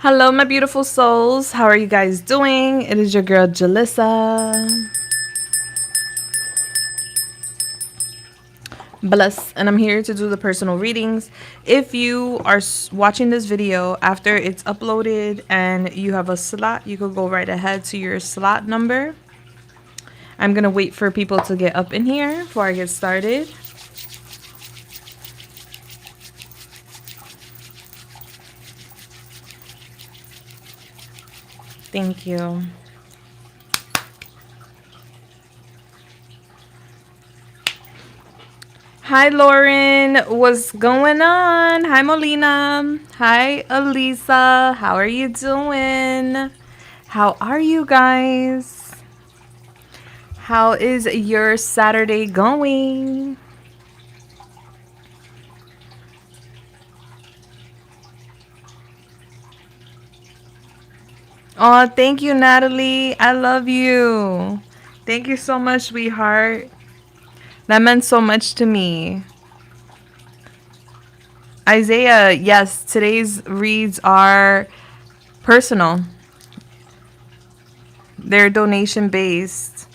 Hello, my beautiful souls. How are you guys doing? It is your girl, Julissa. Bless, and I'm here to do the personal readings. If you are watching this video after it's uploaded and you have a slot, you could go right ahead to your slot number. I'm going to wait for people to get up in here before I get started. Thank you. Hi, Lauren. What's going on? Hi, Molina. Hi, Elisa. How are you doing? How are you guys? How is your Saturday going? Oh, thank you, Natalie. I love you. Thank you so much, sweetheart. That meant so much to me. Isaiah, yes, today's reads are personal. They're donation based.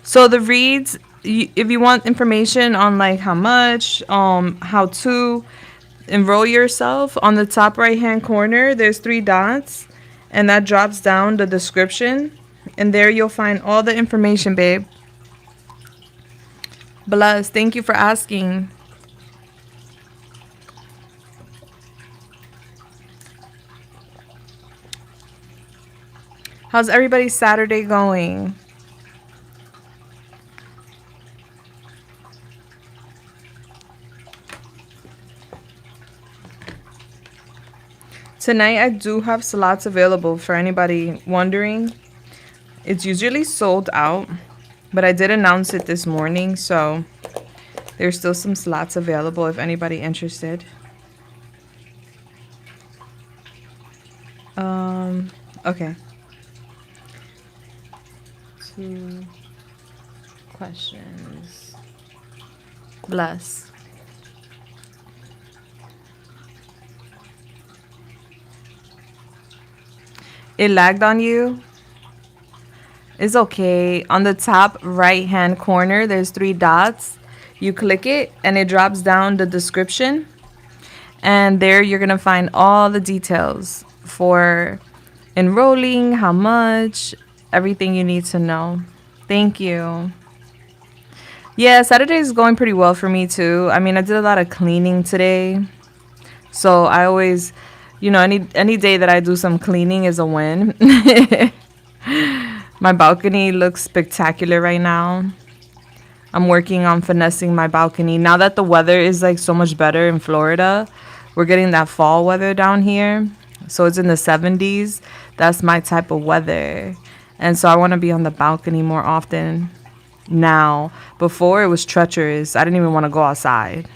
So the reads, if you want information on like how much, how to enroll yourself, on the top right hand corner, there's 3 dots, and that drops down the description, and there you'll find all the information, babe. Bless, thank you for asking. How's everybody's Saturday going? Tonight I do have slots available for anybody wondering. It's usually sold out, but I did announce it this morning, so there's still some slots available if anybody interested. Okay. 2 questions. Bless. It lagged on you? It's okay. On the top right hand corner, there's 3 dots. You click it and it drops down the description. And there you're going to find all the details for enrolling, how much, everything you need to know. Thank you. Yeah, Saturday is going pretty well for me too. I mean, I did a lot of cleaning today. So I always, any day that I do some cleaning is a win. My balcony looks spectacular right now. I'm working on finessing my balcony. Now that the weather is like so much better in Florida, we're getting that fall weather down here. So it's in the 70s. That's my type of weather. And so I want to be on the balcony more often now. Before it was treacherous. I didn't even want to go outside.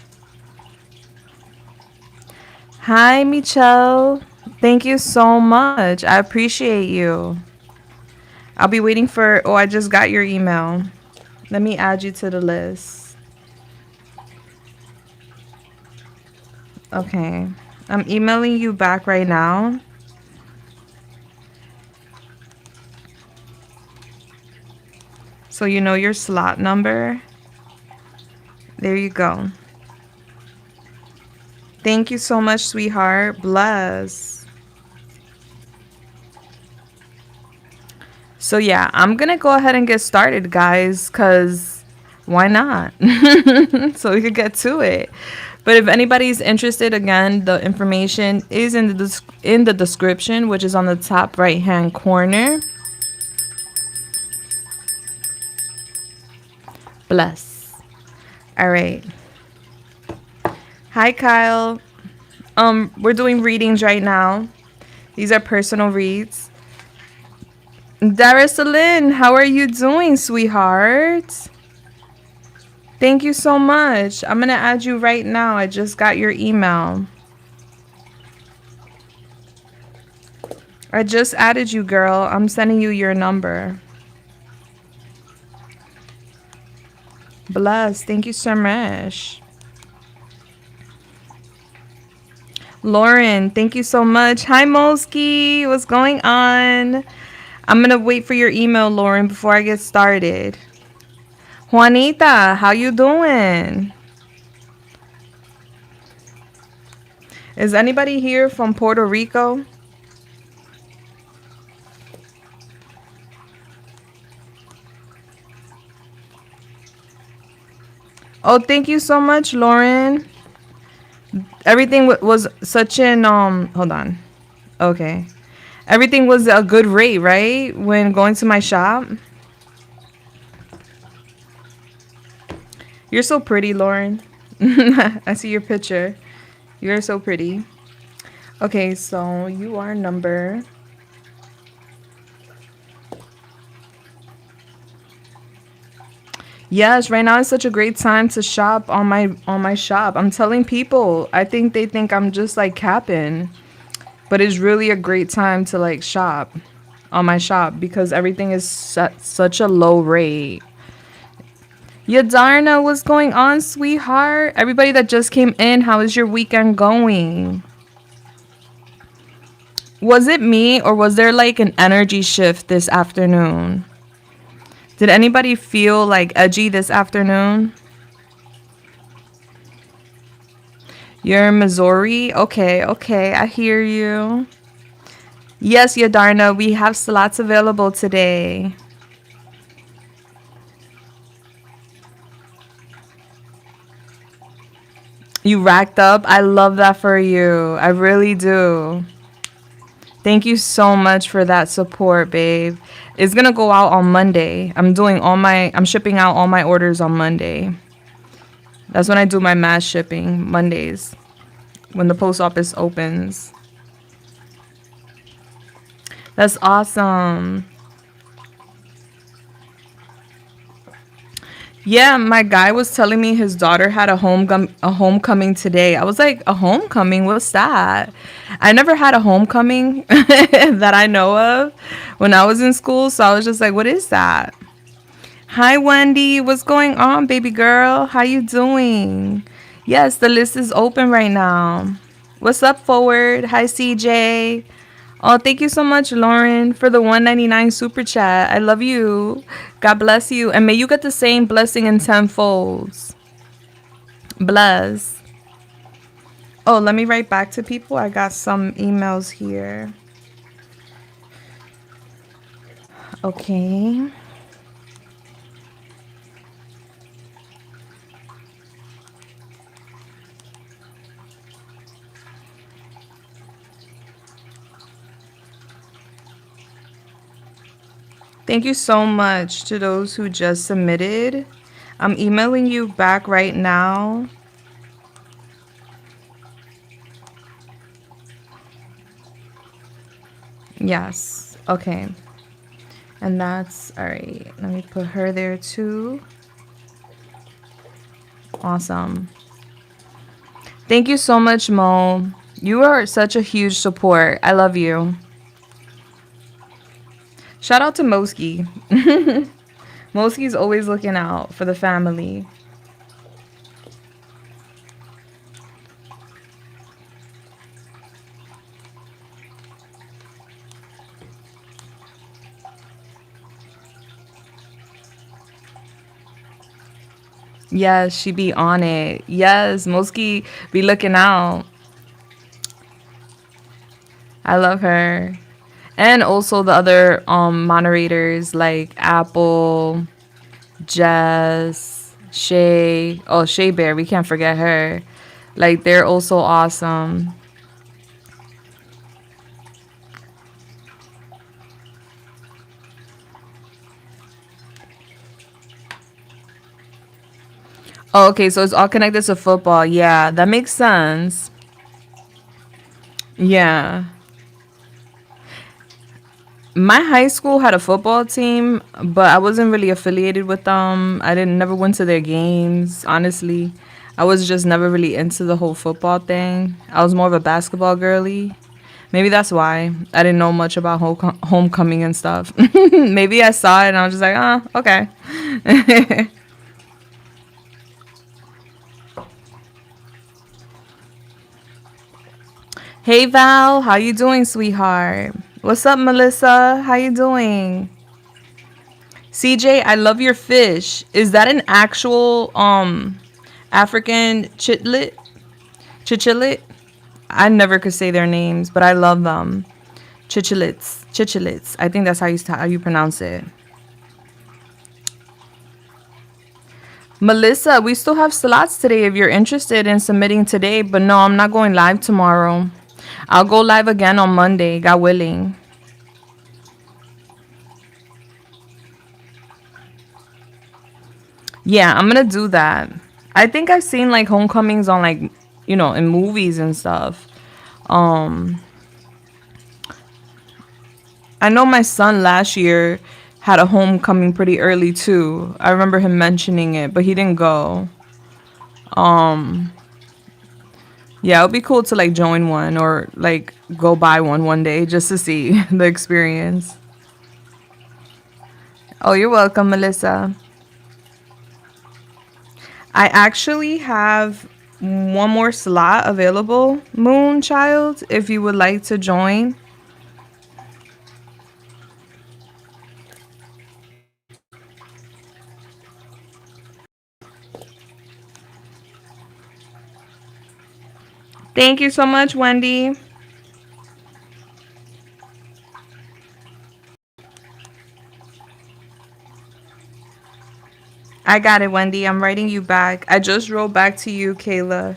Hi, Michelle. Thank you so much. I appreciate you. I'll be waiting for... Oh, I just got your email. Let me add you to the list. Okay. I'm emailing you back right now. So you know your slot number. There you go. Thank you so much, sweetheart. Bless. So yeah, I'm going to go ahead and get started, guys, because why not? So we could get to it. But if anybody's interested, again, the information is in the description, which is on the top right-hand corner. Bless. All right. Hi, Kyle. We're doing readings right now. These are personal reads. Darasalyn, how are you doing, sweetheart? Thank you so much. I'm going to add you right now. I just got your email. I just added you, girl. I'm sending you your number. Bless. Thank you so much. Lauren, thank you so much. Hi, Moski. What's going on? I'm going to wait for your email, Lauren, before I get started. Juanita, how you doing? Is anybody here from Puerto Rico? Oh, thank you so much, Lauren. Everything was such an hold on. Okay. Everything was a good rate, right? When going to my shop. You're so pretty, Lauren. I see your picture. You're so pretty. Okay, so you are number. Yes, right now is such a great time to shop on my shop. I'm telling people, I think they think I'm just like capping, but it's really a great time to like shop on my shop because everything is such a low rate. Yadarna, what's going on, sweetheart? Everybody that just came in, how is your weekend going? Was it me or was there like an energy shift this afternoon? Did anybody feel like edgy this afternoon? You're in Missouri? Okay, okay, I hear you. Yes, Yadarna, we have slots available today. You racked up? I love that for you. I really do. Thank you so much for that support, babe. It's gonna go out on Monday. I'm shipping out all my orders on Monday. That's when I do my mass shipping, Mondays, when the post office opens. That's awesome. Yeah, my guy was telling me his daughter had a homecoming today. I was like, a homecoming? What's that? I never had a homecoming that I know of when I was in school, so I was just like, what is that? Hi, Wendy. What's going on, baby girl? How you doing? Yes, the list is open right now. What's up, forward? Hi, CJ. Oh, thank you so much, Lauren, for the 199 super chat. I love you. God bless you. And may you get the same blessing in tenfolds. Bless. Oh, let me write back to people. I got some emails here. Okay. Thank you so much to those who just submitted. I'm emailing you back right now. Yes. Okay. And that's all right. Let me put her there too. Awesome. Thank you so much, Mo. You are such a huge support. I love you. Shout out to Moski. Moski's always looking out for the family. Yes, she be on it. Yes, Moski be looking out. I love her. And also the other moderators like Apple, Jess, Shay. Oh, Shay Bear, we can't forget her. Like they're also awesome. Oh, okay, so it's all connected to football. Yeah, that makes sense. Yeah. My high school had a football team, but I wasn't really affiliated with them. I didn't never went to their games, honestly. I was just never really into the whole football thing. I was more of a basketball girly. Maybe that's why I didn't know much about homecoming and stuff. Maybe I saw it and I was just like, oh, okay. Hey Val, how you doing, sweetheart? What's up, Melissa? How you doing? CJ, I love your fish. Is that an actual African chitlet? Chichilet? I never could say their names, but I love them. Chicholets. Chicholets. I think that's how you pronounce it. Melissa, we still have slots today if you're interested in submitting today, but no, I'm not going live tomorrow. I'll go live again on Monday, God willing. Yeah, I'm gonna do that. I think I've seen like homecomings on like, in movies and stuff. Um, I know my son last year had a homecoming pretty early too. I remember him mentioning it, but he didn't go. Um, yeah, it would be cool to like join one or like go buy one day just to see the experience. Oh, you're welcome, Melissa. I actually have one more slot available, Moonchild, if you would like to join. Thank you so much, Wendy. I got it, Wendy. I'm writing you back. I just wrote back to you, Kayla.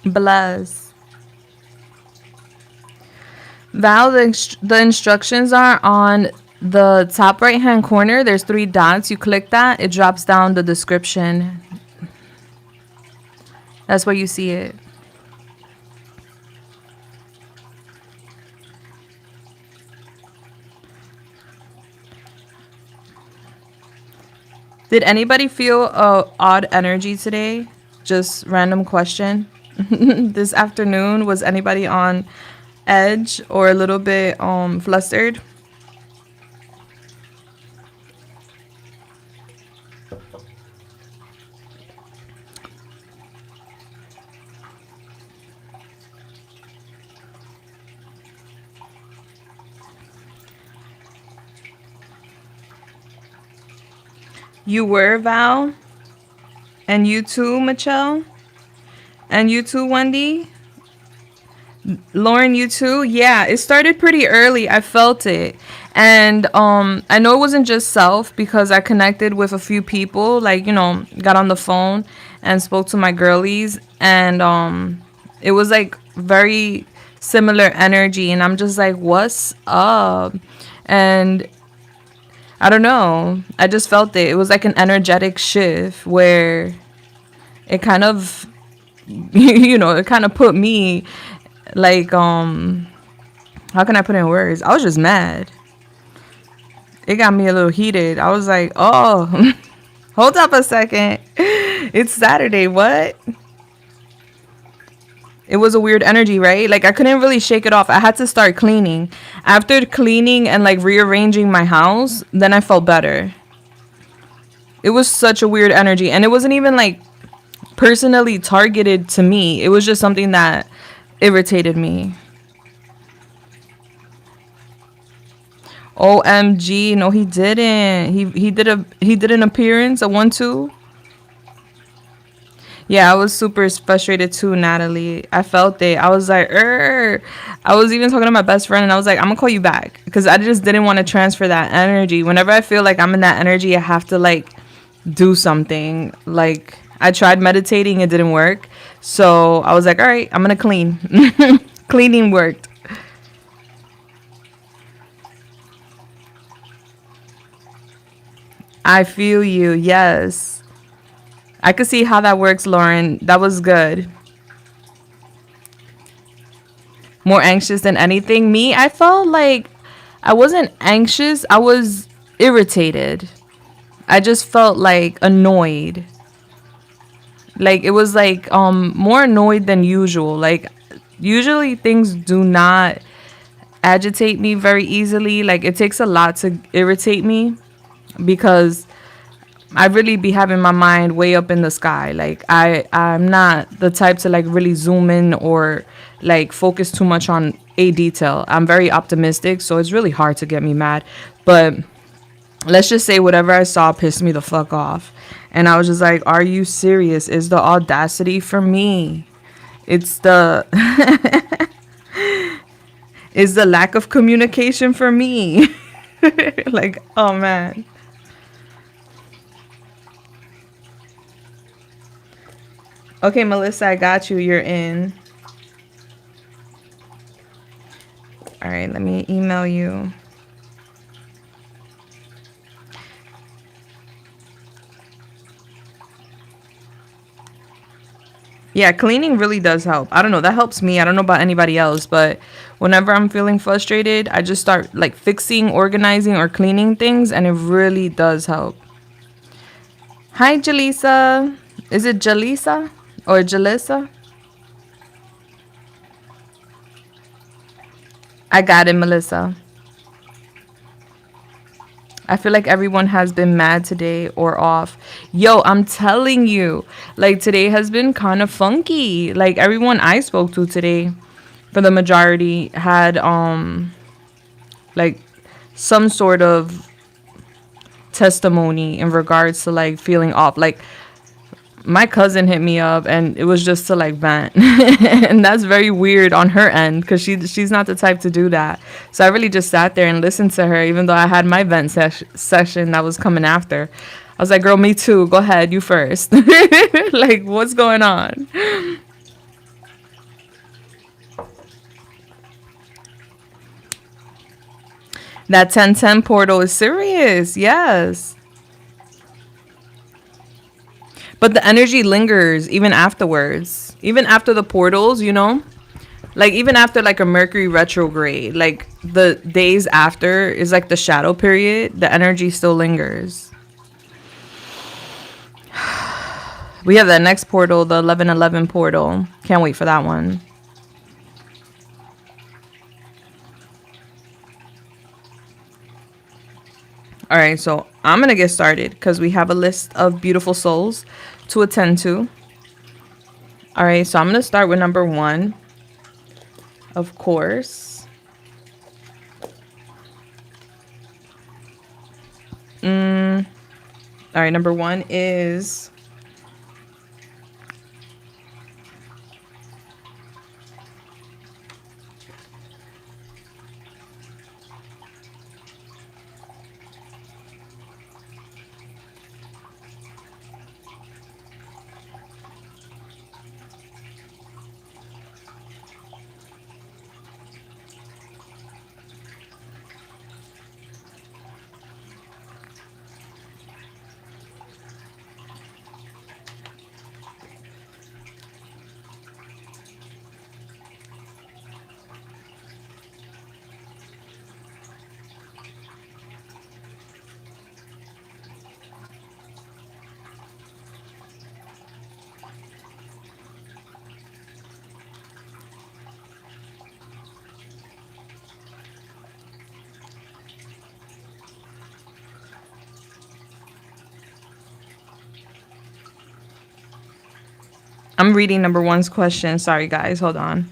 Bless. Val, the instructions are on the top right hand corner. There's three dots. You click that, it drops down the description. That's where you see it. Did anybody feel a odd energy today? Just random question. This afternoon, was anybody on edge or a little bit flustered? You were, Val? And you too, Michelle? And you too, Wendy? Lauren, you too? Yeah, it started pretty early. I felt it. And I know it wasn't just self because I connected with a few people, like, got on the phone and spoke to my girlies, and it was like very similar energy, and I'm just like, "What's up?" And I don't know. I just felt it. It was like an energetic shift where it kind of it kind of put me like how can I put it in words? I was just mad. It got me a little heated. I was like, "Oh, hold up a second. It's Saturday. What?" It was a weird energy, right? Like I couldn't really shake it off. I had to start cleaning. After cleaning and like rearranging my house, then I felt better. It was such a weird energy, and it wasn't even like personally targeted to me. It was just something that irritated me. OMG, no he didn't. He did an appearance, a 1-2. Yeah, I was super frustrated too, Natalie. I felt it. I was like, I was even talking to my best friend and I was like, I'm gonna call you back because I just didn't want to transfer that energy. Whenever I feel like I'm in that energy, I have to like do something. Like I tried meditating, it didn't work. So I was like, all right, I'm gonna clean. Cleaning worked. I feel you. Yes. I could see how that works, Lauren. That was good. More anxious than anything. Me, I felt like I wasn't anxious. I was irritated. I just felt like annoyed. Like it was like more annoyed than usual. Like usually things do not agitate me very easily. Like it takes a lot to irritate me because I really be having my mind way up in the sky. Like I'm not the type to like really zoom in or like focus too much on a detail. I'm very optimistic, so it's really hard to get me mad. But let's just say whatever I saw pissed me the fuck off. And I was just like, are you serious? Is the audacity for me? It's the is the lack of communication for me. Like, oh man. Okay, Melissa, I got you. You're in. All right, let me email you. Yeah, cleaning really does help. I don't know, that helps me. I don't know about anybody else, but whenever I'm feeling frustrated, I just start like fixing, organizing, or cleaning things, and it really does help. Hi, Julissa. Is it Julissa or Julissa? I got it, Melissa. I feel like everyone has been mad today or off. Yo, I'm telling you, like today has been kind of funky. Like everyone I spoke to today, for the majority, had like some sort of testimony in regards to like feeling off. Like my cousin hit me up and it was just to like vent. And that's very weird on her end because she's not the type to do that. So I really just sat there and listened to her even though I had my vent session that was coming after. I was like, girl, me too, go ahead, you first. Like, what's going on? That 1010 portal is serious, yes. But the energy lingers even afterwards, even after the portals, you know. Like even after like a Mercury retrograde, like the days after is like the shadow period, the energy still lingers. We have that next portal, the 1111 portal. Can't wait for that one. All right, so I'm going to get started because we have a list of beautiful souls to attend to. All right, so I'm going to start with number 1, of course. All right, number 1 is I'm reading number 1's question. Sorry guys, hold on.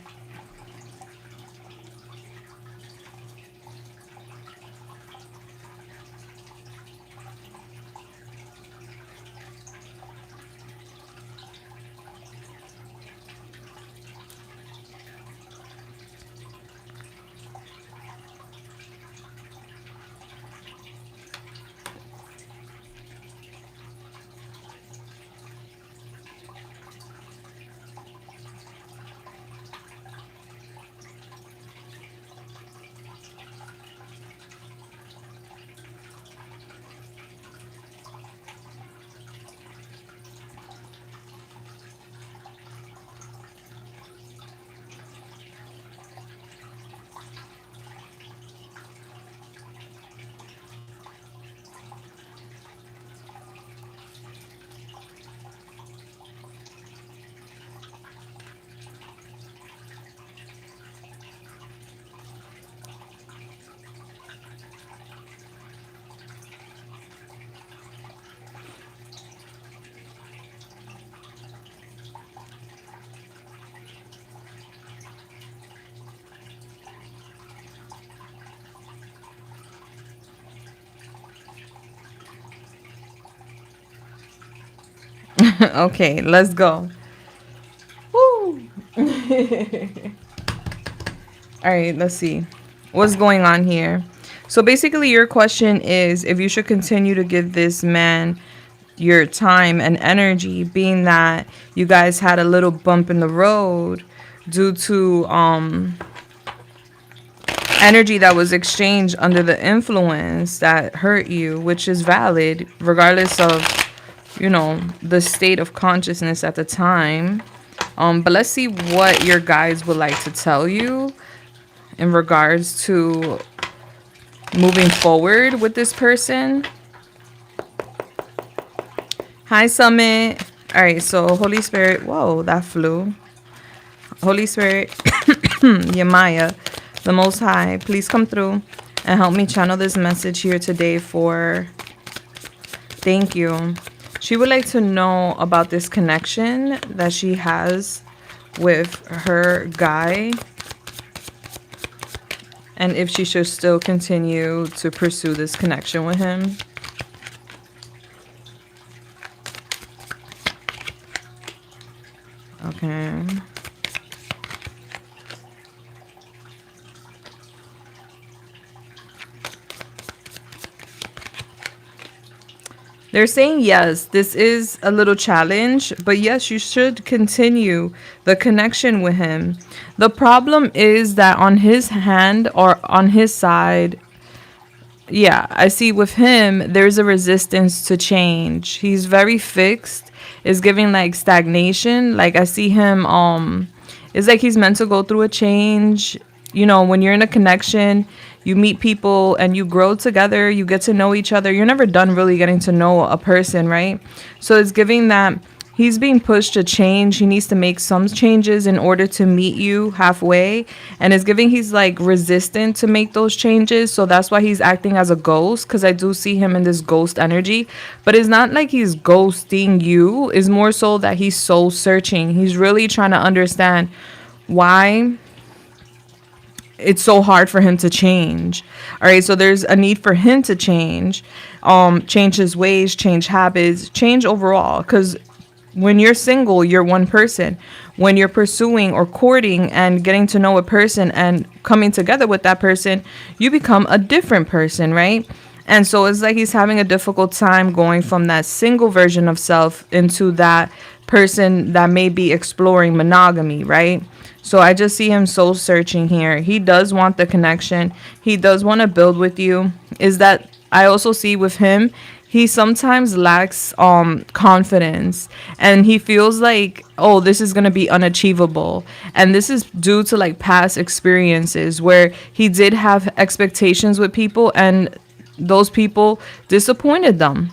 Okay, let's go. Woo! All right, let's see. What's going on here? So basically, your question is if you should continue to give this man your time and energy, being that you guys had a little bump in the road due to energy that was exchanged under the influence that hurt you, which is valid regardless of, the state of consciousness at the time. But let's see what your guides would like to tell you in regards to moving forward with this person. Hi, Summit. All right, so Holy Spirit. Whoa, that flew. Holy Spirit, Yemaya, the Most High, please come through and help me channel this message here today for... Thank you. She would like to know about this connection that she has with her guy and if she should still continue to pursue this connection with him. Okay. They're saying yes, this is a little challenge, but yes, you should continue the connection with him. The problem is that on his hand or on his side, yeah, I see with him, there's a resistance to change. He's very fixed. It's giving like stagnation. Like I see him, it's like he's meant to go through a change. When you're in a connection, you meet people and you grow together, you get to know each other. You're never done really getting to know a person, right? So it's giving that he's being pushed to change. He needs to make some changes in order to meet you halfway. And it's giving he's like resistant to make those changes. So that's why he's acting as a ghost, because I do see him in this ghost energy. But it's not like he's ghosting you. It's more so that he's soul searching. He's really trying to understand why it's so hard for him to change. All right, so there's a need for him to change his ways, change habits, change overall, because when you're single, you're one person. When you're pursuing or courting and getting to know a person and coming together with that person, you become a different person, right? And so it's like he's having a difficult time going from that single version of self into that person that may be exploring monogamy, right? So I just see him soul searching here. He does want the connection. He does want to build with you. Is that I also see with him, he sometimes lacks confidence, and he feels like, oh, this is going to be unachievable. And this is due to like past experiences where he did have expectations with people and those people disappointed him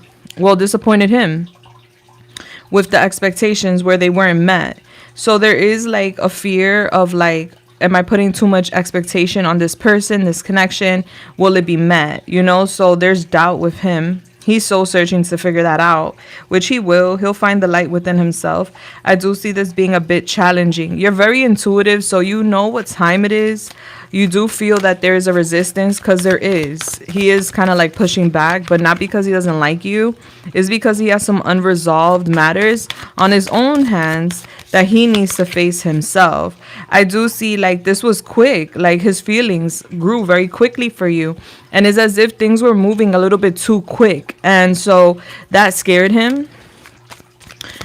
with the expectations where they weren't met. So there is like a fear of like, am I putting too much expectation on this person, this connection? Will it be met? So there's doubt with him. He's soul searching to figure that out, which he will. He'll find the light within himself. I do see this being a bit challenging. You're very intuitive, so you know what time it is. You do feel that there is a resistance, because there is. He is kind of like pushing back, but not because he doesn't like you. It's because he has some unresolved matters on his own hands that he needs to face himself. I do see like this was quick, like his feelings grew very quickly for you. And it's as if things were moving a little bit too quick. And so that scared him.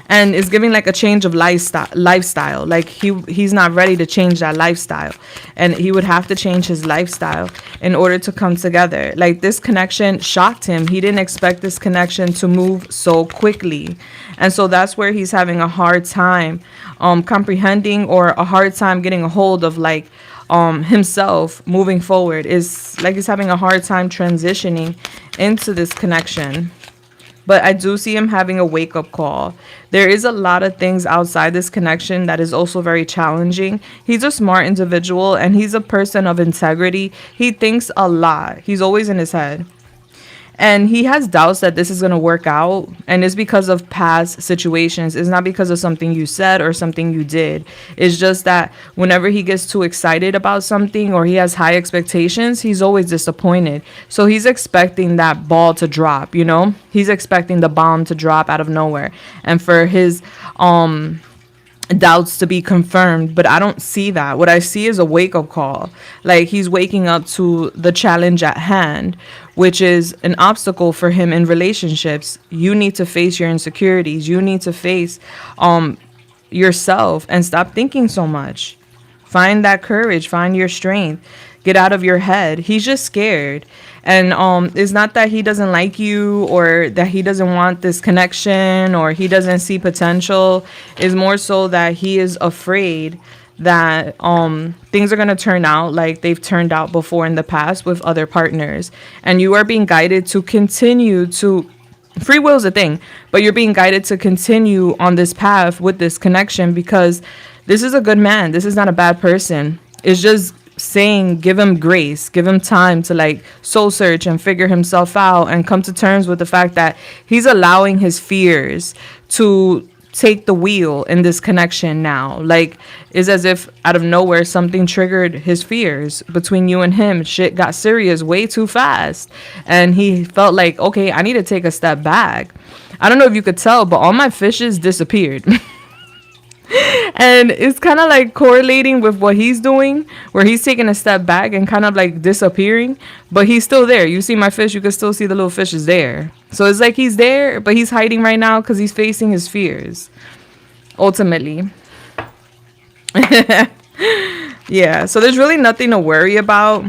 And it's giving like a change of lifestyle. Like he's not ready to change that lifestyle. And he would have to change his lifestyle in order to come together. Like this connection shocked him. He didn't expect this connection to move so quickly. And so that's where he's having a hard time comprehending, or a hard time getting a hold of like himself moving forward. Is like he's having a hard time transitioning into this connection. But I do see him having a wake-up call. There is a lot of things outside this connection that is also very challenging. He's a smart individual, and he's a person of integrity. He thinks a lot. He's always in his head. And he has doubts that this is going to work out, and it's because of past situations. It's not because of something you said or something you did. It's just that whenever he gets too excited about something or he has high expectations, he's always disappointed. So he's expecting that ball to drop, you know? He's expecting the bomb to drop out of nowhere, and for his doubts to be confirmed. But I don't see that. What I see is a wake up call. Like, he's waking up to the challenge at hand, which is an obstacle for him in relationships. You need to face your insecurities. You need to face yourself and stop thinking so much. Find that courage, find your strength, get out of your head. He's just scared. And it's not that he doesn't like you or that he doesn't want this connection or he doesn't see potential. It's more so that he is afraid that things are going to turn out like they've turned out before in the past with other partners. And you are being guided to continue to, free will is a thing, but you're being guided to continue on this path with this connection because this is a good man. This is not a bad person. It's just saying give him grace, give him time to like soul search and figure himself out and come to terms with the fact that he's allowing his fears to take the wheel in this connection now. Like, it's as if out of nowhere something triggered his fears. Between you and him, shit got serious way too fast, and he felt like, okay, I need to take a step back. I don't know if you could tell, but all my fishes disappeared. And it's kind of like correlating with what he's doing, where he's taking a step back and kind of like disappearing, but he's still there. You see my fish, you can still see the little fishes there. So it's like he's there, but he's hiding right now because he's facing his fears, ultimately. Yeah, so there's really nothing to worry about.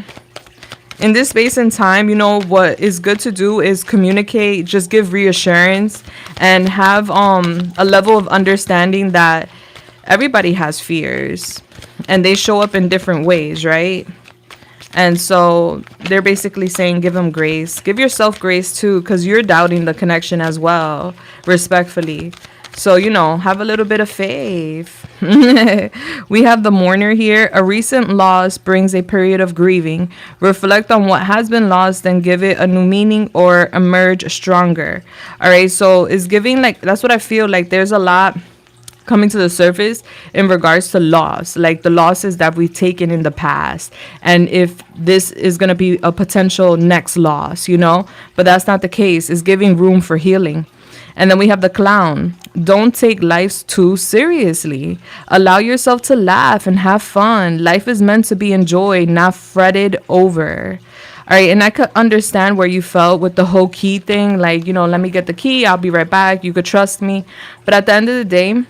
In this space and time, you know, what is good to do is communicate, just give reassurance, and have a level of understanding that everybody has fears and they show up in different ways, right? And so they're basically saying give them grace. Give yourself grace too, because you're doubting the connection as well, respectfully. So, you know, have a little bit of faith. We have the mourner here. A recent loss brings a period of grieving. Reflect on what has been lost and give it a new meaning or emerge stronger. All right. So it's giving, like, that's what I feel like. There's a lot coming to the surface in regards to loss, like the losses that we've taken in the past, and if this is going to be a potential next loss, you know, but that's not the case. It's giving room for healing. And then we have the clown. Don't take life too seriously. Allow yourself to laugh and have fun. Life is meant to be enjoyed, not fretted over. All right, and I could understand where you felt with the whole key thing, like, you know, let me get the key, I'll be right back, you could trust me. But at the end of the day,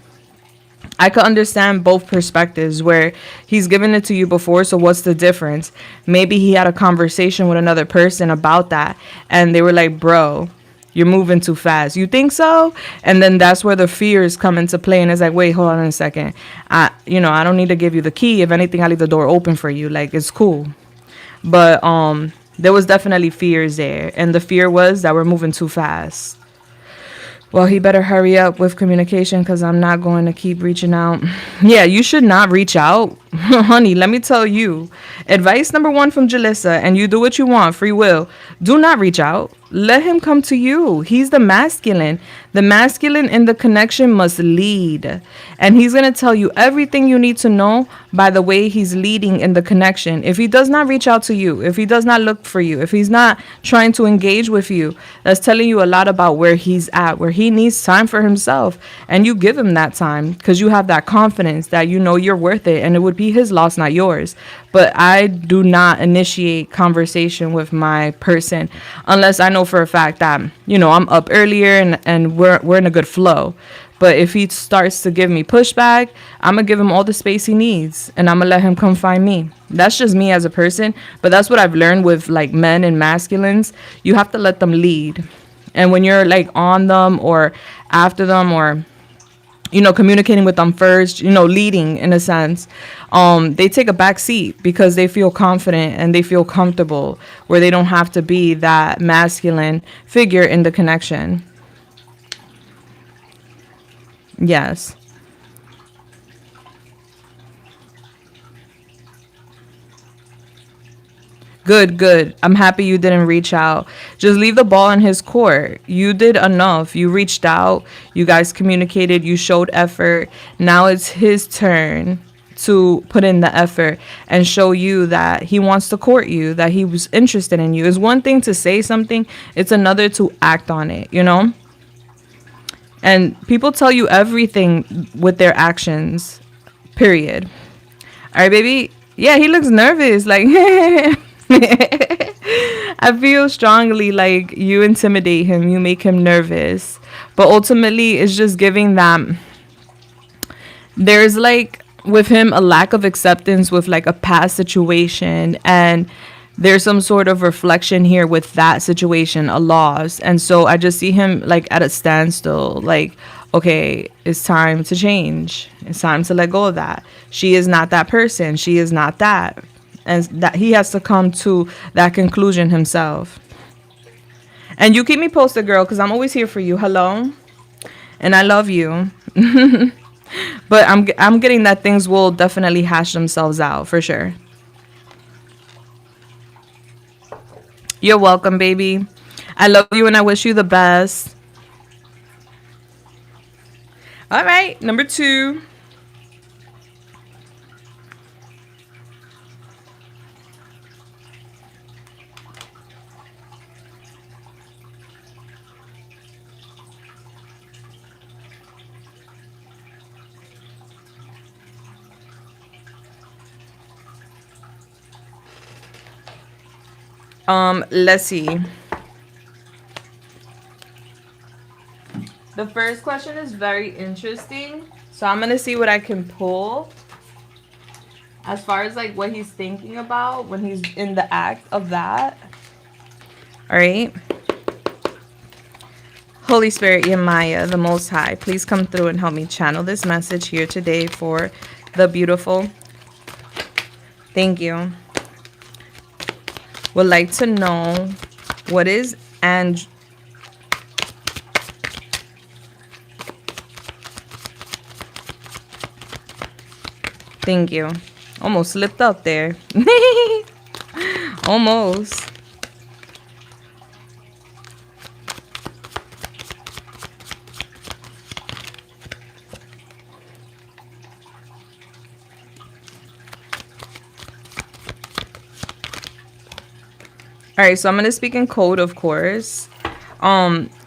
I could understand both perspectives, where he's given it to you before, so what's the difference? Maybe he had a conversation with another person about that, and they were like, bro, you're moving too fast. You think so? And then that's where the fears come into play, and it's like, wait, hold on a second. I don't need to give you the key. If anything, I'll leave the door open for you. Like, it's cool. But there was definitely fears there, and the fear was that we're moving too fast. Well, he better hurry up with communication because I'm not going to keep reaching out. Yeah, you should not reach out. Honey, let me tell you. Advice number 1 from Julissa, and you do what you want, free will. Do not reach out. Let him come to you. He's the masculine. The masculine in the connection must lead. And he's going to tell you everything you need to know by the way he's leading in the connection. If he does not reach out to you, if he does not look for you, if he's not trying to engage with you, that's telling you a lot about where he's at, where he needs time for himself. And you give him that time because you have that confidence that you know you're worth it, and it would be his loss, not yours. But I do not initiate conversation with my person unless I know for a fact that, you know, I'm up earlier and we're in a good flow. But if he starts to give me pushback, I'm going to give him all the space he needs, and I'm going to let him come find me. That's just me as a person. But that's what I've learned with like men and masculines. You have to let them lead. And when you're like on them or after them, or, you know, communicating with them first, you know, leading in a sense, they take a back seat because they feel confident and they feel comfortable, where they don't have to be that masculine figure in the connection. Yes. Good, good. I'm happy you didn't reach out. Just leave the ball in his court. You did enough. You reached out. You guys communicated. You showed effort. Now it's his turn to put in the effort and show you that he wants to court you, that he was interested in you. It's one thing to say something, it's another to act on it, you know? And people tell you everything with their actions, period. All right, baby. Yeah, he looks nervous. Like, I feel strongly like you intimidate him, you make him nervous. But ultimately, it's just giving that there's like with him a lack of acceptance with like a past situation, and there's some sort of reflection here with that situation, a loss. And so I just see him like at a standstill, like, okay, it's time to change. It's time to let go of that. She is not that person. She is not that. And that he has to come to that conclusion himself. And you keep me posted, girl, because I'm always here for you. Hello? And I love you. But I'm getting that things will definitely hash themselves out for sure. You're welcome, baby. I love you and I wish you the best. All right, number 2. Let's see. The first question is very interesting. So I'm going to see what I can pull as far as like what he's thinking about when he's in the act of that. All right. Holy Spirit, Yemaya, the Most High, please come through and help me channel this message here today for the beautiful. Thank you. Would like to know what is and thank you. Almost slipped up there. Almost. All right, so I'm going to speak in code, of course.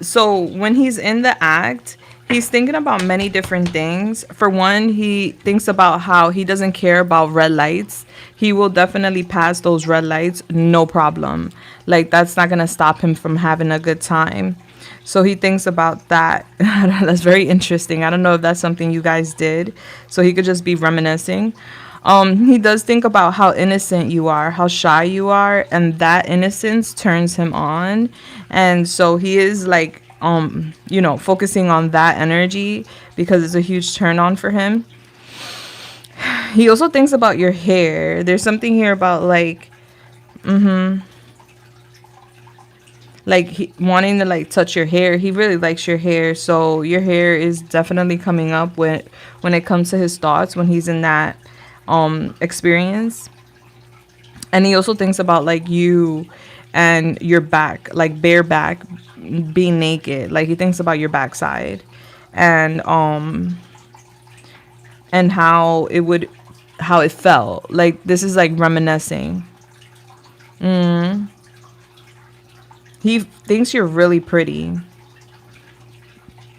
So when he's in the act, he's thinking about many different things. For one, he thinks about how he doesn't care about red lights. He will definitely pass those red lights, no problem. Like, that's not going to stop him from having a good time. So he thinks about that. That's very interesting. I don't know if that's something you guys did. So he could just be reminiscing. He does think about how innocent you are, how shy you are, and that innocence turns him on. And so he is like, focusing on that energy because it's a huge turn on for him. He also thinks about your hair. There's something here about like, wanting to like touch your hair. He really likes your hair. So your hair is definitely coming up when it comes to his thoughts when he's in that experience. And he also thinks about like you and your back, like bare back, being naked. Like he thinks about your backside and how it felt. Like this is like reminiscing. He thinks you're really pretty.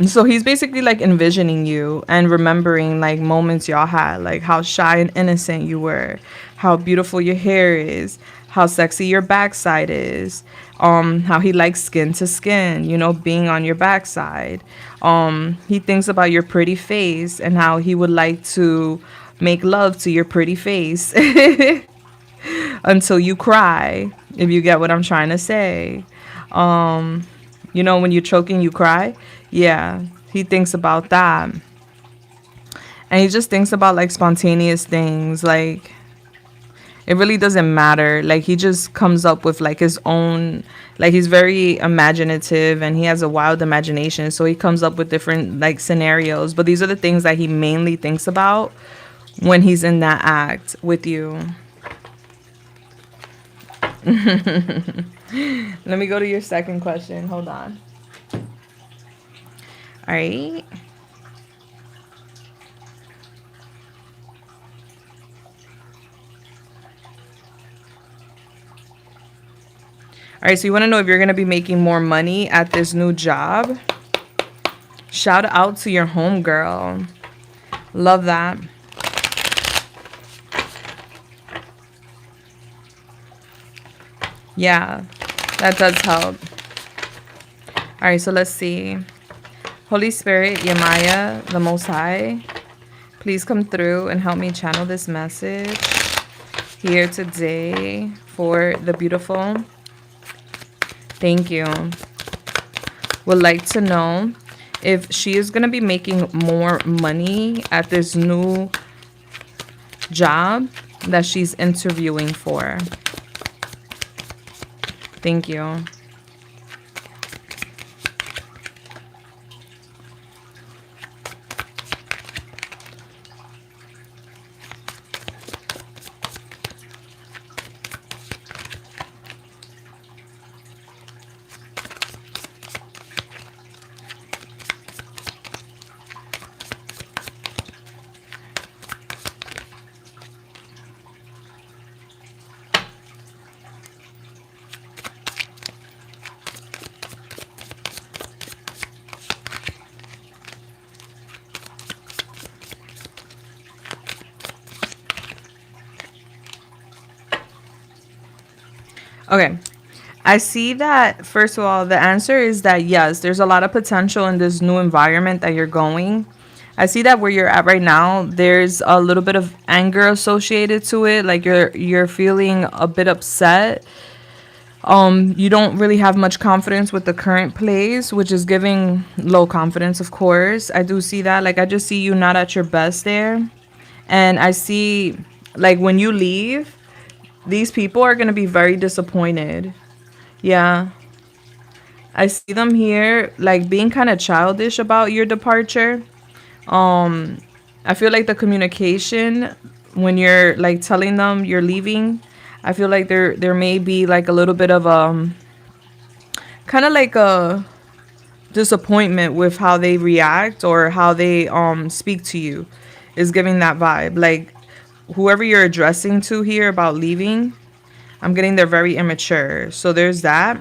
So he's basically like envisioning you and remembering like moments y'all had, like how shy and innocent you were, how beautiful your hair is, how sexy your backside is, how he likes skin to skin, being on your backside. He thinks about your pretty face and how he would like to make love to your pretty face until you cry, if you get what I'm trying to say. When you're choking, you cry. Yeah, he thinks about that. And he just thinks about like spontaneous things. Like it really doesn't matter. Like he just comes up with like his own, like he's very imaginative and he has a wild imagination. So he comes up with different like scenarios. But these are the things that he mainly thinks about when he's in that act with you. Let me go to your second question. Hold on. All right. All right, so you want to know if you're going to be making more money at this new job. Shout out to your homegirl. Love that. Yeah, that does help. All right, so let's see. Holy Spirit, Yemaya, the Most High, please come through and help me channel this message here today for the beautiful. Thank you. Would like to know if she is going to be making more money at this new job that she's interviewing for. Thank you. Okay. I see that, first of all, the answer is that yes, there's a lot of potential in this new environment that you're going. I see that where you're at right now, there's a little bit of anger associated to it. Like you're feeling a bit upset. You don't really have much confidence with the current place, which is giving low confidence, of course. I do see that. Like I just see you not at your best there. And I see like when you leave, these people are going to be very disappointed. Yeah. I see them here like being kind of childish about your departure. Um I feel like the communication when you're like telling them you're leaving, I feel like there may be like a little bit of kind of like a disappointment with how they react or how they speak to you is giving that vibe. Like whoever you're addressing to here about leaving, I'm getting they're very immature. So there's that.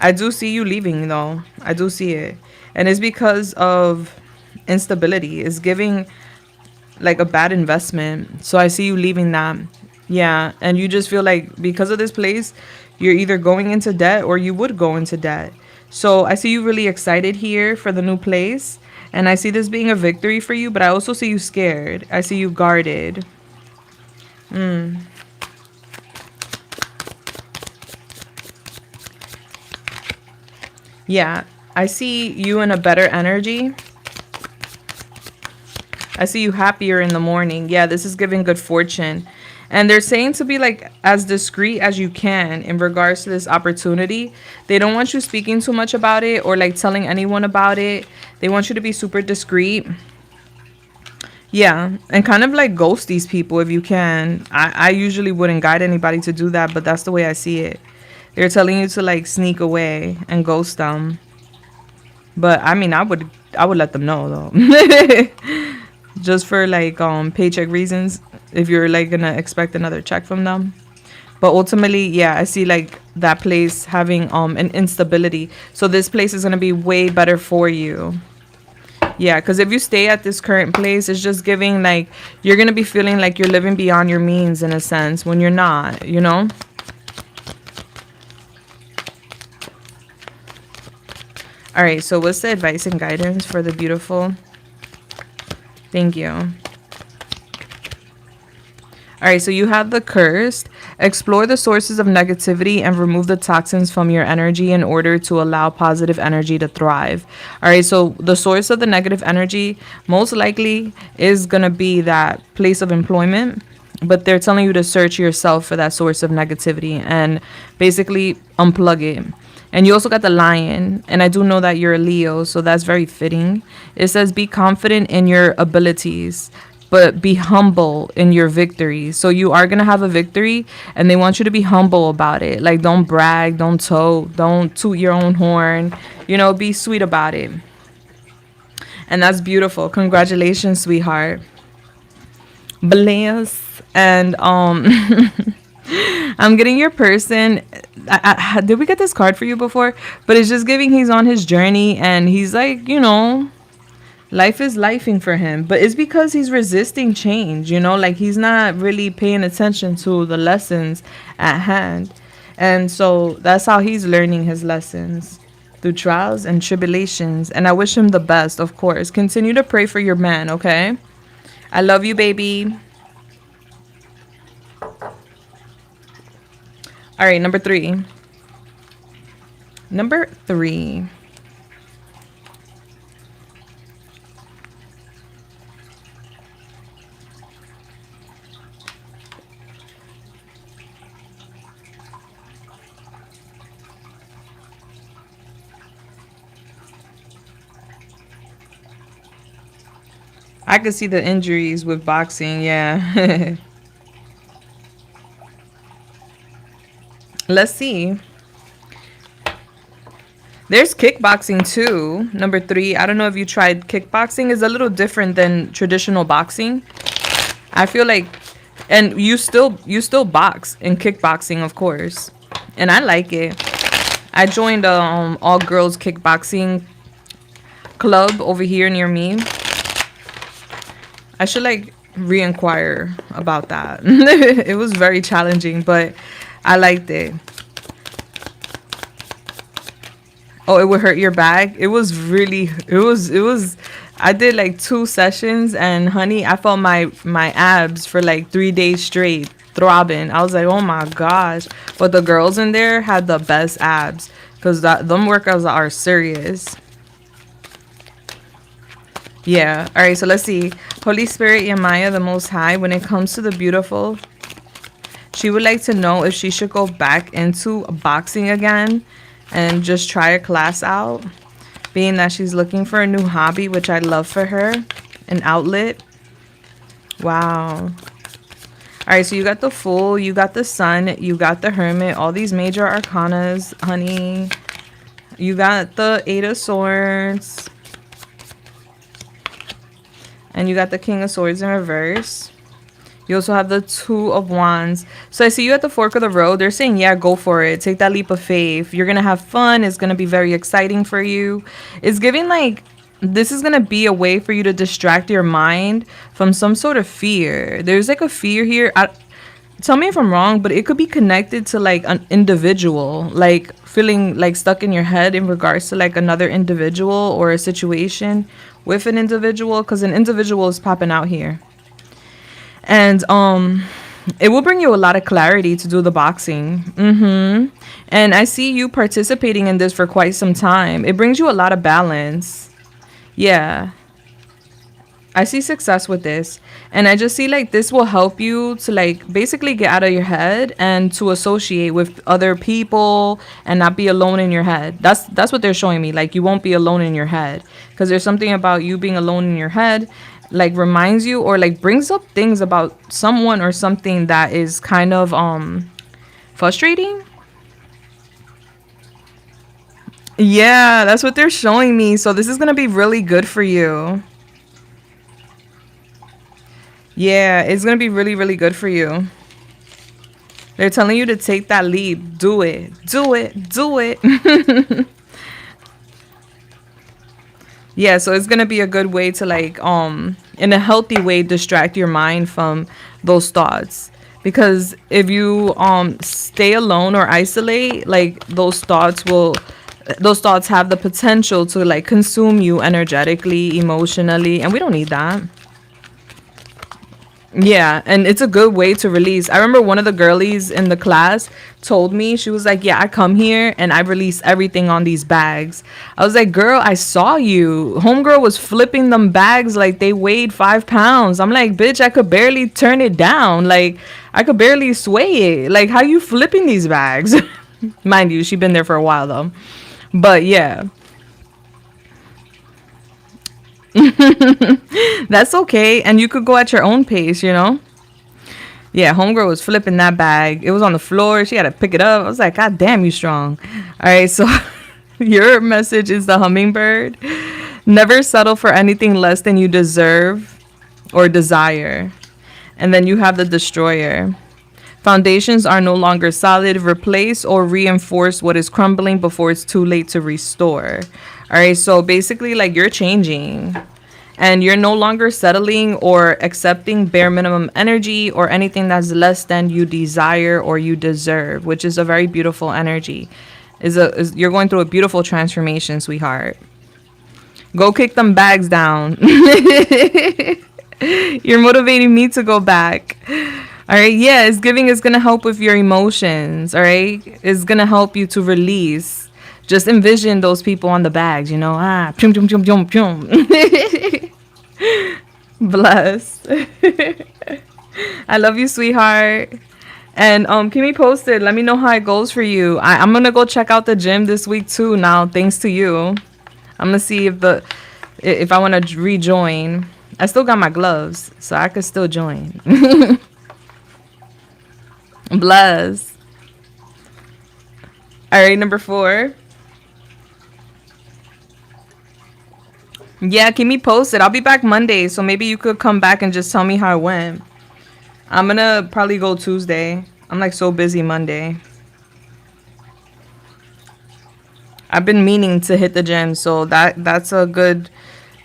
I do see you leaving though. I do see it. And it's because of instability. It's giving like a bad investment. So I see you leaving that. Yeah. And you just feel like because of this place, you're either going into debt or you would go into debt. So I see you really excited here for the new place. And I see this being a victory for you, but I also see you scared. I see you guarded. Yeah. I see you in a better energy. I see you happier in the morning. Yeah, this is giving good fortune. And they're saying to be like as discreet as you can in regards to this opportunity. They don't want you speaking too much about it or like telling anyone about it. They want you to be super discreet. Yeah, and kind of like ghost these people if you can. I usually wouldn't guide anybody to do that, but that's the way I see it. They're telling you to like sneak away and ghost them. But I mean, I would let them know though. Just for like paycheck reasons if you're like gonna expect another check from them. But ultimately, yeah, I see like that place having an instability. So this place is gonna be way better for you. Yeah, because if you stay at this current place, it's just giving like you're gonna be feeling like you're living beyond your means in a sense when you're not, you know? All right, so what's the advice and guidance for the beautiful? Thank you. All right, so you have the cursed. Explore the sources of negativity and remove the toxins from your energy in order to allow positive energy to thrive. All right, so the source of the negative energy most likely is going to be that place of employment, but they're telling you to search yourself for that source of negativity and basically unplug it. And you also got the lion, and I do know that you're a Leo, so that's very fitting. It says be confident in your abilities. but be humble in your victory. So you are going to have a victory, and they want you to be humble about it. Like, don't brag, don't toot your own horn. Be sweet about it. And that's beautiful. Congratulations, sweetheart. Bless. And I'm getting your person. Did we get this card for you before? But it's just giving he's on his journey, and he's like, life is lifing for him, but it's because he's resisting change, like he's not really paying attention to the lessons at hand. And so that's how he's learning his lessons, through trials and tribulations. And I wish him the best, of course. Continue to pray for your man, okay? I love you, baby. All right, number three. I could see the injuries with boxing, yeah. Let's see. There's kickboxing too. Number three. I don't know if you tried kickboxing. It's a little different than traditional boxing. I feel like, and you still box in kickboxing, of course. And I like it. I joined a all girls kickboxing club over here near me. I should like re-inquire about that. It was very challenging, but I liked it. Oh, it would hurt your back. It was I did like 2 sessions, and honey, I felt my abs for like 3 days straight throbbing. I was like, oh my gosh. But the girls in there had the best abs, because them workouts are serious. Yeah. All right, so let's see. Holy Spirit, Yamaya, the Most High, when it comes to the beautiful, she would like to know if she should go back into boxing again and just try a class out, being that she's looking for a new hobby, which I love for her, an outlet. Wow. All right, so you got the Fool, you got the Sun, you got the Hermit, all these major arcanas, honey. You got the Eight of Swords. And you got the King of Swords in reverse. You also have the Two of Wands. So I see you at the fork of the road. They're saying, yeah, go for it. Take that leap of faith. You're going to have fun. It's going to be very exciting for you. It's giving like, this is going to be a way for you to distract your mind from some sort of fear. There's like a fear here. Tell me if I'm wrong, but it could be connected to like an individual, like feeling like stuck in your head in regards to like another individual or a situation with an individual, because an individual is popping out here. And it will bring you a lot of clarity to do the boxing. And I see you participating in this for quite some time. It brings you a lot of balance. Yeah. I see success with this. And I just see like this will help you to like basically get out of your head and to associate with other people and not be alone in your head. That's what they're showing me. Like you won't be alone in your head, because there's something about you being alone in your head like reminds you or like brings up things about someone or something that is kind of frustrating. Yeah, that's what they're showing me. So this is going to be really good for you. Yeah, it's going to be really, really good for you. They're telling you to take that leap. Do it. Do it. Do it. Yeah, so it's going to be a good way to like, in a healthy way, distract your mind from those thoughts. Because if you stay alone or isolate, like those thoughts have the potential to like consume you energetically, emotionally, and we don't need that. Yeah, and it's a good way to release. I remember one of the girlies in the class told me, she was like, yeah, I come here and I release everything on these bags. I was like, girl, I saw you. Homegirl was flipping them bags like they weighed 5 pounds. I'm like, bitch, I could barely turn it down. Like, I could barely sway it. Like, how you flipping these bags? Mind you, she been there for a while though. But yeah. That's okay. And you could go at your own pace, you know? Yeah, homegirl was flipping that bag. It was on the floor. She had to pick it up. I was like, God damn, you strong. All right, so your message is the hummingbird. Never settle for anything less than you deserve or desire. And then you have the destroyer. Foundations are no longer solid. Replace or reinforce what is crumbling before it's too late to restore. All right, so basically, like, you're changing and you're no longer settling or accepting bare minimum energy or anything that's less than you desire or you deserve, which is a very beautiful energy. You're going through a beautiful transformation, sweetheart. Go kick them bags down. You're motivating me to go back. All right, yeah, it's giving is gonna help with your emotions. All right, it's gonna help you to release. Just envision those people on the bags, you know. Pum, pum, pum, pum, pum. Bless. I love you, sweetheart. And keep me posted. Let me know how it goes for you. I'm gonna go check out the gym this week too. Now, thanks to you, I'm gonna see if I want to rejoin. I still got my gloves, so I could still join. Bless. All right, number 4. Yeah, keep me posted. I'll be back Monday, so maybe you could come back and just tell me how it went. I'm gonna probably go Tuesday. I'm like so busy Monday. I've been meaning to hit the gym, so that's a good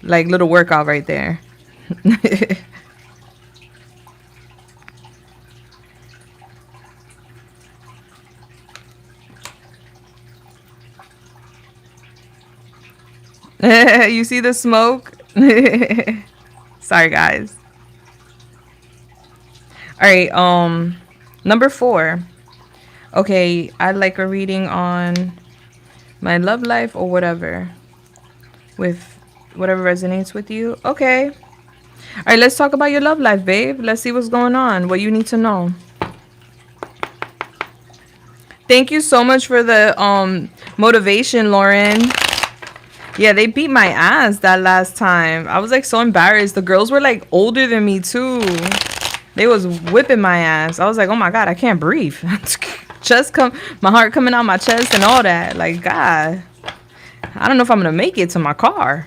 like little workout right there. You see the smoke? Sorry, guys. All right, number 4. Okay, I'd like a reading on my love life or whatever. With whatever resonates with you. Okay. All right, let's talk about your love life, babe. Let's see what's going on, what you need to know. Thank you so much for the motivation, Lauren. Yeah, they beat my ass that last time. I was like so embarrassed. The girls were like older than me too. They was whipping my ass. I was like, oh my God, I can't breathe. My heart coming out my chest and all that. Like, God, I don't know if I'm gonna make it to my car.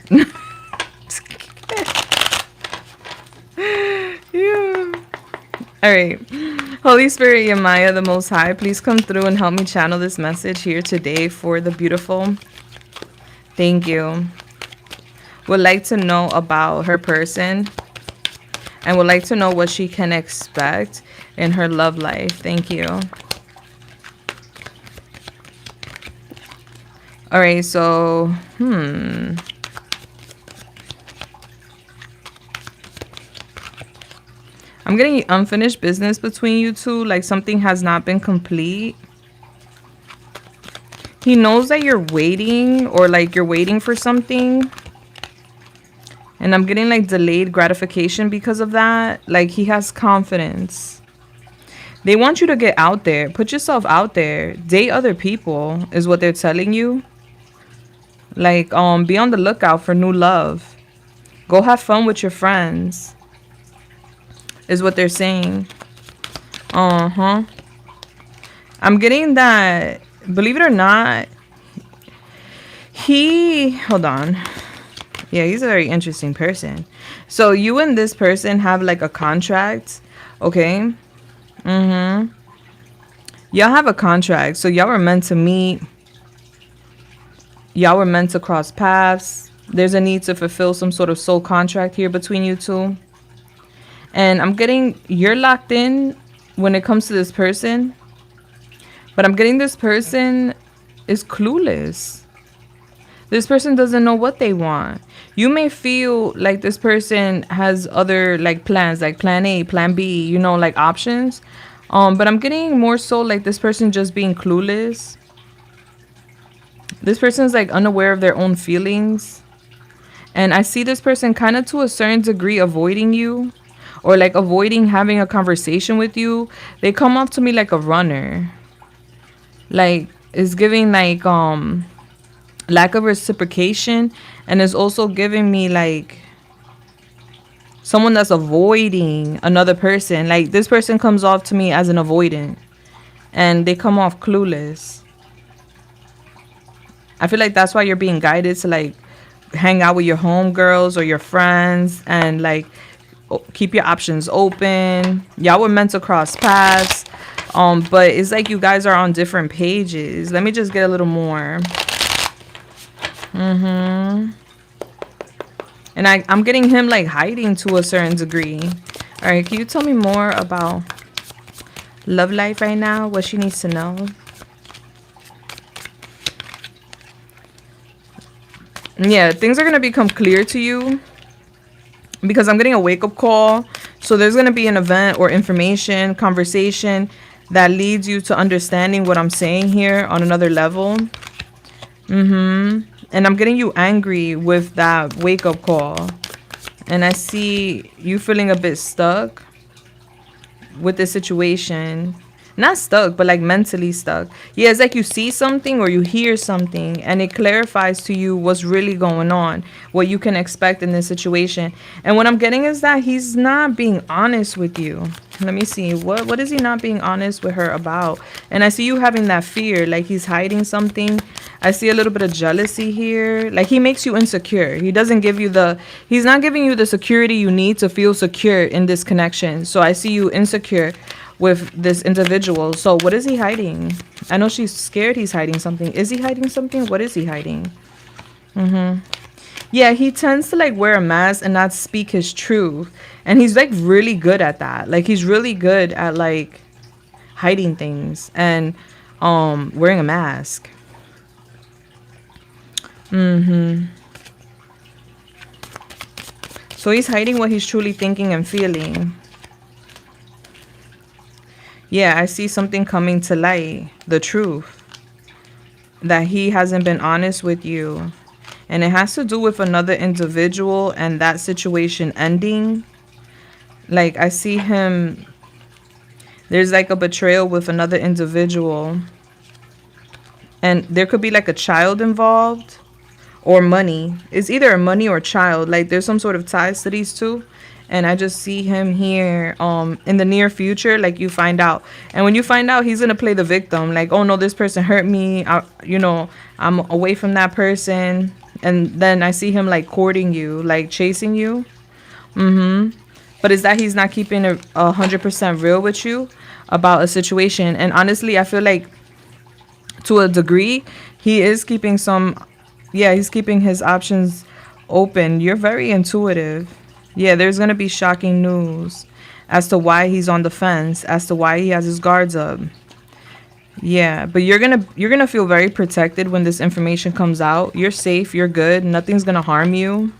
Yeah. All right. Holy Spirit, Yamaya, the Most High, please come through and help me channel this message here today for the beautiful. Thank you. Would like to know about her person and would like to know what she can expect in her love life. Thank you. All right, so, I'm getting unfinished business between you two, like something has not been complete. He knows that you're waiting or like you're waiting for something. And I'm getting like delayed gratification because of that. Like he has confidence. They want you to get out there. Put yourself out there. Date other people is what they're telling you. Like be on the lookout for new love. Go have fun with your friends. Is what they're saying. I'm getting that, believe it or not, hold on. Yeah, he's a very interesting person. So you and this person have like a contract, okay? Y'all have a contract. So y'all were meant to meet. Y'all were meant to cross paths. There's a need to fulfill some sort of soul contract here between you two. And I'm getting, you're locked in when it comes to this person. But I'm getting this person is clueless. This person doesn't know what they want. You may feel like this person has other like plans, like plan A, plan B, you know, like options. But I'm getting more so like this person just being clueless. This person's like unaware of their own feelings. And I see this person kind of to a certain degree avoiding you. Or like avoiding having a conversation with you. They come off to me like a runner. Like it's giving like lack of reciprocation. And it's also giving me like Someone that's avoiding another person. Like this person comes off to me as an avoidant, and they come off clueless. I feel like that's why you're being guided to like hang out with your homegirls or your friends and like keep your options open. Y'all were meant to cross paths. But it's like you guys are on different pages. Let me just get a little more. And I'm getting him like hiding to a certain degree. All right, can you tell me more about love life right now? What she needs to know? Yeah, things are going to become clear to you because I'm getting a wake-up call. So there's going to be an event or information, conversation that leads you to understanding what I'm saying here on another level. And I'm getting you angry with that wake-up call. And I see you feeling a bit stuck with the situation. Not stuck, but like mentally stuck. Yeah, it's like you see something or you hear something and it clarifies to you what's really going on, what you can expect in this situation. And what I'm getting is that he's not being honest with you. Let me see. What is he not being honest with her about? And I see you having that fear, like he's hiding something. I see a little bit of jealousy here. Like he makes you insecure. He's not giving you the security you need to feel secure in this connection. So I see you insecure with this individual. So what is he hiding? I know she's scared he's hiding something. Is he hiding something? What is he hiding? Yeah, he tends to like wear a mask and not speak his truth. And he's like really good at that. Like he's really good at like hiding things and wearing a mask. So he's hiding what he's truly thinking and feeling. Yeah, I see something coming to light, the truth, that he hasn't been honest with you. And it has to do with another individual and that situation ending. Like I see him, there's like a betrayal with another individual. And there could be like a child involved or money. It's either money or child. Like there's some sort of ties to these two. And I just see him here in the near future, like you find out. And when you find out, he's going to play the victim. Like, oh, no, this person hurt me. I'm away from that person. And then I see him like courting you, like chasing you. But is that he's not keeping it 100% real with you about a situation? And honestly, I feel like to a degree, he is keeping he's keeping his options open. You're very intuitive. Yeah, there's going to be shocking news as to why he's on the fence, as to why he has his guards up. Yeah, but you're going to feel very protected when this information comes out. You're safe, you're good, nothing's going to harm you.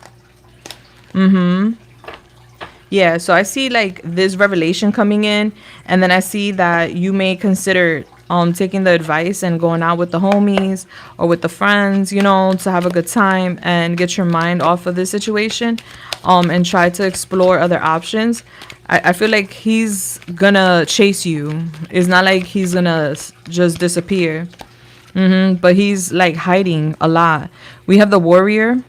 Yeah, so I see like this revelation coming in, and then I see that you may consider taking the advice and going out with the homies or with the friends, to have a good time and get your mind off of this situation, and try to explore other options. I feel like he's gonna chase you. It's not like he's gonna just disappear. But he's like hiding a lot. We have the warrior.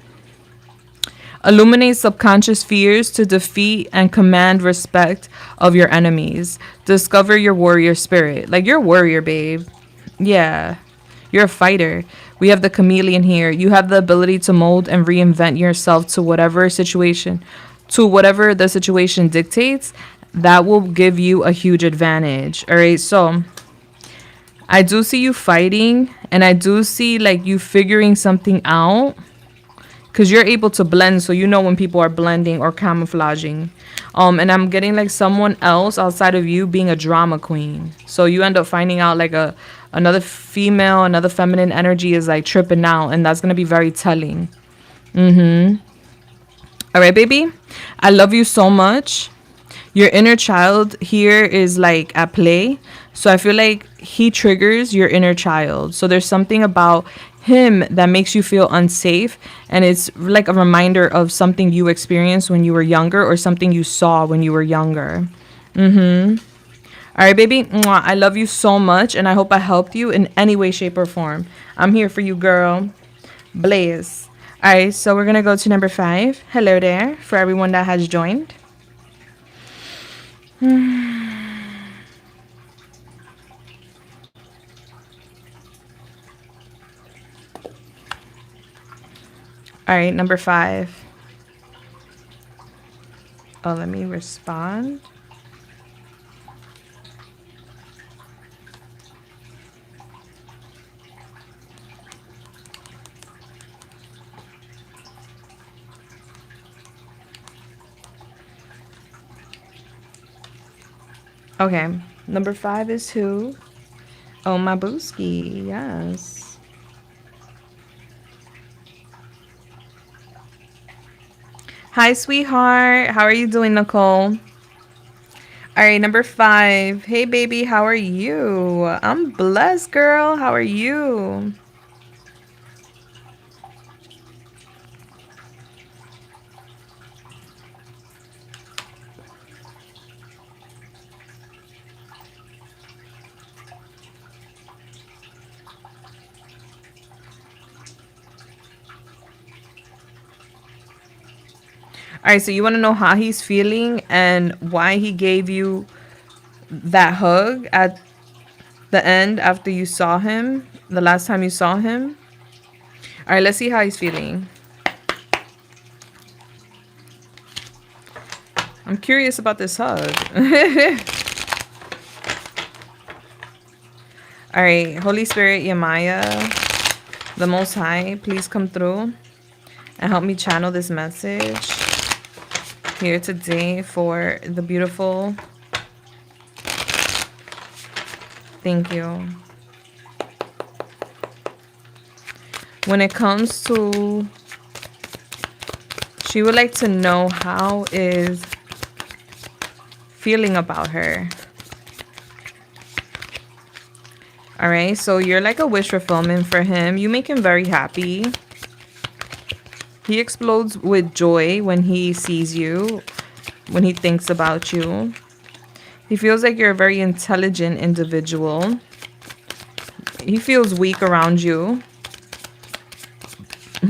Illuminate subconscious fears to defeat and command respect of your enemies. Discover your warrior spirit. Like you're a warrior, babe. Yeah. You're a fighter. We have the chameleon here. You have the ability to mold and reinvent yourself to whatever the situation dictates. That will give you a huge advantage. All right. So I do see you fighting, and I do see like you figuring something out. Because you're able to blend, so you know when people are blending or camouflaging. And I'm getting like someone else outside of you being a drama queen. So you end up finding out like another feminine energy is like tripping out, and that's gonna be very telling. All right, baby. I love you so much. Your inner child here is like at play. So I feel like he triggers your inner child. So there's something about him that makes you feel unsafe, and it's like a reminder of something you experienced when you were younger or something you saw when you were younger. All right, baby. Mwah. I love you so much, and I hope I helped you in any way, shape, or form. I'm here for you, girl. Blaze. All right, so we're gonna go to number 5. Hello there, for everyone that has joined. All right, number 5. Oh, let me respond. Okay, number 5 is who? Oh, my booski. Yes. Hi, sweetheart. How are you doing, Nicole? All right, number 5. Hey, baby, how are you? I'm blessed, girl. How are you? All right, so you want to know how he's feeling and why he gave you that hug at the end after you saw him, the last time you saw him? All right, let's see how he's feeling. I'm curious about this hug. All right, Holy Spirit, Yamaya, the Most High, please come through and help me channel this message here today for the beautiful. Thank you. When it comes to, she would like to know how is feeling about her. All right, so you're like a wish fulfillment for him. You make him very happy. He explodes with joy when he sees you, when he thinks about you. He feels like you're a very intelligent individual. He feels weak around you.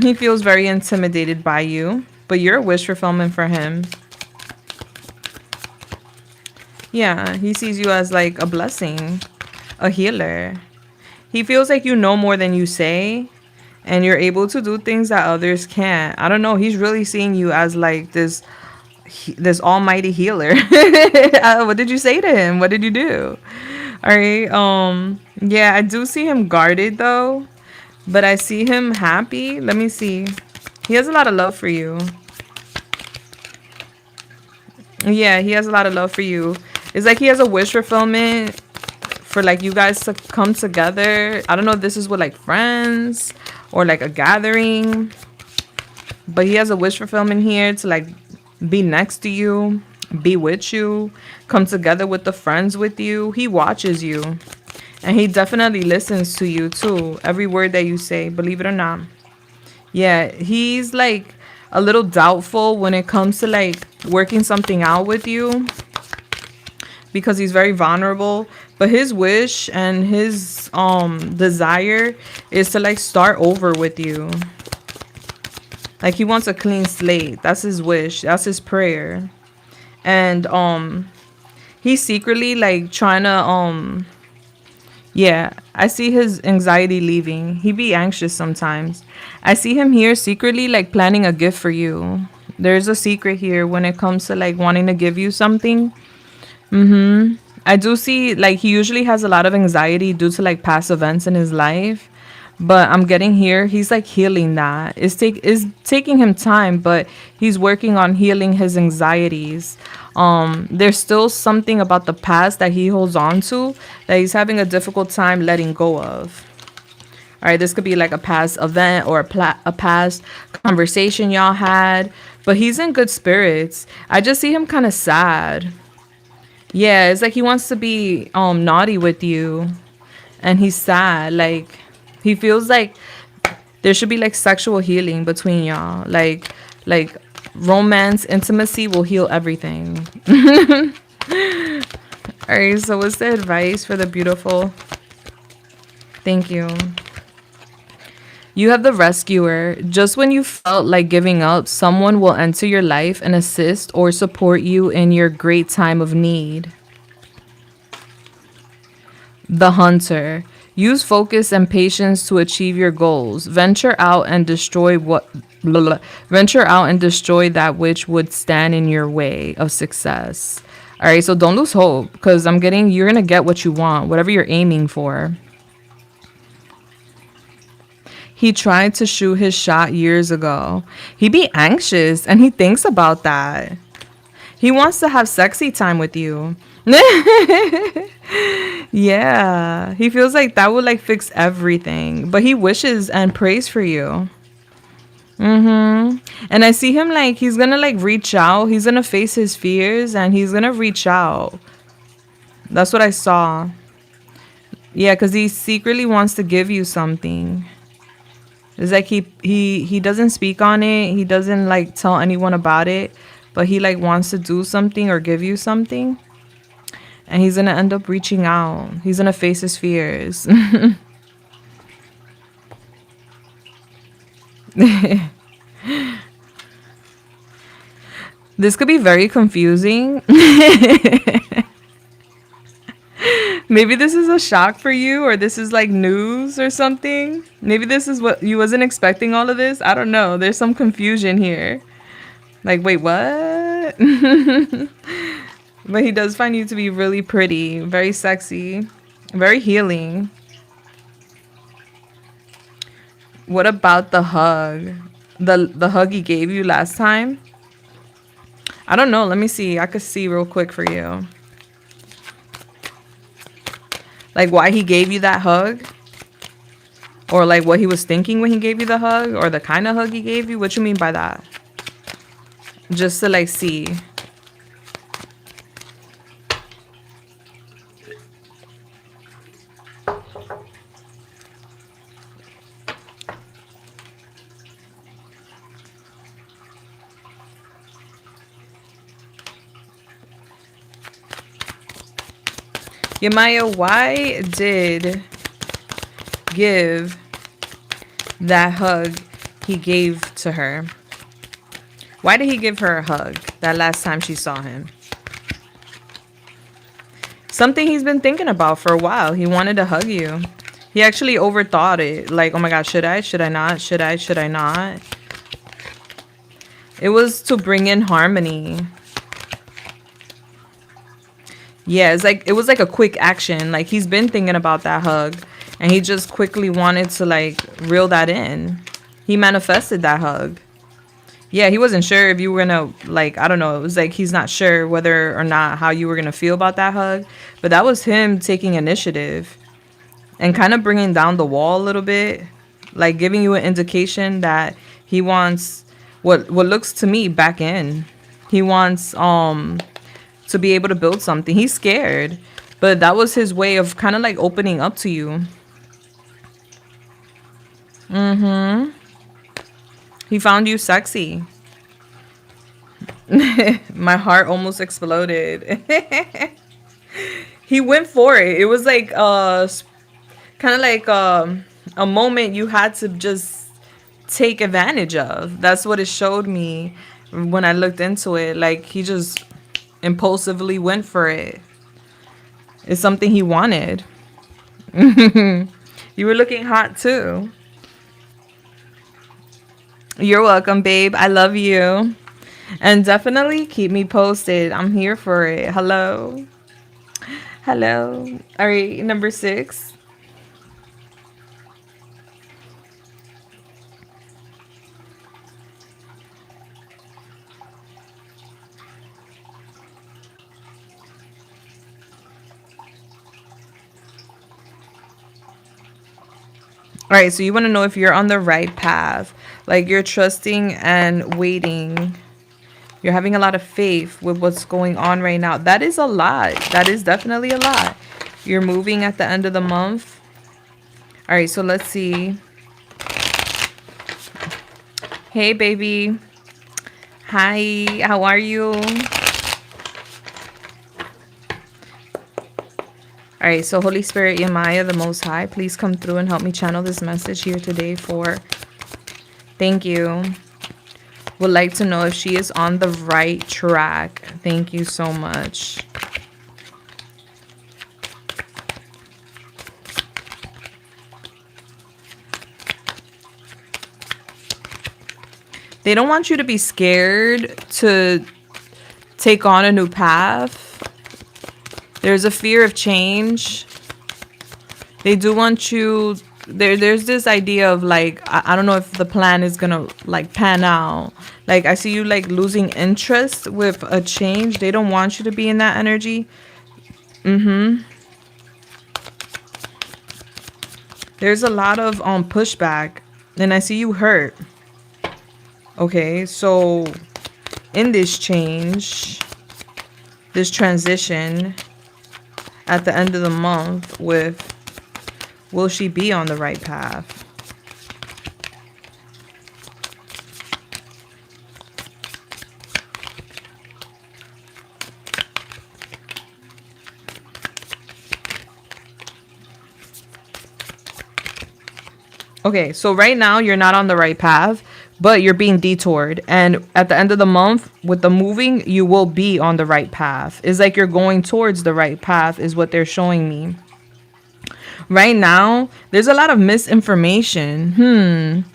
He feels very intimidated by you, but you're a wish fulfillment for him. Yeah, he sees you as like a blessing, a healer. He feels like you know more than you say, and you're able to do things that others can't. I don't know. He's really seeing you as like this almighty healer. What did you say to him? What did you do? All right. Yeah, I do see him guarded though, but I see him happy. Let me see. He has a lot of love for you. Yeah, he has a lot of love for you. It's like he has a wish fulfillment for like you guys to come together. I don't know if this is with like friends or like a gathering, but he has a wish fulfillment here to like be next to you, be with you, come together with the friends with you. He watches you and he definitely listens to you too. Every word that you say, believe it or not. Yeah, he's like a little doubtful when it comes to like working something out with you because he's very vulnerable, but his wish and his desire is to like start over with you. Like he wants a clean slate. That's his wish. That's his prayer. And he's secretly like trying to yeah, I see his anxiety leaving. He be anxious sometimes. I see him here secretly like planning a gift for you. There's a secret here when it comes to like wanting to give you something. I do see like he usually has a lot of anxiety due to like past events in his life. But I'm getting here, he's like healing that. It's taking him time, but he's working on healing his anxieties. There's still something about the past that he holds on to that he's having a difficult time letting go of. All right, this could be like a past event or a past conversation y'all had, but he's in good spirits. I just see him kind of sad. Yeah, it's like he wants to be naughty with you and he's sad. Like he feels like there should be like sexual healing between y'all. Like romance, intimacy will heal everything. All right, so what's the advice for the beautiful? Thank you. You have the rescuer. Just when you felt like giving up, someone will enter your life and assist or support you in your great time of need. The hunter. Use focus and patience to achieve your goals. Venture out and destroy what blah, blah. Venture out and destroy that which would stand in your way of success. All right, so don't lose hope because you're going to get what you want, whatever you're aiming for. He tried to shoot his shot years ago. He be anxious and he thinks about that. He wants to have sexy time with you. Yeah, he feels like that would like fix everything, but he wishes and prays for you. And I see him like he's gonna like reach out. He's gonna face his fears and he's gonna reach out. That's what I saw. Yeah, because he secretly wants to give you something. It's like he doesn't speak on it. He doesn't like tell anyone about it, but he like wants to do something or give you something. And he's going to end up reaching out. He's going to face his fears. This could be very confusing. Maybe this is a shock for you, or this is like news or something. Maybe this is what you wasn't expecting, all of this. I don't know. There's some confusion here. Like, wait, what? But he does find you to be really pretty, very sexy, very healing. What about the hug? The hug he gave you last time? I don't know. Let me see. I could see real quick for you. Like why he gave you that hug? Or like what he was thinking when he gave you the hug? Or the kind of hug he gave you? What you mean by that? Just to like see. Yamaya, why did give that hug he gave to her? Why did he give her a hug that last time she saw him? Something he's been thinking about for a while. He wanted to hug you. He actually overthought it. Like, oh my God, should I? Should I not? Should I? Should I not? It was to bring in harmony. Yeah, it was like a quick action. Like he's been thinking about that hug and he just quickly wanted to like reel that in. He manifested that hug. Yeah, he wasn't sure if you were gonna like, I don't know. It was like he's not sure whether or not how you were gonna feel about that hug. But that was him taking initiative and kind of bringing down the wall a little bit. Like giving you an indication that he wants what looks to me back in. He wants to be able to build something. He's scared, but that was his way of kind of like opening up to you. He found you sexy. My heart almost exploded. He went for it. It was like kind of like a moment you had to just take advantage of. That's what it showed me when I looked into it. Like he just impulsively went for it. It's something he wanted. You were looking hot too. You're welcome, babe. I love you. And definitely keep me posted. I'm here for it. Hello. Hello. All right, number 6. All right, so you want to know if you're on the right path. Like you're trusting and waiting. You're having a lot of faith with what's going on right now. That is a lot. That is definitely a lot. You're moving at the end of the month. All right, so let's see. Hey, baby. Hi, how are you? All All right, so Holy Spirit, Yamaya, the Most High, please come through and help me channel this message here today for thank you. Would like to know if she is on the right track. Thank you so much. They don't want you to be scared to take on a new path. There's a fear of change. They do want you there's this idea of like I don't know if the plan is gonna like pan out. Like I see you like losing interest with a change. They don't want you to be in that energy. There's a lot of pushback, and I see you hurt. Okay, so in this change, this transition at the end of the month with, will she be on the right path? Okay, so right now you're not on the right path, but you're being detoured. And at the end of the month, with the moving, you will be on the right path. It's like you're going towards the right path is what they're showing me. Right now, there's a lot of misinformation.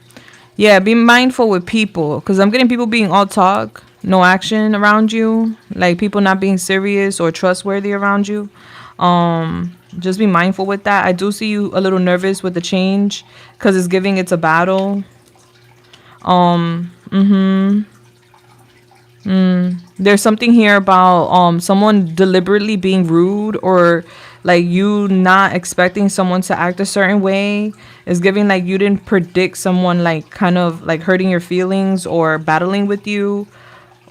Yeah, be mindful with people, because I'm getting people being all talk, no action around you. Like people not being serious or trustworthy around you. Just be mindful with that. I do see you a little nervous with the change because it's giving it's a battle. There's something here about someone deliberately being rude, or like you not expecting someone to act a certain way. It's giving like you didn't predict someone like kind of like hurting your feelings or battling with you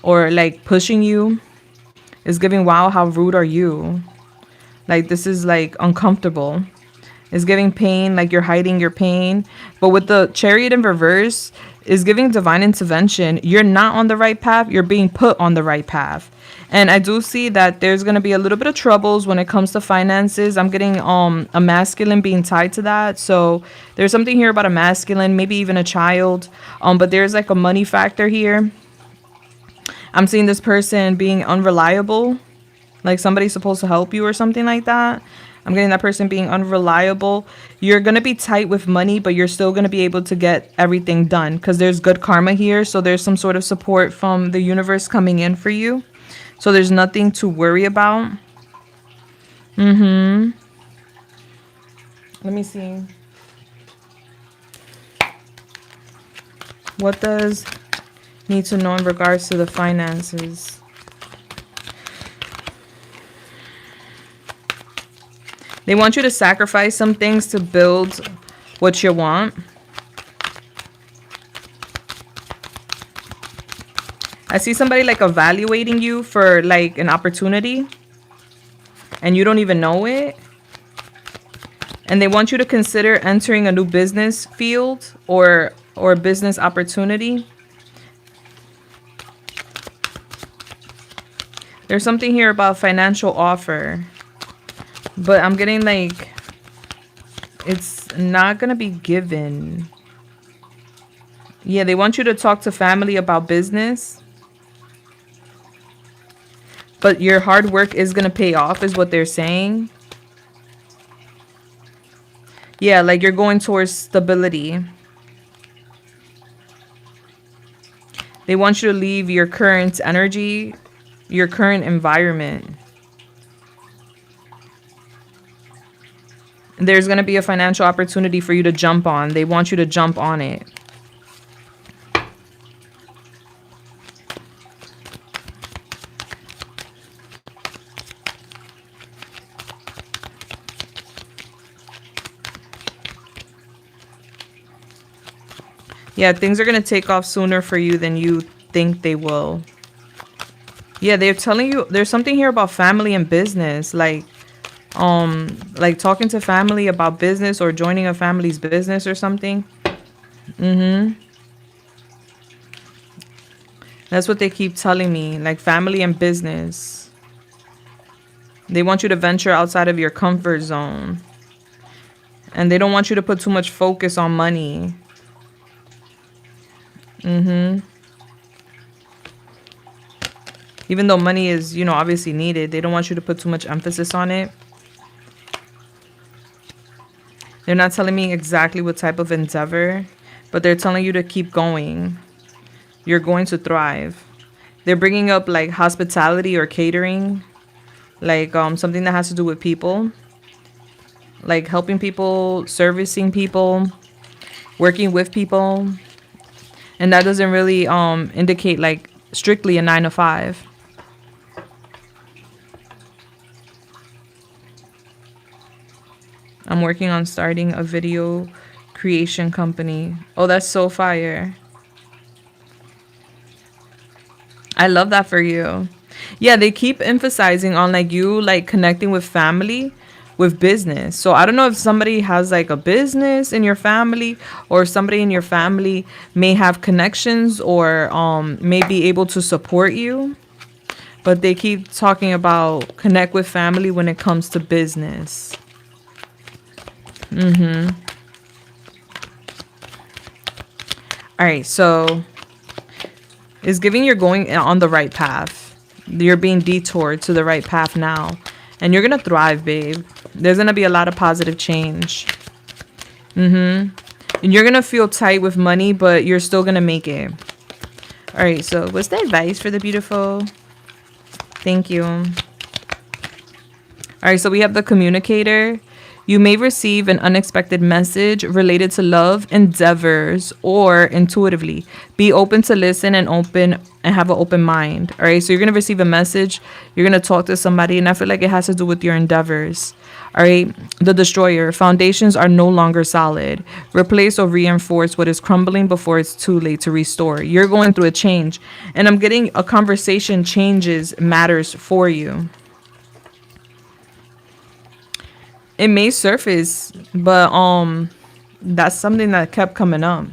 or like pushing you. It's giving, wow, how rude are you? Like this is like uncomfortable. It's giving pain, like you're hiding your pain. But with the Chariot in reverse, is giving divine intervention. You're not on the right path. You're being put on the right path. And I do see that there's going to be a little bit of troubles when it comes to finances. I'm getting a masculine being tied to that. So there's something here about a masculine, maybe even a child. But there's like a money factor here. I'm seeing this person being unreliable. Like somebody's supposed to help you or something like that. I'm getting that person being unreliable. You're going to be tight with money, but you're still going to be able to get everything done because there's good karma here. So there's some sort of support from the universe coming in for you. So there's nothing to worry about. Let me see. What does need to know in regards to the finances? They want you to sacrifice some things to build what you want. I see somebody like evaluating you for like an opportunity and you don't even know it. And they want you to consider entering a new business field or business opportunity. There's something here about financial offer. But I'm getting like, it's not going to be given. Yeah, they want you to talk to family about business. But your hard work is going to pay off is what they're saying. Yeah, like you're going towards stability. They want you to leave your current energy, your current environment. There's going to be a financial opportunity for you to jump on. They want you to jump on it. Yeah, things are going to take off sooner for you than you think they will. Yeah, they're telling you there's something here about family and business. Like talking to family about business or joining a family's business or something. That's what they keep telling me, like family and business. They want you to venture outside of your comfort zone. And they don't want you to put too much focus on money. Even though money is, you know, obviously needed, they don't want you to put too much emphasis on it. They're not telling me exactly what type of endeavor, but they're telling you to keep going. You're going to thrive. They're bringing up like hospitality or catering, like something that has to do with people, like helping people, servicing people, working with people. And that doesn't really indicate like strictly a 9 to 5. I'm working on starting a video creation company. Oh, that's so fire. I love that for you. Yeah, they keep emphasizing on like you like connecting with family, with business. So I don't know if somebody has like a business in your family, or somebody in your family may have connections or may be able to support you. But they keep talking about connect with family when it comes to business. All right, so it's giving you're going on the right path. You're being detoured to the right path now. And you're going to thrive, babe. There's going to be a lot of positive change. And you're going to feel tight with money, but you're still going to make it. All right, so what's the advice for the beautiful? Thank you. All right, so we have the communicator. You may receive an unexpected message related to love endeavors or intuitively. Be open to listen and have an open mind. All right. So you're going to receive a message. You're going to talk to somebody. And I feel like it has to do with your endeavors. All right. The destroyer. Foundations are no longer solid. Replace or reinforce what is crumbling before it's too late to restore. You're going through a change. And I'm getting a conversation changes matters for you. It may surface, but that's something that kept coming up.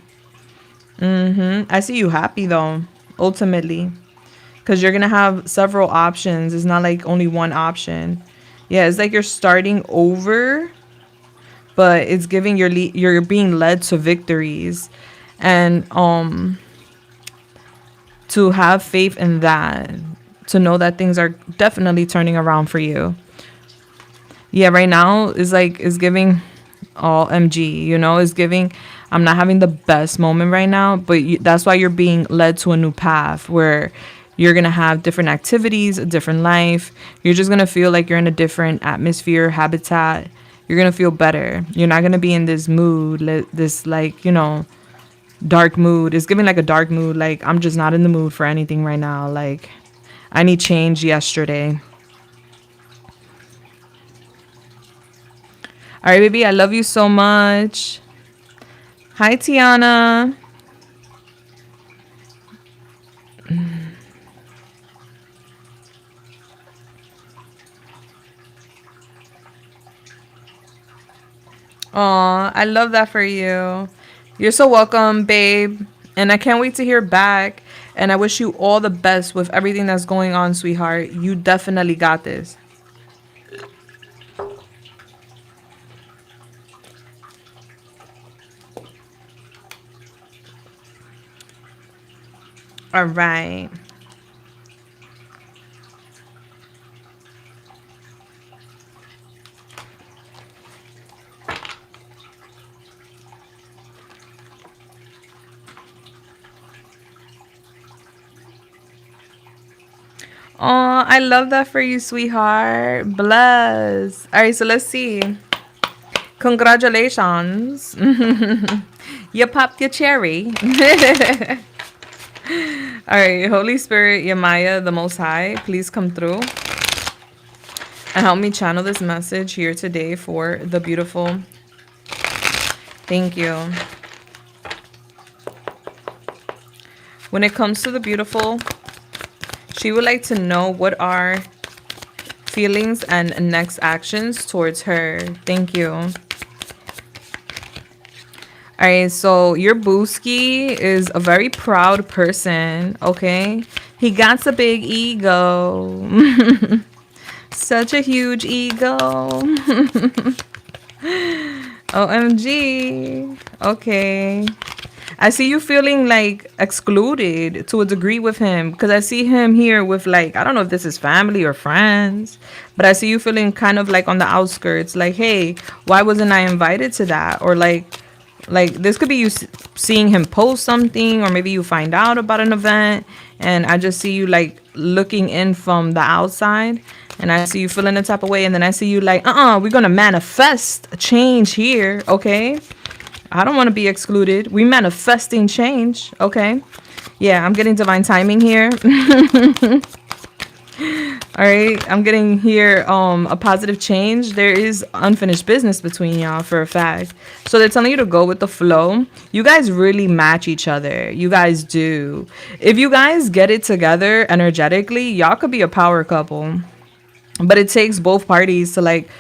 I see you happy though, ultimately, because you're gonna have several options. It's not like only one option. Yeah, it's like you're starting over, but it's giving you're being led to victories, and to have faith in that, to know that things are definitely turning around for you. Yeah, right now is giving all MG, you know, is giving, I'm not having the best moment right now, but that's why you're being led to a new path where you're going to have different activities, a different life. You're just going to feel like you're in a different atmosphere, habitat. You're going to feel better. You're not going to be in this mood, this like, you know, dark mood. It's giving like a dark mood. Like, I'm just not in the mood for anything right now. Like, I need change yesterday. All right, baby, I love you so much. Hi, Tiana. Aw, I love that for you. You're so welcome, babe. And I can't wait to hear back. And I wish you all the best with everything that's going on, sweetheart. You definitely got this. All right. Oh, I love that for you, sweetheart. Bless. All right, so let's see. Congratulations. You popped your cherry. All right, Holy Spirit, Yamaya, the Most High, please come through and help me channel this message here today for the beautiful. Thank you. When it comes to the beautiful, she would like to know what are feelings and next actions towards her. Thank you. All right, so your booski is a very proud person, okay? He got a big ego. Such a huge ego. OMG. Okay. I see you feeling like excluded to a degree with him because I see him here with like, I don't know if this is family or friends, but I see you feeling kind of like on the outskirts, like, hey, why wasn't I invited to that? Or like this could be you seeing him post something, or maybe you find out about an event and I just see you like looking in from the outside, and I see you feeling the type of way, and then I see you like, we're gonna manifest a change here, okay? I don't want to be excluded. We manifesting change, okay? Yeah, I'm getting divine timing here. All right, I'm getting here a positive change. There is unfinished business between y'all for a fact. So they're telling you to go with the flow. You guys really match each other. You guys do. If you guys get it together energetically, y'all could be a power couple. But it takes both parties to like,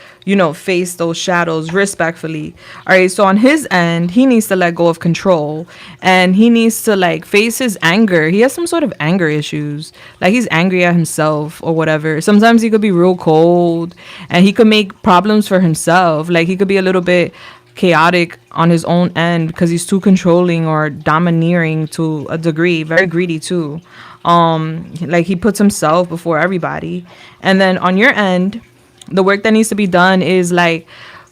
face those shadows respectfully. All right, so on his end, he needs to let go of control, and he needs to like face his anger. He has some sort of anger issues, like he's angry at himself or whatever. Sometimes he could be real cold, and he could make problems for himself. Like he could be a little bit chaotic on his own end because he's too controlling or domineering to a degree, very greedy too. Like he puts himself before everybody. And then on your end, the work that needs to be done is like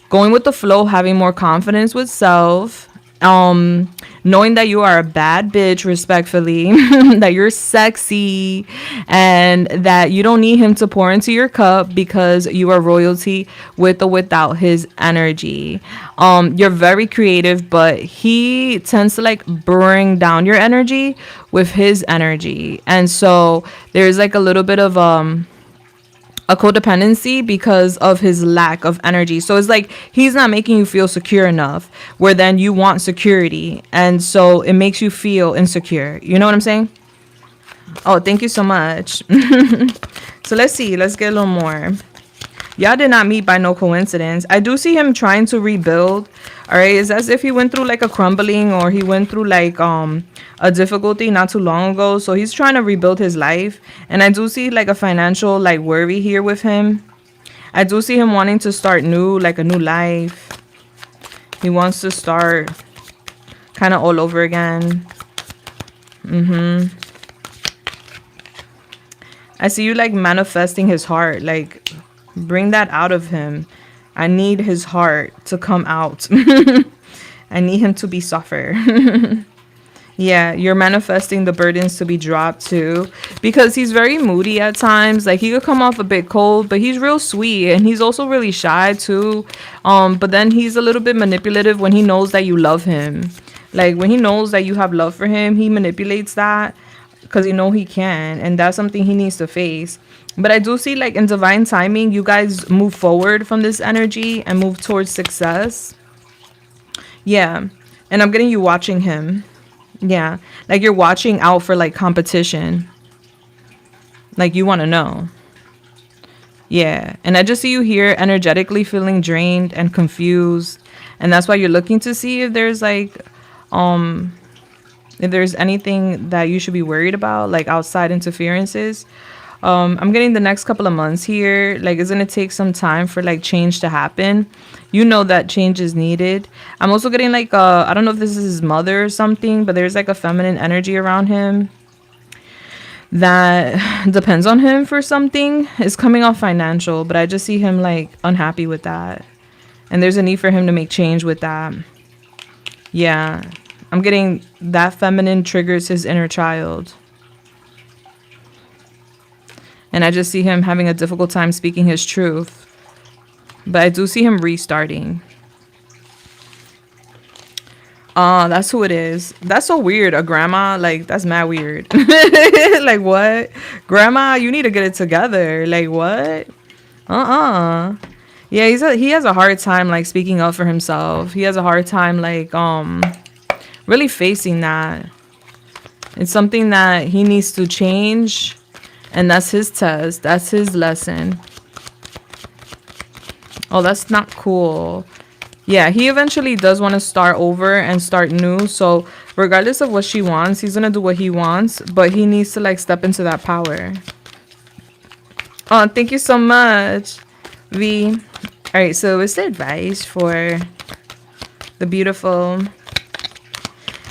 going with the flow, having more confidence with self, knowing that you are a bad bitch respectfully, that you're sexy, and that you don't need him to pour into your cup because you are royalty with or without his energy. You're very creative, but he tends to like bring down your energy with his energy. And so there's like a little bit of a codependency because of his lack of energy. So it's like he's not making you feel secure enough, where then you want security, and so it makes you feel insecure. You know what I'm saying? Oh, thank you so much. So let's see, let's get a little more. Y'all did not meet by no coincidence. I do see him trying to rebuild. All right, it's as if he went through like a crumbling, or he went through like a difficulty not too long ago. So he's trying to rebuild his life. And I do see like a financial like worry here with him. I do see him wanting to start new, like a new life. He wants to start kind of all over again. I see you like manifesting his heart, like bring that out of him. I need his heart to come out. I need him to be softer. Yeah, you're manifesting the burdens to be dropped too, because he's very moody at times. Like he could come off a bit cold, but he's real sweet, and he's also really shy too. But then he's a little bit manipulative when he knows that you love him. Like when he knows that you have love for him, he manipulates that because he can, and that's something he needs to face. But I do see like in divine timing, you guys move forward from this energy and move towards success. Yeah, and I'm getting you watching him. Yeah, like you're watching out for like competition. Like you want to know. Yeah, and I just see you here energetically feeling drained and confused, and that's why you're looking to see if there's like if there's anything that you should be worried about, like outside interferences. I'm getting the next couple of months here, like it's gonna take some time for like change to happen. You know that change is needed. I'm also getting like I don't know if this is his mother or something, but there's like a feminine energy around him that depends on him for something. It's coming off financial, but I just see him like unhappy with that, and there's a need for him to make change with that. Yeah, I'm getting that feminine triggers his inner child. And I just see him having a difficult time speaking his truth. But I do see him restarting. That's who it is. That's so weird. A grandma, like, that's mad weird. Like, what? Grandma, you need to get it together. Like, what? Yeah, he has a hard time, like, speaking up for himself. He has a hard time, like, really facing that. It's something that he needs to change. And that's his test. That's his lesson. Oh, that's not cool. Yeah, he eventually does want to start over and start new. So regardless of what she wants, he's going to do what he wants. But he needs to like step into that power. Oh, thank you so much, V. All right, so what's the advice for the beautiful?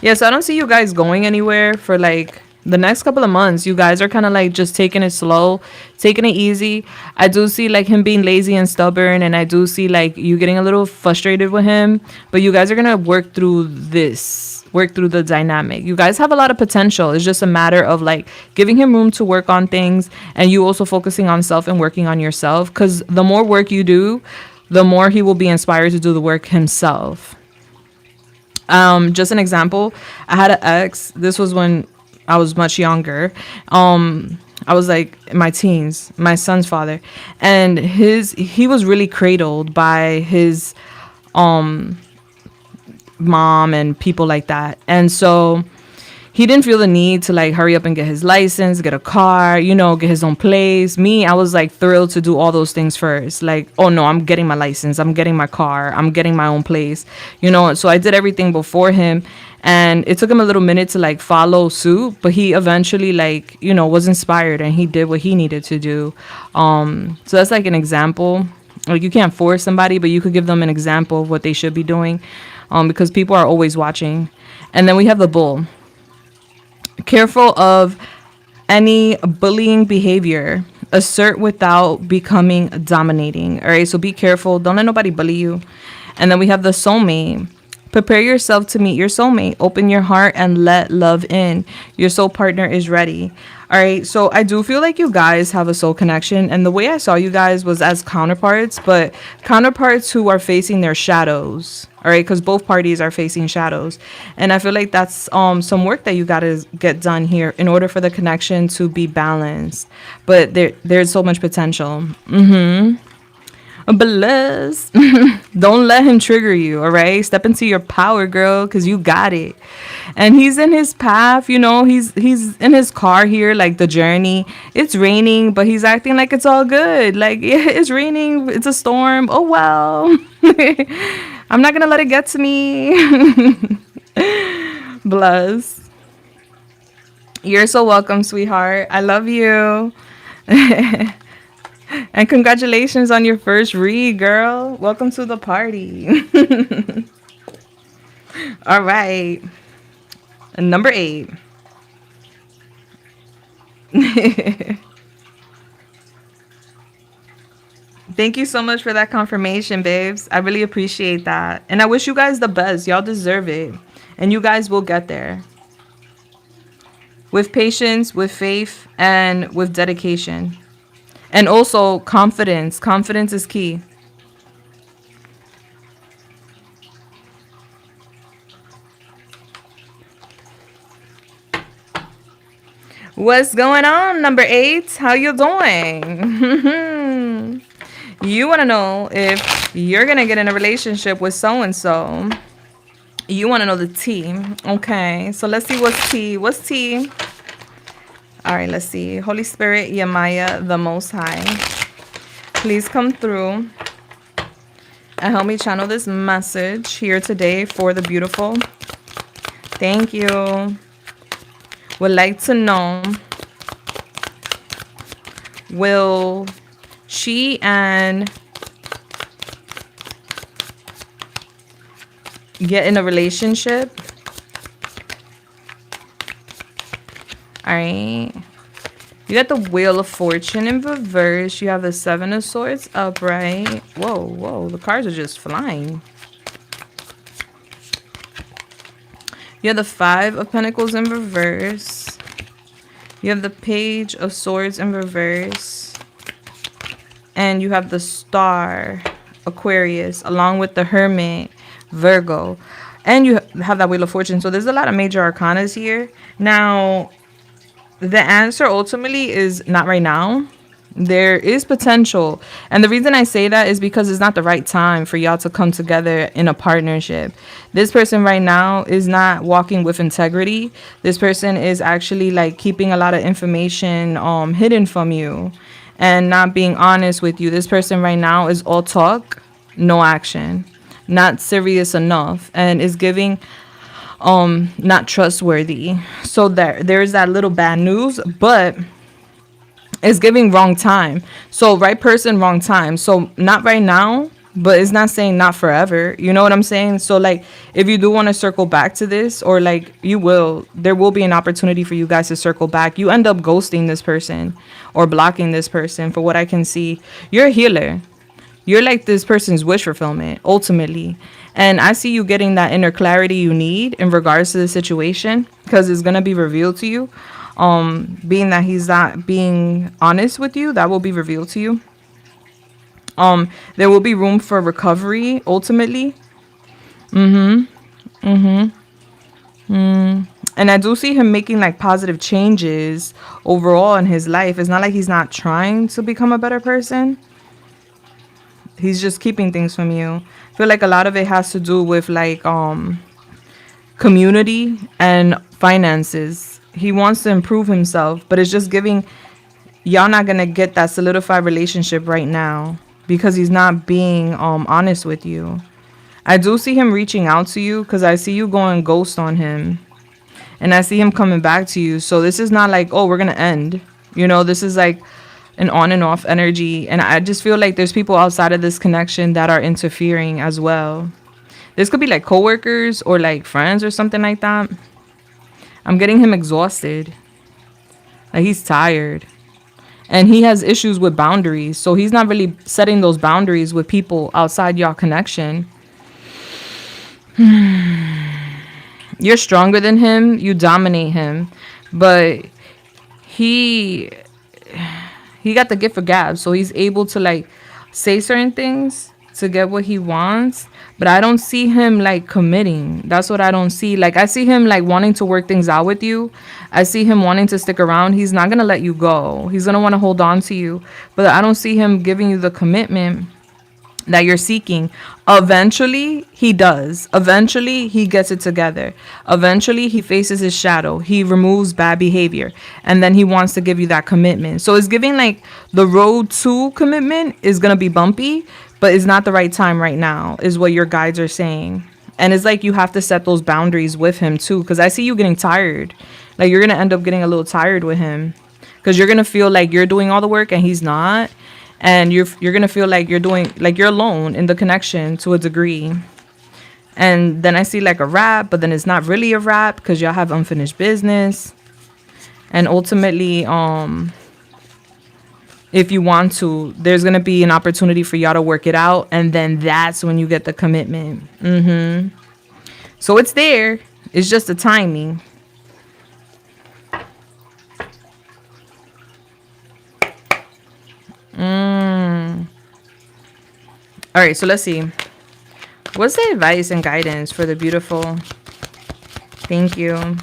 Yeah, so I don't see you guys going anywhere for like the next couple of months. You guys are kind of like just taking it slow, taking it easy. I do see like him being lazy and stubborn, and I do see like you getting a little frustrated with him, but you guys are going to work through the dynamic. You guys have a lot of potential. It's just a matter of like giving him room to work on things, and you also focusing on self and working on yourself, cuz the more work you do, the more he will be inspired to do the work himself. Just an example, I had an ex. This was when I was much younger. I was like in my teens, my son's father, and he was really cradled by his mom and people like that. And so he didn't feel the need to like hurry up and get his license, get a car, get his own place. Me, I was like thrilled to do all those things first. Like, oh no, I'm getting my license, I'm getting my car, I'm getting my own place, So I did everything before him, and it took him a little minute to like follow suit, but he eventually like, was inspired and he did what he needed to do. So that's like an example. Like you can't force somebody, but you could give them an example of what they should be doing, because people are always watching. And then we have the bull. Careful of any bullying behavior. Assert without becoming dominating. All right, so be careful. Don't let nobody bully you. And then we have the soulmate. Prepare yourself to meet your soulmate. Open your heart and let love in. Your soul partner is ready. All right, so I do feel like you guys have a soul connection. And the way I saw you guys was as counterparts, but counterparts who are facing their shadows. All right, because both parties are facing shadows. And I feel like that's some work that you got to get done here in order for the connection to be balanced. But there's so much potential. Bless. Don't let him trigger you, all right? Step into your power, girl, because you got it. And he's in his path, he's in his car here, like the journey. It's raining, but he's acting like it's all good. Like, yeah, it's raining, it's a storm. Oh, well. I'm not going to let it get to me. Bless. You're so welcome, sweetheart. I love you. And congratulations on your first read, girl. Welcome to the party. All right. Number 8. Thank you so much for that confirmation, babes. I really appreciate that. And I wish you guys the best. Y'all deserve it. And you guys will get there. With patience, with faith, and with dedication. And also confidence. Confidence is key. What's going on, number 8? How you doing? You want to know if you're going to get in a relationship with so-and-so. You want to know the T. Okay, so let's see what's T. What's T? All right, let's see. Holy Spirit, Yamaya, the Most High. Please come through and help me channel this message here today for the beautiful. Thank you. Would like to know, will she and get in a relationship? All right. You got the Wheel of Fortune in reverse. You have the 7 of Swords upright. Whoa, whoa. The cards are just flying. You have the 5 of Pentacles in reverse. You have the Page of Swords in reverse. And you have the Star, Aquarius, along with the Hermit, Virgo. And you have that Wheel of Fortune. So there's a lot of major arcanas here. Now, the answer ultimately is not right now. There is potential. And the reason I say that is because it's not the right time for y'all to come together in a partnership. This person right now is not walking with integrity. This person is actually like keeping a lot of information hidden from you and not being honest with you. This person right now is all talk, no action, not serious enough, and is giving not trustworthy. So there's that little bad news, but It's giving wrong time. So right person, wrong time. So not right now, but it's not saying not forever. You know what I'm saying? So like if you do want to circle back to this, or like you will, there will be an opportunity for you guys to circle back. You end up ghosting this person or blocking this person for what I can see. You're a healer. You're like this person's wish fulfillment, ultimately. And I see you getting that inner clarity you need in regards to the situation, because it's going to be revealed to you. Being that he's not being honest with you, that will be revealed to you. There will be room for recovery, ultimately. And I do see him making like positive changes overall in his life. It's not like he's not trying to become a better person. He's just keeping things from you. I feel like a lot of it has to do with like community and finances. He wants to improve himself, but it's just giving y'all not gonna get that solidified relationship right now because he's not being honest with you. I do see him reaching out to you because I see you going ghost on him, and I see him coming back to you. So this is not like, oh, we're gonna end. You know, this is like an on and off energy, and I just feel like there's people outside of this connection that are interfering as well. This could be like coworkers or like friends or something like that. I'm getting him exhausted. Like he's tired. And he has issues with boundaries. So he's not really setting those boundaries with people outside your connection. You're stronger than him. You dominate him. But he got the gift of gab. So he's able to like say certain things to get what he wants. But I don't see him like committing. That's what I don't see. Like I see him like wanting to work things out with you. I see him wanting to stick around. He's not going to let you go. He's going to want to hold on to you. But I don't see him giving you the commitment that you're seeking. Eventually, he does. Eventually, he gets it together. Eventually, he faces his shadow. He removes bad behavior. And then he wants to give you that commitment. So it's giving like the road to commitment is going to be bumpy, but it's not the right time right now, is what your guides are saying. And it's like you have to set those boundaries with him too, because I see you getting tired. Like you're going to end up getting a little tired with him, because you're going to feel like you're doing all the work and he's not. And you're going to feel like you're doing, like you're alone in the connection to a degree. And then I see like a wrap, but then it's not really a wrap because y'all have unfinished business. And ultimately, if you want to, there's going to be an opportunity for y'all to work it out. And then that's when you get the commitment. So it's there. It's just the timing. All right, so let's see. What's the advice and guidance for the beautiful? Thank you.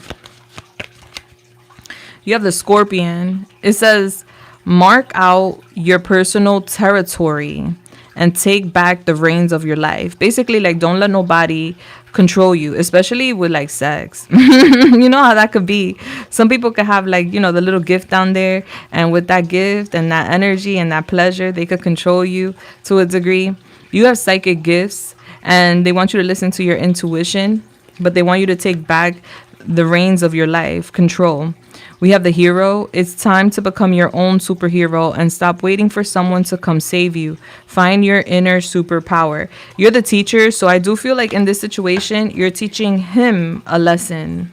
You have the Scorpion. It says, mark out your personal territory and take back the reins of your life. Basically, like, don't let nobody control you, especially with like sex. You know how that could be. Some people could have like, you know, the little gift down there, and with that gift and that energy and that pleasure, they could control you to a degree. You have psychic gifts, and they want you to listen to your intuition, but they want you to take back the reins of your life, control. We have the Hero. It's time to become your own superhero and stop waiting for someone to come save you. Find your inner superpower. You're the teacher, so I do feel like in this situation, you're teaching him a lesson.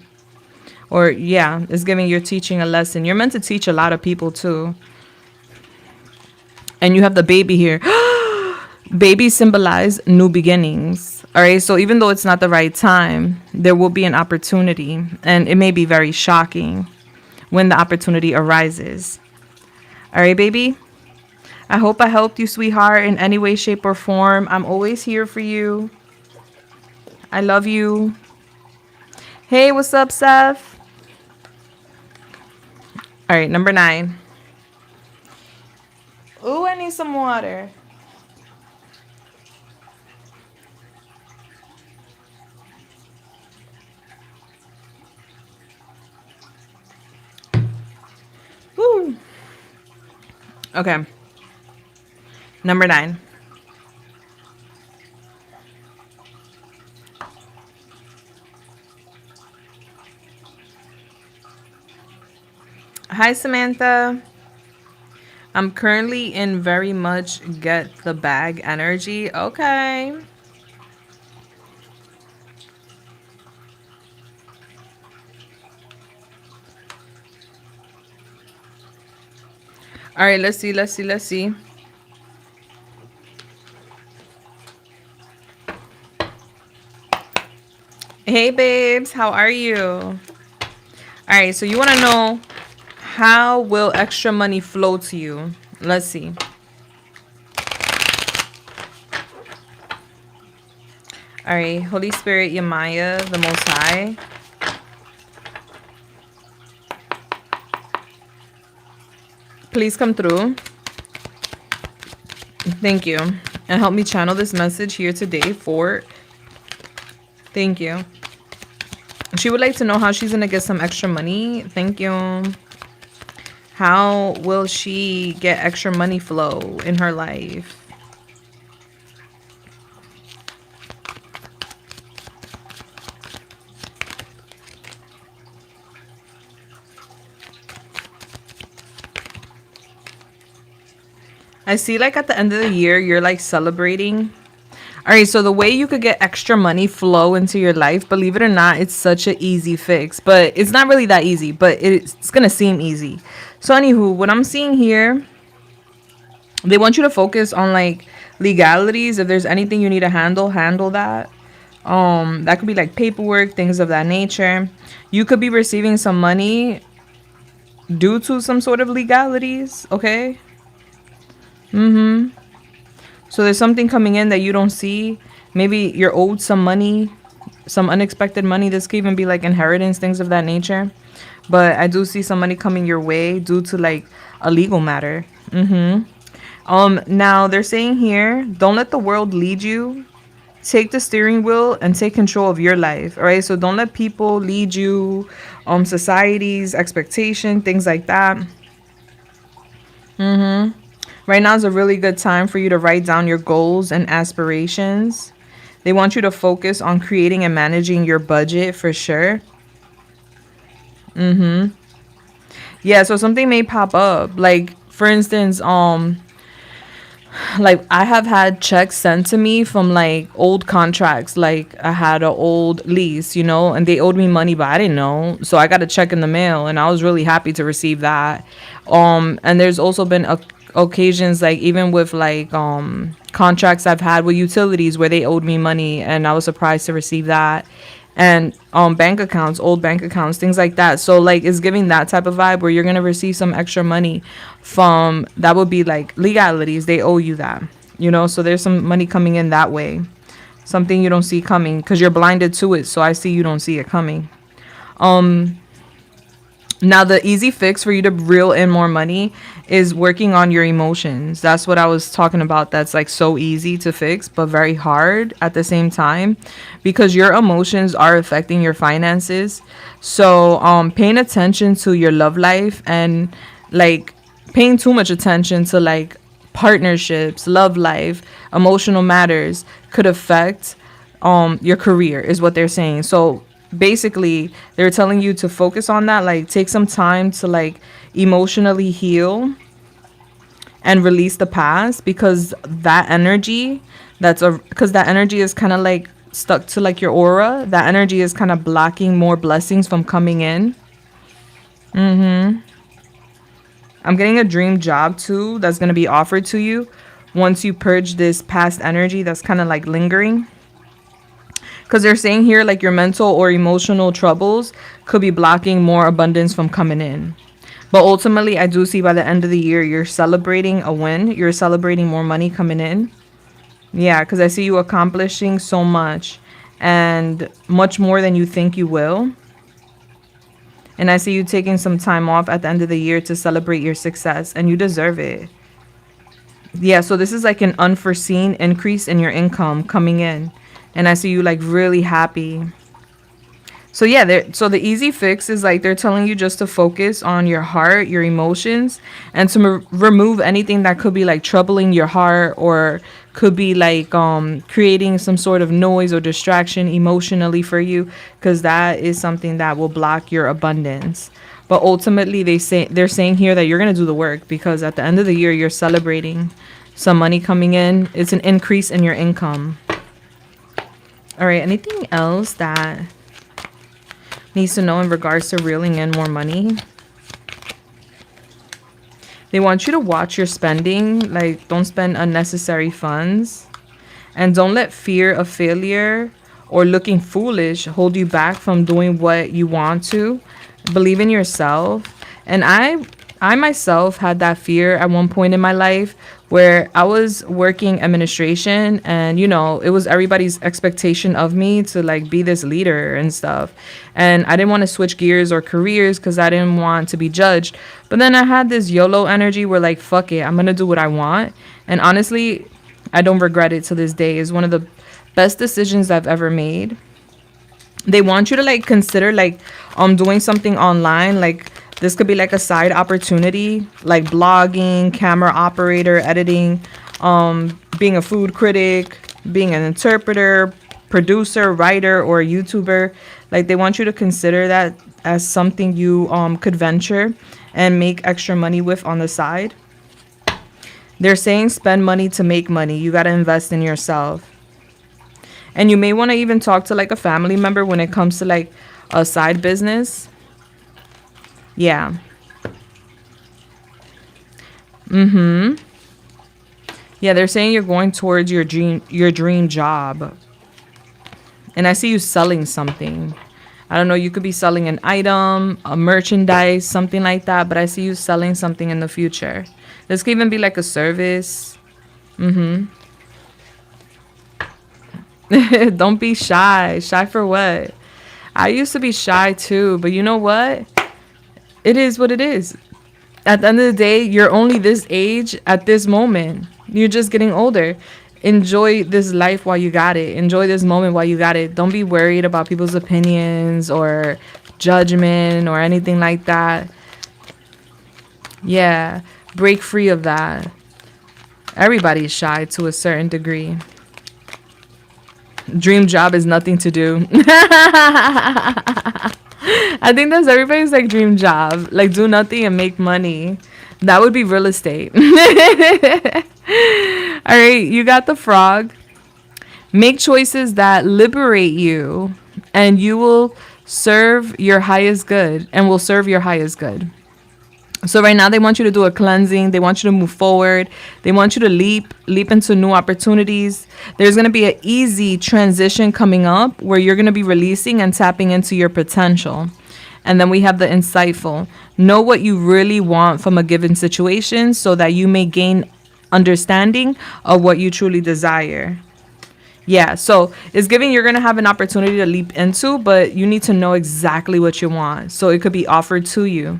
Or yeah, it's giving you're teaching a lesson. You're meant to teach a lot of people too. And you have the Baby here. Babies symbolize new beginnings. All right, so even though it's not the right time, there will be an opportunity, and it may be very shocking when the opportunity arises. All right, baby. I hope I helped you, sweetheart, in any way, shape, or form. I'm always here for you. I love you. Hey, what's up, Seth? All right, number 9. Ooh, I need some water. Woo. Okay. Number 9. Hi, Samantha. I'm currently in very much get the bag energy. Okay. All right, let's see, let's see, let's see. Hey, babes, how are you? All right, so you want to know how will extra money flow to you? Let's see. All right, Holy Spirit, Yamaya, the Most High. Please come through. Thank you. And help me channel this message here today for... Thank you. She would like to know how she's going to get some extra money. Thank you. How will she get extra money flow in her life? I see like at the end of the year, you're like celebrating. All right, so the way you could get extra money flow into your life, believe it or not, it's such an easy fix. But it's not really that easy, but it's going to seem easy. So anywho, what I'm seeing here, they want you to focus on like legalities. If there's anything you need to handle that. That could be like paperwork, things of that nature. You could be receiving some money due to some sort of legalities, okay? So there's something coming in that you don't see. Maybe you're owed some money, some unexpected money. This could even be like inheritance, things of that nature. But I do see some money coming your way due to like a legal matter. Now they're saying here, don't let the world lead you. Take the steering wheel and take control of your life. All right. So don't let people lead you, society's expectation, things like that. Right now is a really good time for you to write down your goals and aspirations. They want you to focus on creating and managing your budget for sure. Yeah, so something may pop up. Like for instance, like I have had checks sent to me from like old contracts. Like I had an old lease, and they owed me money, but I didn't know. So I got a check in the mail and I was really happy to receive that. And there's also been occasions like even with like contracts I've had with utilities where they owed me money and I was surprised to receive that. And bank accounts, old bank accounts, things like that. So like it's giving that type of vibe where you're gonna receive some extra money from that would be like legalities. They owe you that, so there's some money coming in that way. Something you don't see coming because you're blinded to it. So I see you don't see it coming. Now, the easy fix for you to reel in more money is working on your emotions. That's what I was talking about. That's like so easy to fix, but very hard at the same time because your emotions are affecting your finances. So, paying attention to your love life and like paying too much attention to like partnerships, love life, emotional matters could affect your career is what they're saying. So basically they're telling you to focus on that, like take some time to like emotionally heal and release the past because that energy because that energy is kind of like stuck to like your aura. That energy is kind of blocking more blessings from coming in. I'm getting a dream job too that's going to be offered to you once you purge this past energy that's kind of like lingering. Because they're saying here like your mental or emotional troubles could be blocking more abundance from coming in. But ultimately, I do see by the end of the year, you're celebrating a win. You're celebrating more money coming in. Yeah, because I see you accomplishing so much and much more than you think you will. And I see you taking some time off at the end of the year to celebrate your success, and you deserve it. Yeah, so this is like an unforeseen increase in your income coming in. And I see you like really happy. So yeah, so the easy fix is like they're telling you just to focus on your heart, your emotions, and to remove anything that could be like troubling your heart or could be like creating some sort of noise or distraction emotionally for you, because that is something that will block your abundance. But ultimately, they're saying here that you're gonna do the work, because at the end of the year you're celebrating some money coming in. It's an increase in your income. All right. Anything else that needs to know in regards to reeling in more money? They want you to watch your spending. Like, don't spend unnecessary funds. And don't let fear of failure or looking foolish hold you back from doing what you want to. Believe in yourself. And I myself had that fear at one point in my life, where I was working administration, and it was everybody's expectation of me to like be this leader and stuff. And I didn't want to switch gears or careers because I didn't want to be judged. But then I had this YOLO energy where, like, fuck it, I'm going to do what I want. And honestly, I don't regret it to this day. It's one of the best decisions I've ever made. They want you to like consider like doing something online. Like, this could be like a side opportunity, like blogging, camera operator, editing, being a food critic, being an interpreter, producer, writer, or a YouTuber. Like, they want you to consider that as something you could venture and make extra money with on the side. They're saying spend money to make money. You got to invest in yourself. And you may want to even talk to like a family member when it comes to like a side business. Yeah. Yeah, they're saying you're going towards your dream job. And I see you selling something. I don't know, you could be selling an item, a merchandise, something like that, but I see you selling something in the future. This could even be like a service. Don't be shy. Shy for what? I used to be shy too, but you know what? It is what it is. At the end of the day, you're only this age at this moment. You're just getting older. Enjoy this life while you got it. Enjoy this moment while you got it. Don't be worried about people's opinions or judgment or anything like that. Yeah, break free of that. Everybody's shy to a certain degree. Dream job is nothing to do. I think that's everybody's like dream job. Like, do nothing and make money. That would be real estate. All right, you got the frog. Make choices that liberate you, and you will serve your highest good, and will serve your highest good. So right now they want you to do a cleansing. They want you to move forward. They want you to leap into new opportunities. There's going to be an easy transition coming up where you're going to be releasing and tapping into your potential. And then we have the insightful. Know what you really want from a given situation so that you may gain understanding of what you truly desire. Yeah, so it's giving you're going to have an opportunity to leap into, but you need to know exactly what you want. So it could be offered to you.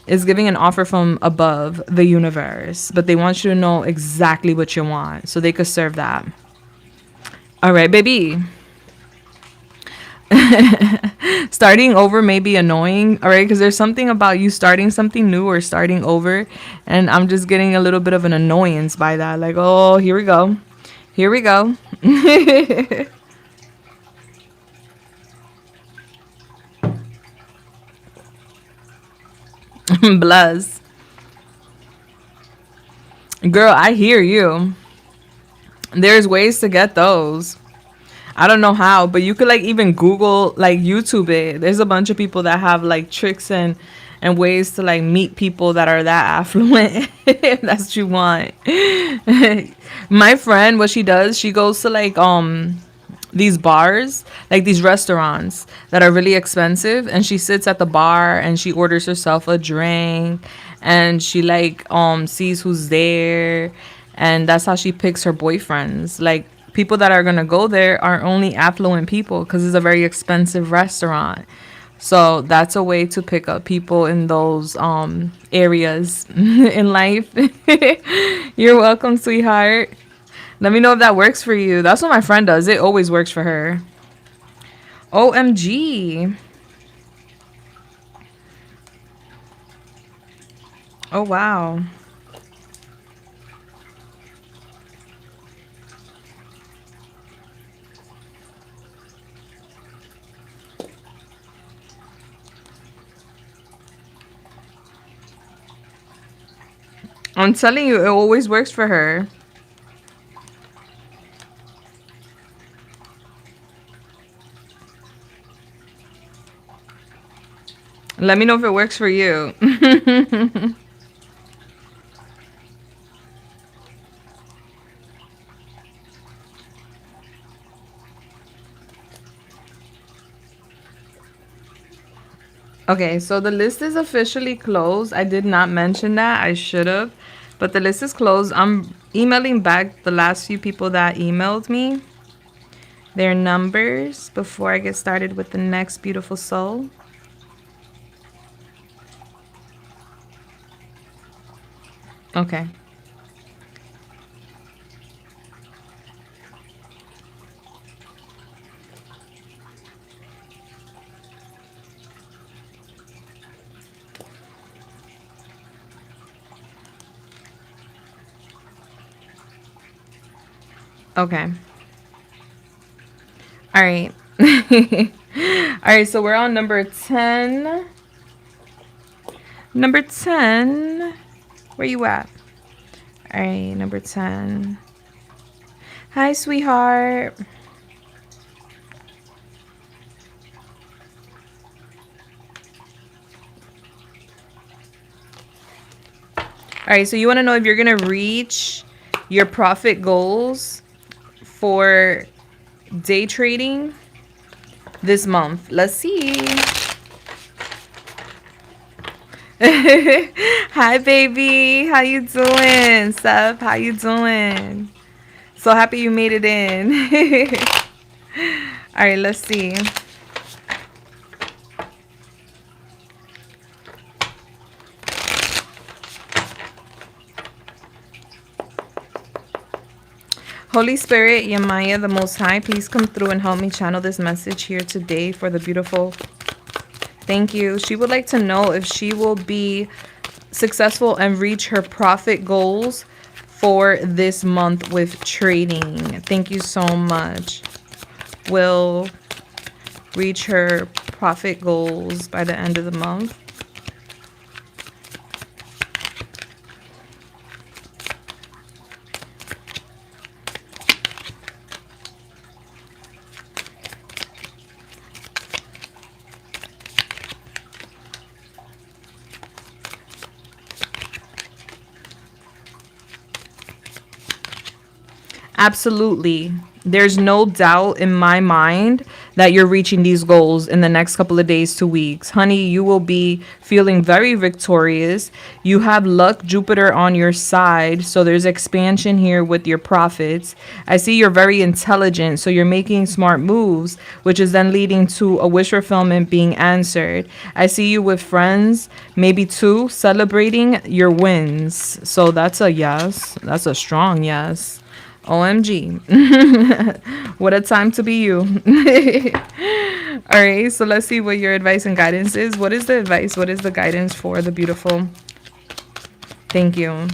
It's giving an offer from above the universe, but they want you to know exactly what you want so they could serve that. All right, baby. Starting over may be annoying, all right, because there's something about you starting something new or starting over, and I'm just getting a little bit of an annoyance by that. Like, oh, here we go. Here we go. Bless. Girl, I hear you. There's ways to get those. I don't know how, but you could like even Google, like YouTube it. There's a bunch of people that have like tricks and ways to like meet people that are that affluent. If that's what you want. My friend, what she does, she goes to like these bars, like these restaurants that are really expensive, and she sits at the bar and she orders herself a drink, and she like sees who's there, and that's how she picks her boyfriends. Like, people that are going to go there are only affluent people because it's a very expensive restaurant. So that's a way to pick up people in those areas in life. You're welcome, sweetheart. Let me know if that works for you. That's what my friend does. It always works for her. OMG. Oh, wow. I'm telling you, it always works for her. Let me know if it works for you. Okay, so the list is officially closed. I did not mention that. I should have. But the list is closed. I'm emailing back the last few people that emailed me their numbers before I get started with the next beautiful soul. Okay. Okay. All right. All right, so we're on number 10. Number 10. Where you at? All right, number 10. Hi, sweetheart. All right, so you want to know if you're going to reach your profit goals for day trading this month. Let's see. Hi, baby. How you doing? Seth, how you doing? So happy you made it in. All right, let's see. Holy Spirit, Yamaya, the Most High, please come through and help me channel this message here today for the beautiful. Thank you. She would like to know if she will be successful and reach her profit goals for this month with trading. Thank you so much. Will reach her profit goals by the end of the month. Absolutely. There's no doubt in my mind that you're reaching these goals in the next couple of days to weeks. Honey, you will be feeling very victorious. You have luck, Jupiter on your side. So there's expansion here with your profits. I see you're very intelligent. So you're making smart moves, which is then leading to a wish fulfillment being answered. I see you with friends, maybe two, celebrating your wins. So that's a yes. That's a strong yes. OMG. What a time to be you. All right, so let's see what your advice and guidance is. What is the advice? What is the guidance for the beautiful? Thank you.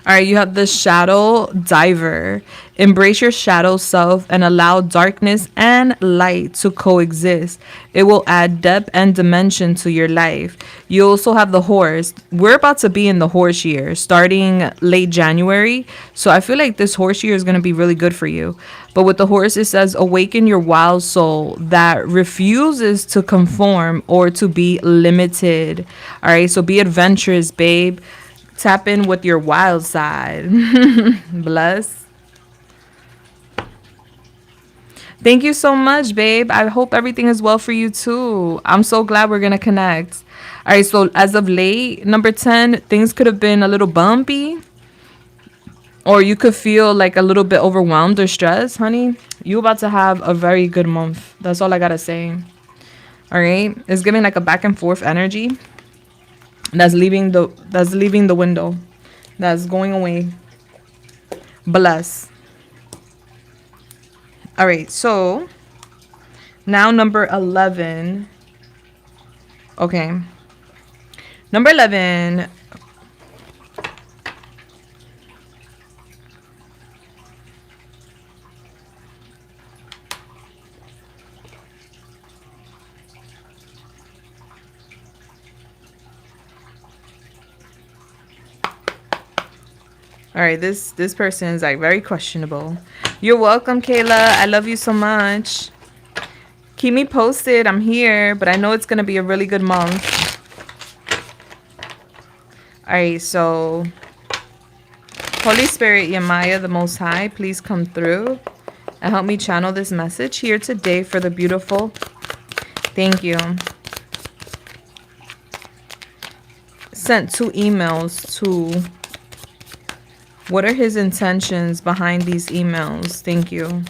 All right, you have the shadow diver. Embrace your shadow self and allow darkness and light to coexist. It will add depth and dimension to your life. You also have the horse. We're about to be in the horse year starting late January. So I feel like this horse year is going to be really good for you. But with the horse, it says awaken your wild soul that refuses to conform or to be limited. All right, so be adventurous, babe. Tap in with your wild side. Bless. Thank you so much, babe. I hope everything is well for you too. I'm so glad we're going to connect. All right, so as of late, number 10, things could have been a little bumpy. Or you could feel like a little bit overwhelmed or stressed, honey. You about to have a very good month. That's all I got to say. All right? It's giving like a back and forth energy. That's leaving the window. That's going away. Bless. All right, so now number 11. Okay. Number 11. All right, this person is like very questionable. You're welcome, Kayla. I love you so much. Keep me posted. I'm here, but I know it's gonna be a really good month. All right, so Holy Spirit, Yamaya, the Most High, please come through and help me channel this message here today for the beautiful. Thank you. Sent 2 emails to. What are his intentions behind these emails? Thank you.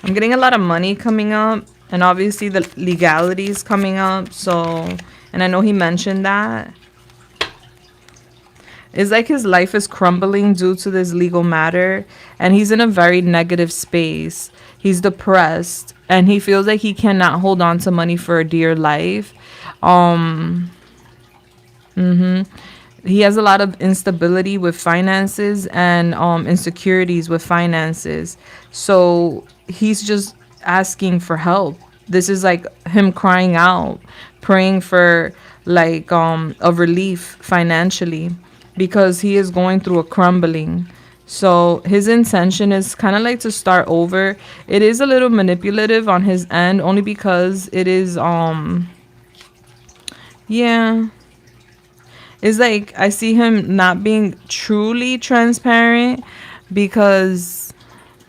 I'm getting a lot of money coming up, and obviously the legalities coming up. So, and I know he mentioned that. It's like his life is crumbling due to this legal matter, and he's in a very negative space. He's depressed, and he feels like he cannot hold on to money for a dear life. Um, he has a lot of instability with finances and insecurities with finances. So he's just asking for help. This is like him crying out, praying for like a relief financially because he is going through a crumbling. So his intention is kind of like to start over. It is a little manipulative on his end only because it is yeah. It's like I see him not being truly transparent because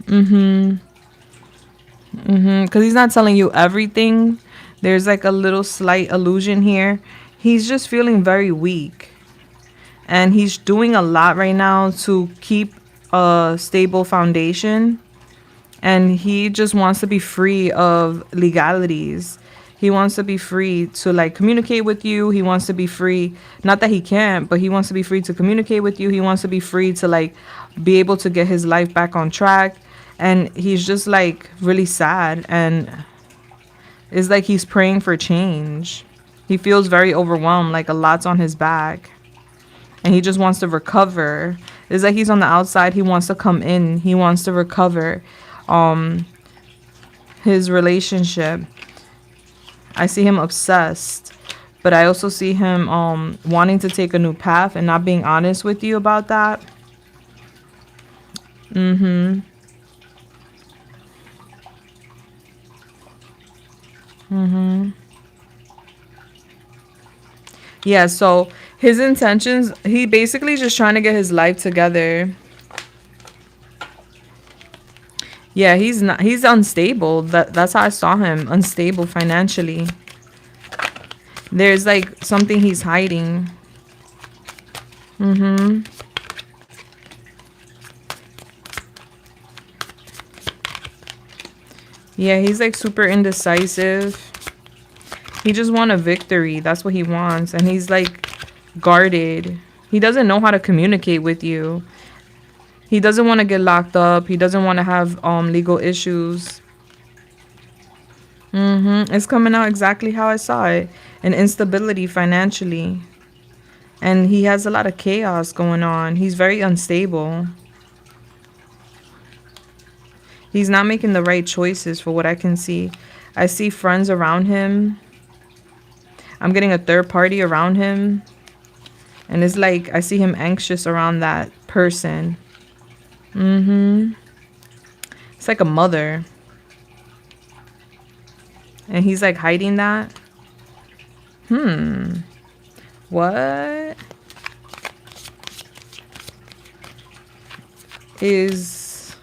because he's not telling you everything. There's like a little slight illusion here. He's just feeling very weak. And he's doing a lot right now to keep a stable foundation. And he just wants to be free of legalities. He wants to be free to like communicate with you. He wants to be free. Not that he can't, but he wants to be free to communicate with you. He wants to be free to like be able to get his life back on track. And he's just like really sad. And it's like he's praying for change. He feels very overwhelmed, like a lot's on his back. And he just wants to recover. It's like he's on the outside. He wants to come in. He wants to recover his relationship. I see him obsessed, but I also see him wanting to take a new path and not being honest with you about that. Yeah, so his intentions, he basically just trying to get his life together. Yeah, he's unstable. That's how I saw him, unstable financially. There's like something he's hiding. Yeah, he's like super indecisive. He just wants a victory. That's what he wants. And he's like guarded. He doesn't know how to communicate with you. He doesn't want to get locked up. He doesn't want to have legal issues. It's coming out exactly how I saw it. An instability financially. And he has a lot of chaos going on. He's very unstable. He's not making the right choices for what I can see. I see friends around him. I'm getting a third party around him. And it's like I see him anxious around that person. It's like a mother. And he's like hiding that. What is...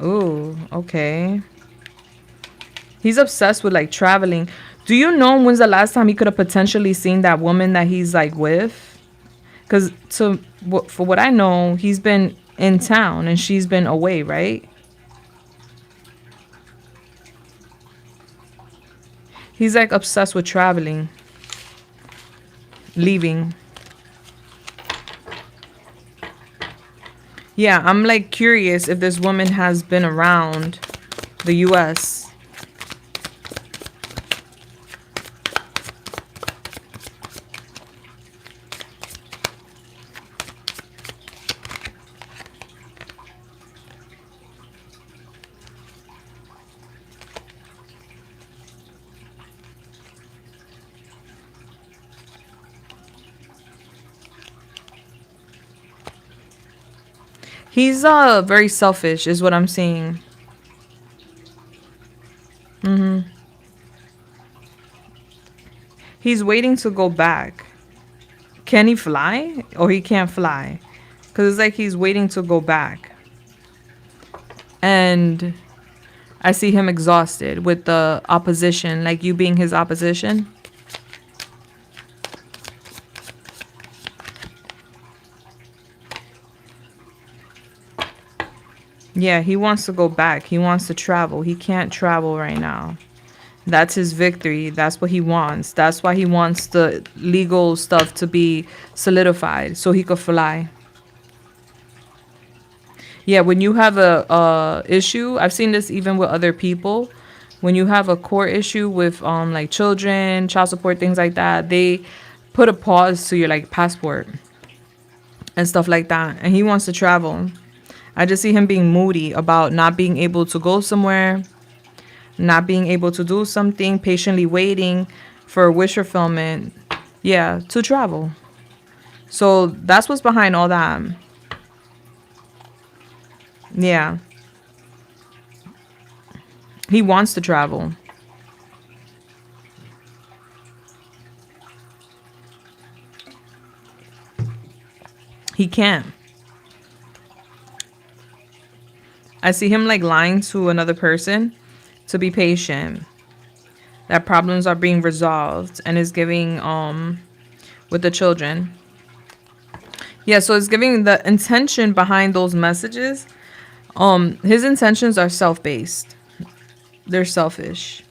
Oh, okay. He's obsessed with like traveling. Do you know when's the last time he could have potentially seen that woman that he's like with? Because for what I know, he's been in town and she's been away, right? He's like obsessed with traveling. Leaving. Yeah, I'm like curious if this woman has been around the US. He's very selfish is what I'm seeing. He's waiting to go back. Can he fly? Or he can't fly? Because it's like he's waiting to go back. And I see him exhausted with the opposition, like you being his opposition. Yeah, he wants to go back. He wants to travel. He can't travel right now. That's his victory. That's what he wants. That's why he wants the legal stuff to be solidified so he could fly. Yeah, when you have a issue, I've seen this even with other people. When you have a court issue with like children, child support, things like that, they put a pause to your like passport and stuff like that. And he wants to travel. I just see him being moody about not being able to go somewhere, not being able to do something, patiently waiting for wish fulfillment. Yeah, to travel. So that's what's behind all that. Yeah. He wants to travel. He can't. I see him like lying to another person to be patient. That problems are being resolved and is giving with the children. Yeah, so it's giving the intention behind those messages. His intentions are self-based. They're selfish.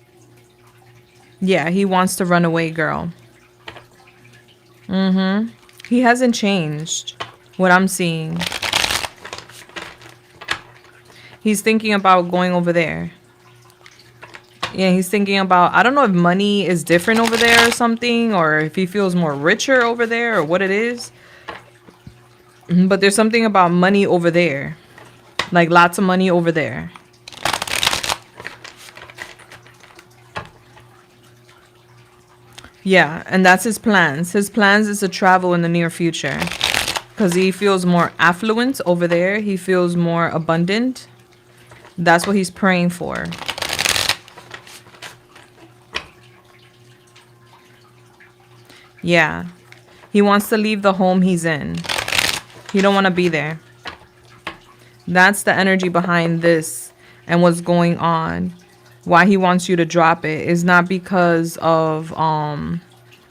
Yeah, he wants to run away, girl. He hasn't changed. What I'm seeing. He's thinking about going over there. Yeah, he's thinking about, I don't know if money is different over there or something, or if he feels more richer over there or what it is. But there's something about money over there. Like lots of money over there. Yeah, and that's his plans. His plans is to travel in the near future. Because he feels more affluent over there. He feels more abundant. That's what he's praying for. Yeah. He wants to leave the home he's in. He don't want to be there. That's the energy behind this and what's going on. Why he wants you to drop it is not because of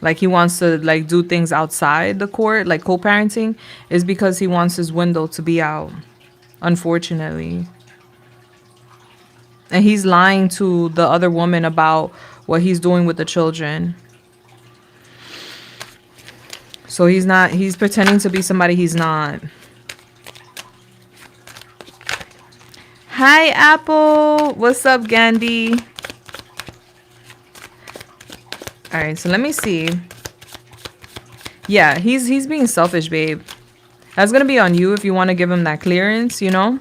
like he wants to like do things outside the court, like co-parenting, is because he wants his window to be out, unfortunately. And he's lying to the other woman about what he's doing with the children. So he's pretending to be somebody he's not. Hi, Apple. What's up, Gandhi? All right, so let me see. Yeah, he's being selfish, babe. That's going to be on you if you want to give him that clearance, you know?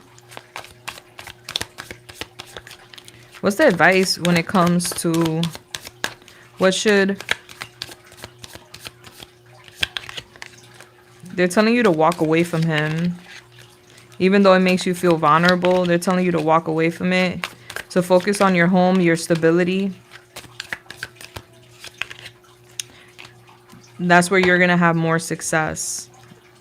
What's the advice when it comes to what should... They're telling you to walk away from him. Even though it makes you feel vulnerable, they're telling you to walk away from it. To focus on your home, your stability. That's where you're going to have more success.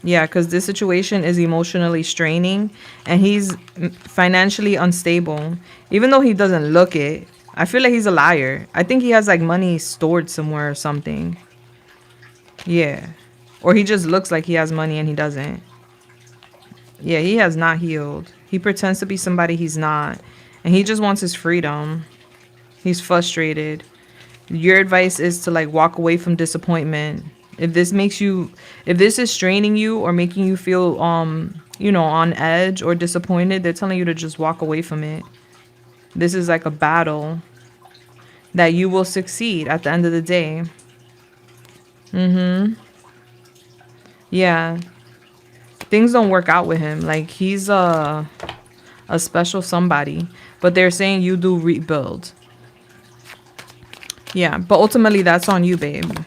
Yeah, because this situation is emotionally straining. And he's financially unstable. Even though he doesn't look it. I feel like he's a liar. I think he has like money stored somewhere or something. Yeah. Or he just looks like he has money and he doesn't. Yeah, he has not healed. He pretends to be somebody he's not. And he just wants his freedom. He's frustrated. Your advice is to like walk away from disappointment. If this is straining you or making you feel, you know, on edge or disappointed, they're telling you to just walk away from it. This is like a battle that you will succeed at the end of the day. Yeah. Things don't work out with him. Like, he's a special somebody. But they're saying you do rebuild. Yeah, but ultimately, that's on you, babe. All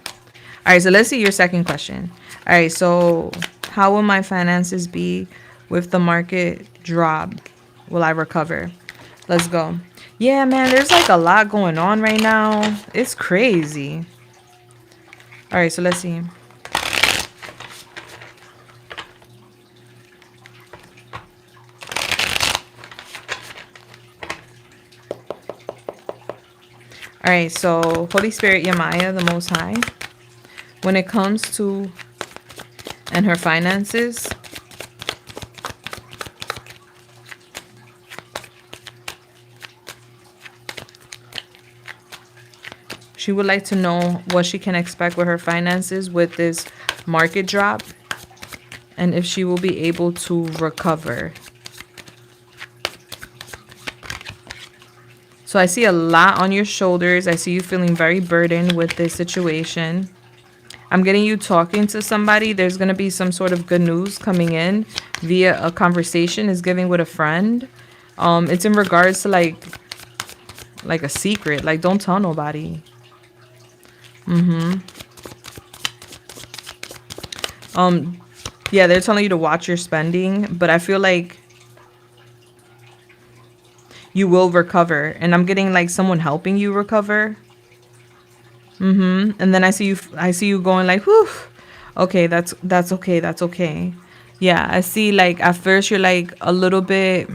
right, so let's see your second question. All right, so how will my finances be with the market drop, will I recover? Let's go. Yeah, man, there's like a lot going on right now. It's crazy. All right, so let's see. All right, so Holy Spirit Yamaya, the Most High, when it comes to and her finances, she would like to know what she can expect with her finances with this market drop and if she will be able to recover. So I see a lot on your shoulders. I see you feeling very burdened with this situation. I'm getting you talking to somebody. There's going to be some sort of good news coming in via a conversation. Is giving with a friend. It's in regards to like a secret. Like, don't tell nobody. Yeah, they're telling you to watch your spending, but I feel like you will recover. And I'm getting like someone helping you recover. And then I see you going like, whew. Okay, that's okay. That's okay. Yeah, I see like at first you're like a little bit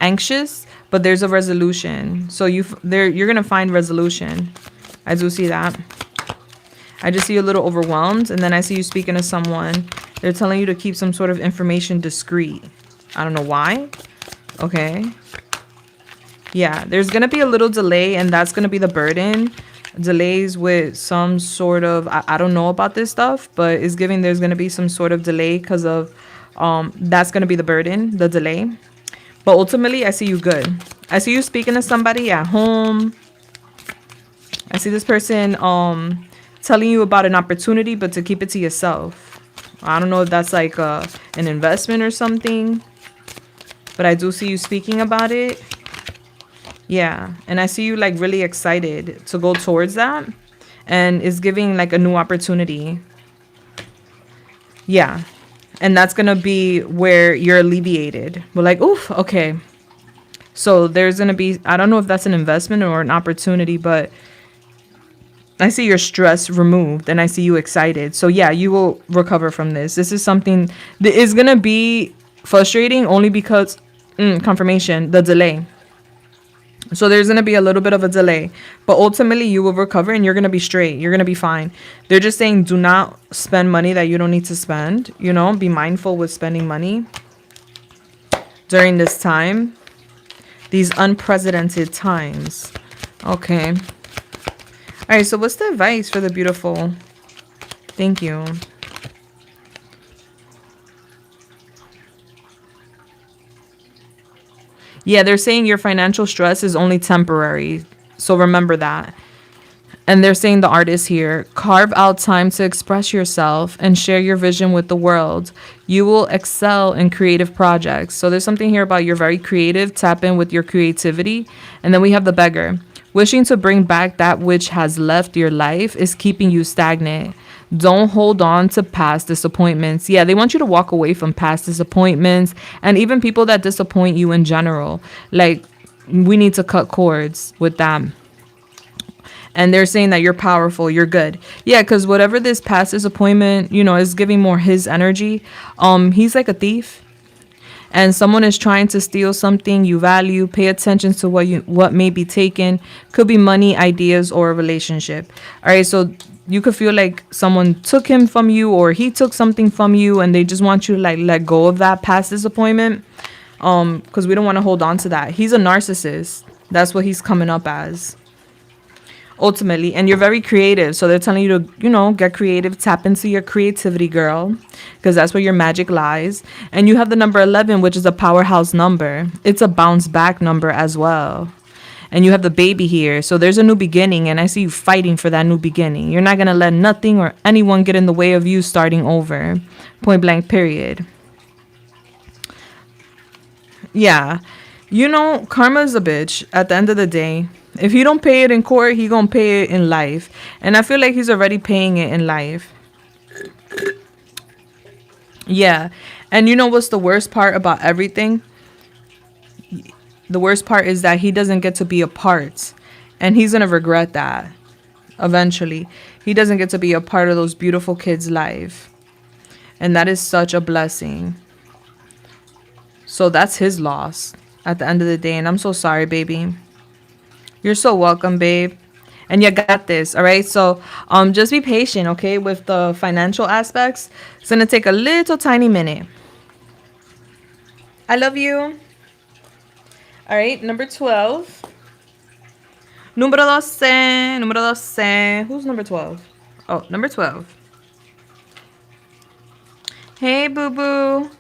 anxious, but there's a resolution. So you're going to find resolution. I do see that. I just see you a little overwhelmed, and then I see you speaking to someone. They're telling you to keep some sort of information discreet. I don't know why. Okay. Yeah, there's going to be a little delay, and that's going to be the burden. Delays with some sort of, I don't know about this stuff, but it's giving there's going to be some sort of delay because of, that's going to be the burden, the delay. But ultimately, I see you good. I see you speaking to somebody at home. I see this person telling you about an opportunity, but to keep it to yourself. I don't know if that's like an investment or something, but I do see you speaking about it. Yeah, and I see you like really excited to go towards that, and it's giving like a new opportunity. Yeah, and that's gonna be where you're alleviated. We're like, oof, okay. So there's gonna be, I don't know if that's an investment or an opportunity, but I see your stress removed and I see you excited. So yeah, you will recover from this. This is something that is going to be frustrating only because, confirmation, the delay. So there's going to be a little bit of a delay, but ultimately you will recover and you're going to be straight. You're going to be fine. They're just saying do not spend money that you don't need to spend. You know, be mindful with spending money during this time. These unprecedented times. Okay. All right, so what's the advice for the beautiful? Thank you. Yeah, they're saying your financial stress is only temporary. So remember that. And they're saying the artist here, carve out time to express yourself and share your vision with the world. You will excel in creative projects. So there's something here about you're very creative. Tap in with your creativity. And then we have the beggar. Wishing to bring back that which has left your life is keeping you stagnant. Don't hold on to past disappointments. Yeah, they want you to walk away from past disappointments and even people that disappoint you in general. Like, we need to cut cords with them. And they're saying that you're powerful, you're good. Yeah, because whatever this past disappointment, you know, is giving more his energy. He's like a thief. And someone is trying to steal something you value. Pay attention to what may be taken. Could be money, ideas, or a relationship. All right, so you could feel like someone took him from you or he took something from you and they just want you to like let go of that past disappointment. Because we don't want to hold on to that. He's a narcissist. That's what he's coming up as. Ultimately, and you're very creative, so they're telling you to, you know, get creative, tap into your creativity, girl, because that's where your magic lies. And you have the number 11, which is a powerhouse number. It's a bounce back number as well. And you have the baby here, so there's a new beginning, and I see you fighting for that new beginning. You're not gonna let nothing or anyone get in the way of you starting over. Point blank, period. Yeah, you know, karma's a bitch at the end of the day. If he don't pay it in court, he gonna pay it in life. And I feel like he's already paying it in life. Yeah. And you know what's the worst part about everything? The worst part is that he doesn't get to be a part. And he's going to regret that eventually. He doesn't get to be a part of those beautiful kids' life. And that is such a blessing. So that's his loss at the end of the day. And I'm so sorry, baby. You're so welcome, babe. And you got this, all right? So just be patient, okay, with the financial aspects. It's going to take a little tiny minute. I love you. All right, number 12. Número 12. Número 12. Who's number 12? Oh, number 12. Hey, boo-boo.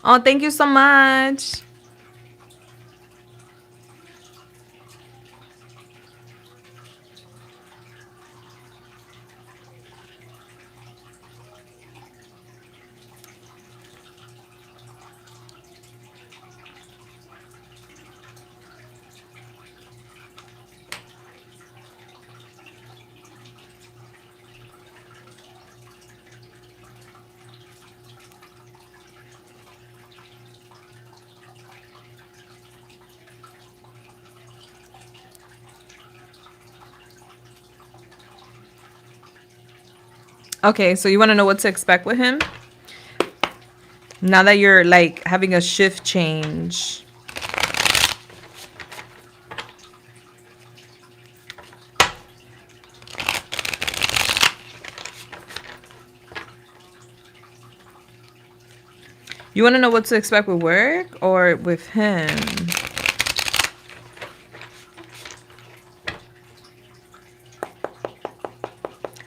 Oh, thank you so much. Okay, so you want to know what to expect with him? Now that you're like having a shift change. You want to know what to expect with work or with him?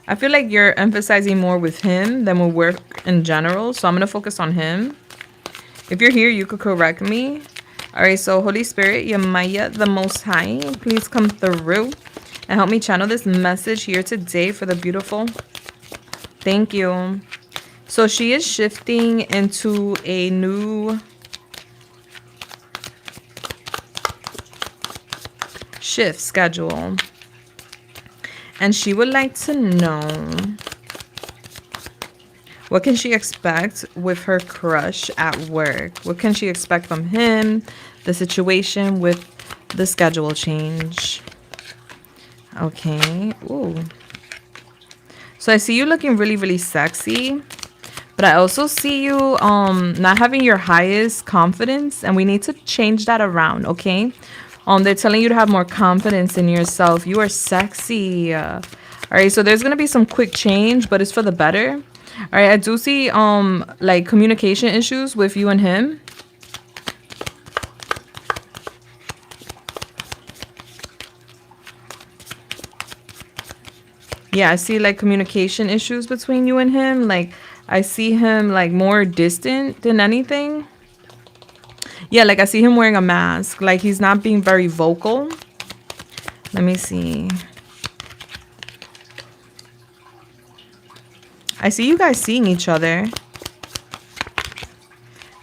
I feel like you're emphasizing more with him than with work in general. So I'm going to focus on him. If you're here, you could correct me. All right, so Holy Spirit, Yamaya, the Most High, please come through and help me channel this message here today for the beautiful. Thank you. So she is shifting into a new shift schedule. And she would like to know, what can she expect with her crush at work? What can she expect from him? The situation with the schedule change. Okay. Ooh. So I see you looking really, really sexy. But I also see you not having your highest confidence. And we need to change that around, okay? They're telling you to have more confidence in yourself. You are sexy. All right, so there's gonna be some quick change, but it's for the better. All right, I do see like communication issues with you and him. Yeah, I see like communication issues between you and him. Like I see him like more distant than anything. Yeah, like I see him wearing a mask. Like he's not being very vocal. Let me see. I see you guys seeing each other.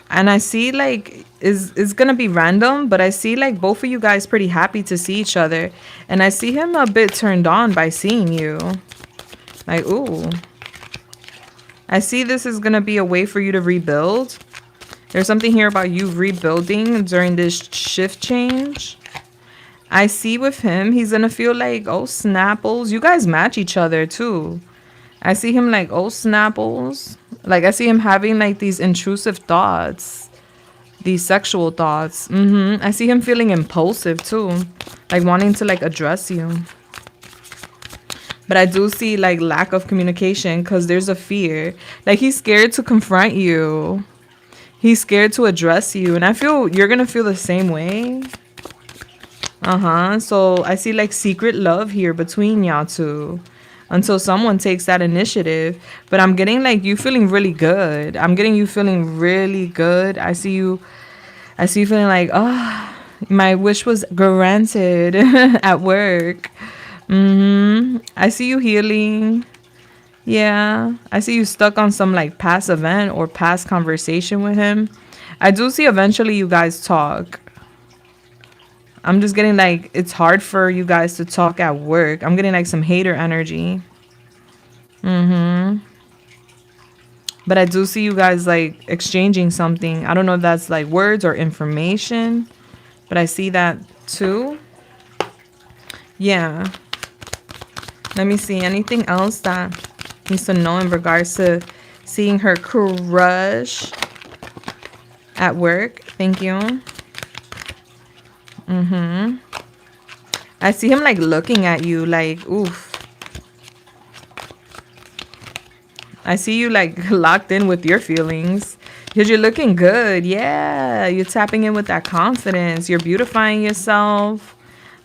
And I see like it's gonna be random, but I see like both of you guys pretty happy to see each other. And I see him a bit turned on by seeing you. Like, ooh. I see this is gonna be a way for you to rebuild. There's something here about you rebuilding during this shift change. I see with him, he's gonna feel like, oh, snapples. You guys match each other too. I see him like, oh, snapples. Like, I see him having like these intrusive thoughts. These sexual thoughts. I see him feeling impulsive too. Like wanting to like address you. But I do see like lack of communication because there's a fear. Like he's scared to confront you. He's scared to address you. And I feel you're going to feel the same way. So I see like secret love here between y'all two. Until someone takes that initiative. But I'm getting like you feeling really good. I'm getting you feeling really good. I see you feeling like, oh, my wish was granted at work. I see you healing. Yeah, I see you stuck on some like past event or past conversation with him. I do see eventually you guys talk. I'm just getting like it's hard for you guys to talk at work. I'm getting like some hater energy. But I do see you guys like exchanging something. I don't know if that's like words or information, but I see that too. Yeah. Let me see. Anything else that needs to know in regards to seeing her crush at work? Thank you. I see him like looking at you like, oof. I see you like locked in with your feelings. Because you're looking good. Yeah. You're tapping in with that confidence. You're beautifying yourself.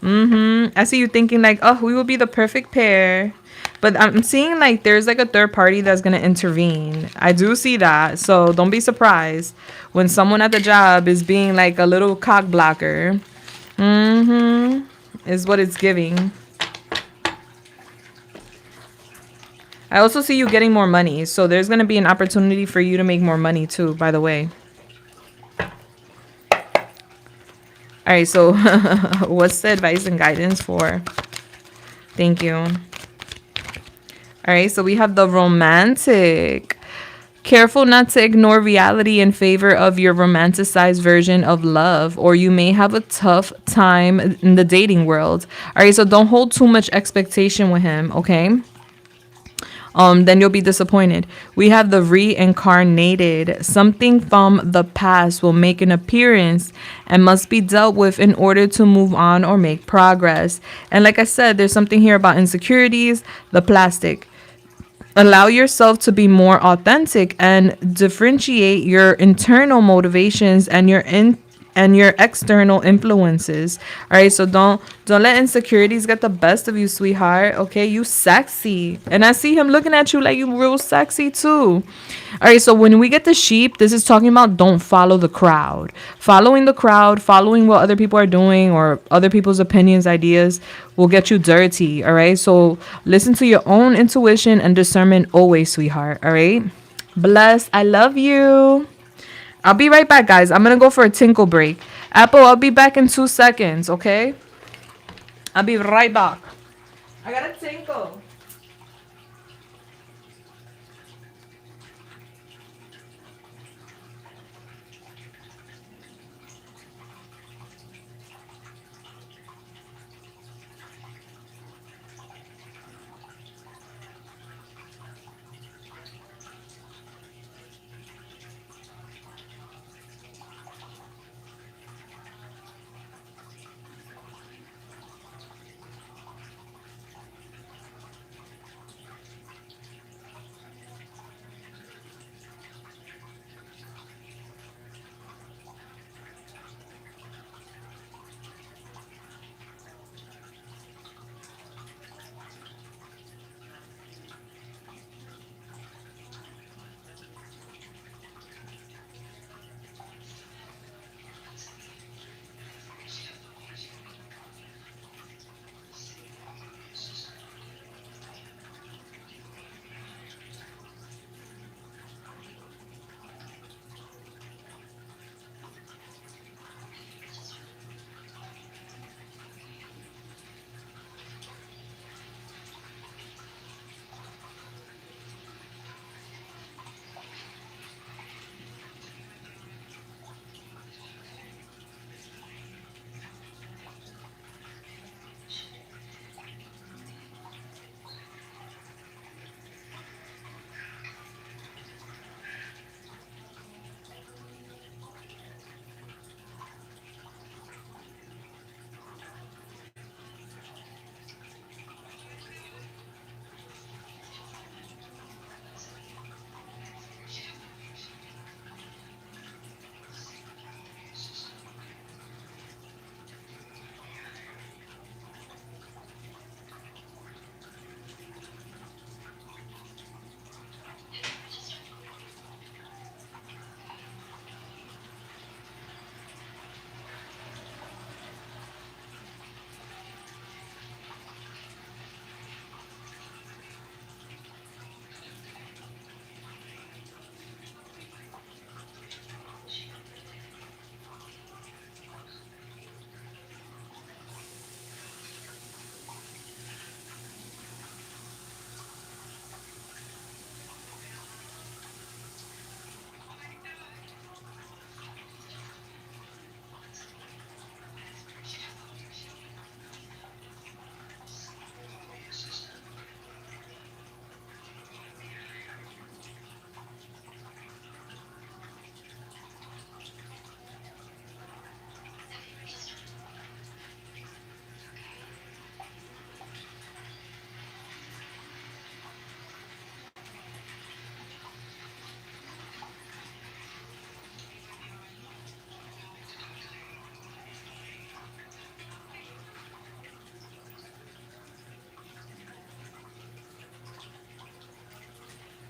I see you thinking like, oh, we will be the perfect pair. But I'm seeing like there's like a third party that's gonna intervene. I do see that. So don't be surprised when someone at the job is being like a little cock blocker. Is what it's giving. I also see you getting more money. So there's gonna be an opportunity for you to make more money too, by the way. All right, so what's the advice and guidance for? Thank you. All right, so we have the romantic. Careful not to ignore reality in favor of your romanticized version of love, or you may have a tough time in the dating world. All right, so don't hold too much expectation with him, okay? Then you'll be disappointed. We have the reincarnated. Something from the past will make an appearance and must be dealt with in order to move on or make progress. And like I said, there's something here about insecurities, the plastic. Allow yourself to be more authentic and differentiate your internal motivations and your external influences. All right, so don't let insecurities get the best of you, sweetheart. Okay, you sexy, and I see him looking at you like you real sexy too. All right, so when we get the sheep, this is talking about don't follow the crowd. Following the crowd, following what other people are doing or other people's opinions, ideas will get you dirty. All right, so listen to your own intuition and discernment always, sweetheart. All right, blessed. I love you. I'll be right back, guys. I'm gonna go for a tinkle break. Apple, I'll be back in 2 seconds, okay? I'll be right back. I gotta tinkle.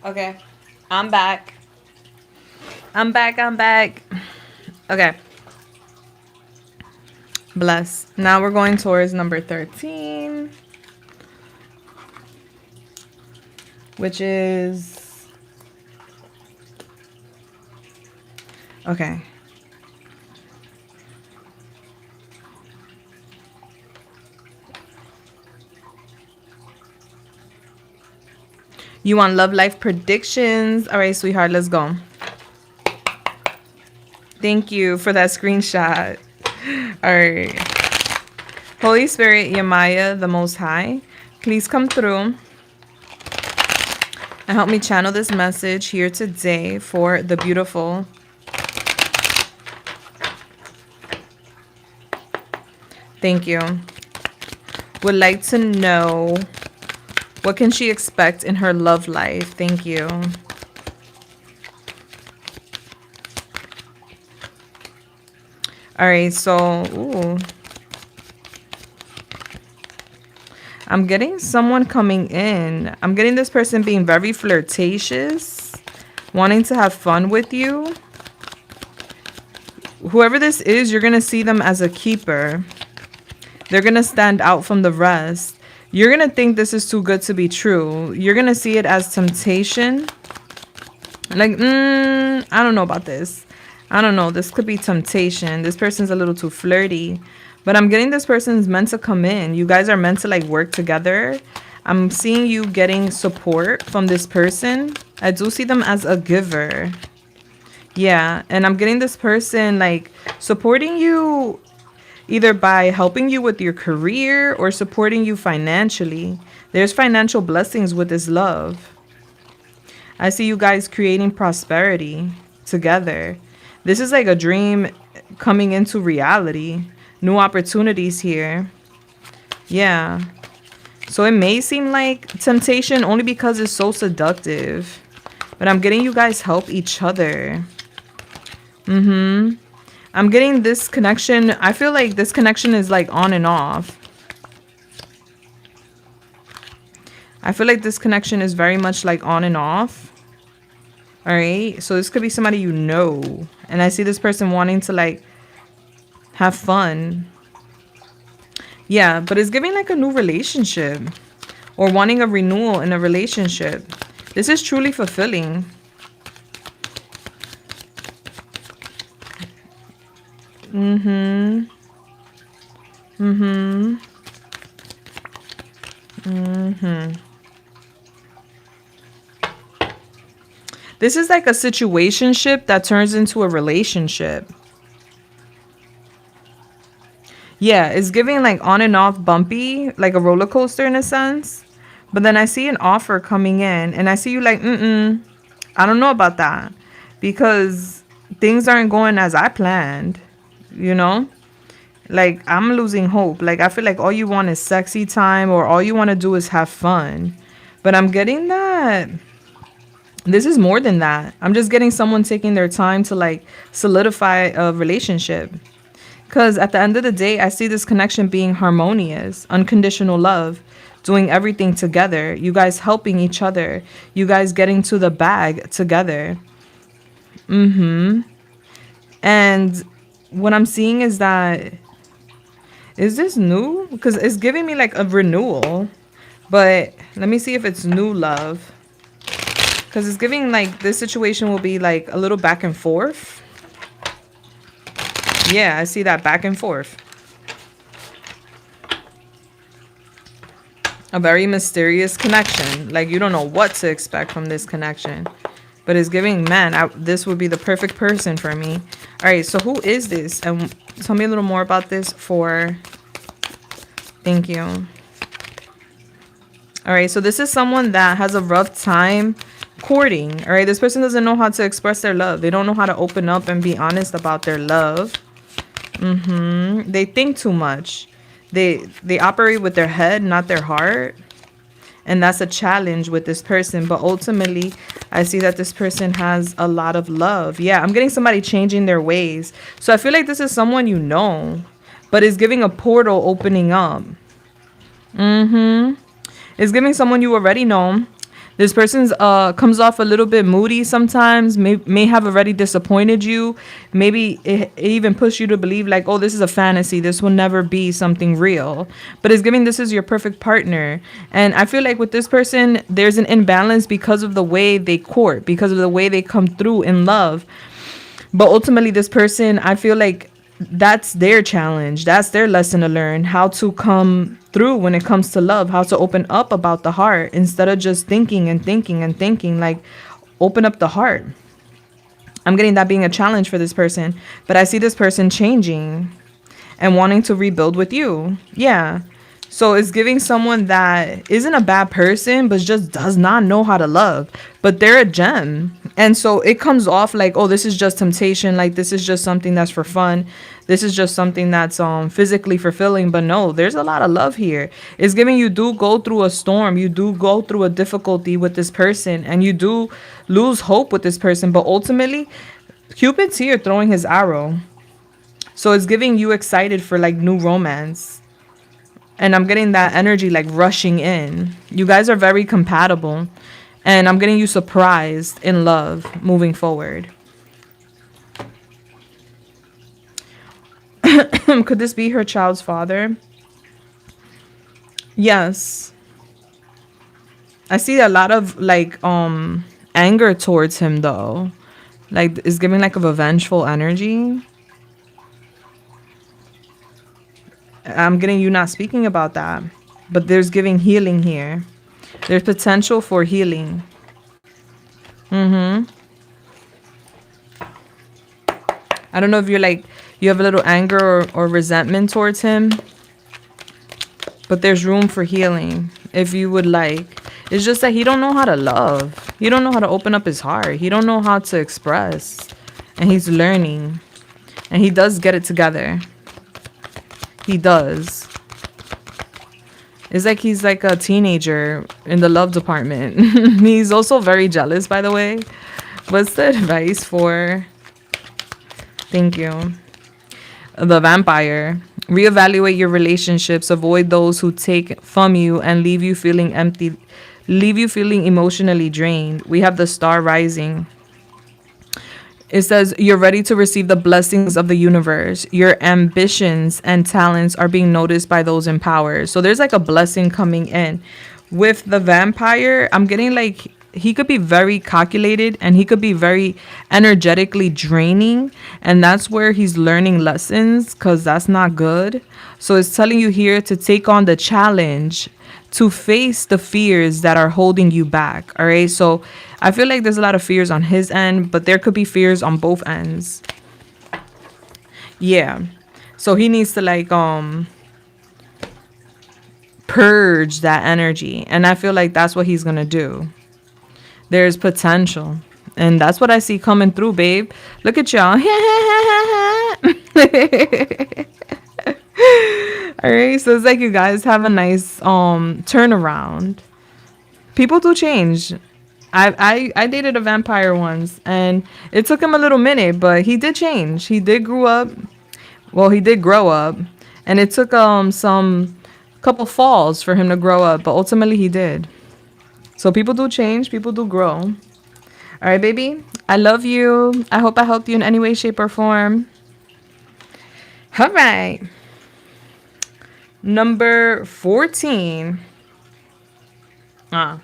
Okay. I'm back. I'm back. I'm back. Okay. Bless. Now we're going towards number 13, which is... Okay. You want love life predictions? All right, sweetheart, let's go. Thank you for that screenshot. All right. Holy Spirit, Yamaya, the Most High, please come through and help me channel this message here today for the beautiful. Thank you. Would like to know, what can she expect in her love life? Thank you. All right, so, ooh. I'm getting someone coming in. I'm getting this person being very flirtatious, wanting to have fun with you. Whoever this is, you're going to see them as a keeper. They're going to stand out from the rest. You're going to think this is too good to be true. You're going to see it as temptation. Like, I don't know about this. I don't know. This could be temptation. This person's a little too flirty. But I'm getting this person's meant to come in. You guys are meant to like work together. I'm seeing you getting support from this person. I do see them as a giver. Yeah. And I'm getting this person like supporting you either by helping you with your career or supporting you financially. There's financial blessings with this love. I see you guys creating prosperity together. This is like a dream coming into reality. New opportunities here. Yeah. So it may seem like temptation only because it's so seductive. But I'm getting you guys help each other. I'm getting this connection. I feel like this connection is like on and off. I feel like this connection is very much like on and off. All right. So this could be somebody you know. And I see this person wanting to like have fun. Yeah, but it's giving like a new relationship or wanting a renewal in a relationship. This is truly fulfilling. This is like a situationship that turns into a relationship. Yeah, it's giving like on and off bumpy, like a roller coaster in a sense. But then I see an offer coming in and I see you like, I don't know about that because things aren't going as I planned, you know? Like I'm losing hope. Like I feel like all you want is sexy time or all you want to do is have fun. But I'm getting that this is more than that. I'm just getting someone taking their time to like solidify a relationship. Because at the end of the day, I see this connection being harmonious, unconditional love, doing everything together. You guys helping each other. You guys getting to the bag together. And what I'm seeing is that, is this new? Because it's giving me like a renewal. But let me see if it's new love. Because it's giving like this situation will be like a little back and forth. Yeah, I see that back and forth. A very mysterious connection. Like you don't know what to expect from this connection. But it's giving, man, this would be the perfect person for me. All right, so who is this? And tell me a little more about this for... Thank you. All right, so this is someone that has a rough time courting. All right, this person doesn't know how to express their love. They don't know how to open up and be honest about their love. They think too much. They operate with their head, not their heart. And that's a challenge with this person. But ultimately, I see that this person has a lot of love. Yeah, I'm getting somebody changing their ways. So I feel like this is someone you know, but is giving a portal opening up. It's giving someone you already know. This person's comes off a little bit moody sometimes, may have already disappointed you. Maybe it even pushed you to believe like, oh, this is a fantasy. This will never be something real. But it's giving this is your perfect partner. And I feel like with this person, there's an imbalance because of the way they court, because of the way they come through in love. But ultimately, this person, I feel like that's their challenge. That's their lesson to learn how to come through when it comes to love, how to open up about the heart instead of just thinking and thinking and thinking. Like, open up the heart. I'm getting that being a challenge for this person. But I see this person changing and wanting to rebuild with you. Yeah. So it's giving someone that isn't a bad person, but just does not know how to love. But they're a gem. And so it comes off like, oh, this is just temptation. Like, this is just something that's for fun. This is just something that's physically fulfilling. But no, there's a lot of love here. It's giving you do go through a storm. You do go through a difficulty with this person. And you do lose hope with this person. But ultimately, Cupid's here throwing his arrow. So it's giving you excited for like new romance. And I'm getting that energy like rushing in. You guys are very compatible. And I'm getting you surprised in love moving forward. Could this be her child's father? Yes. I see a lot of like anger towards him though. Like it's giving like a vengeful energy. I'm getting you not speaking about that. But there's giving healing here. There's potential for healing. I don't know if you're like, you have a little anger or resentment towards him. But there's room for healing if you would like. It's just that he don't know how to love. He don't know how to open up his heart. He don't know how to express. And he's learning. And he does get it together. He does. It's like he's like a teenager in the love department. He's also very jealous, by the way. What's the advice for? Thank you. The vampire. Reevaluate your relationships. Avoid those who take from you and leave you feeling empty. Leave you feeling emotionally drained. We have the star rising. It says you're ready to receive the blessings of the universe. Your ambitions and talents are being noticed by those in power. So there's like a blessing coming in. With the vampire, I'm getting like he could be very calculated and he could be very energetically draining. And that's where he's learning lessons because that's not good. So it's telling you here to take on the challenge, to face the fears that are holding you back. All right. So I feel like there's a lot of fears on his end, but there could be fears on both ends. Yeah. So he needs to like purge that energy. And I feel like that's what he's going to do. There's potential. And that's what I see coming through, babe. Look at y'all. All right. So it's like you guys have a nice turnaround. People do change. I dated a vampire once and it took him a little minute, but he did change. He did grow up. Well, he did grow up and it took some couple falls for him to grow up, but ultimately he did. So people do change, people do grow. All right, baby. I love you. I hope I helped you in any way, shape, or form. All right. Number 14. All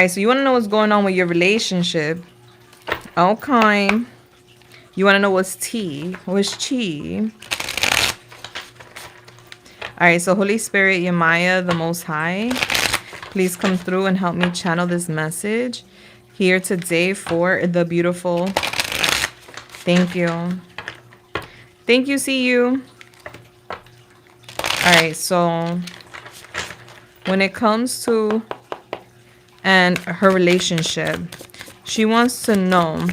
right, so you want to know what's going on with your relationship. Okay. You want to know what's tea? What's chi? All right, so Holy Spirit, Yemaya, the Most High, please come through and help me channel this message here today for the beautiful. Thank you. Thank you, see you. All right, so when it comes to and her relationship, she wants to know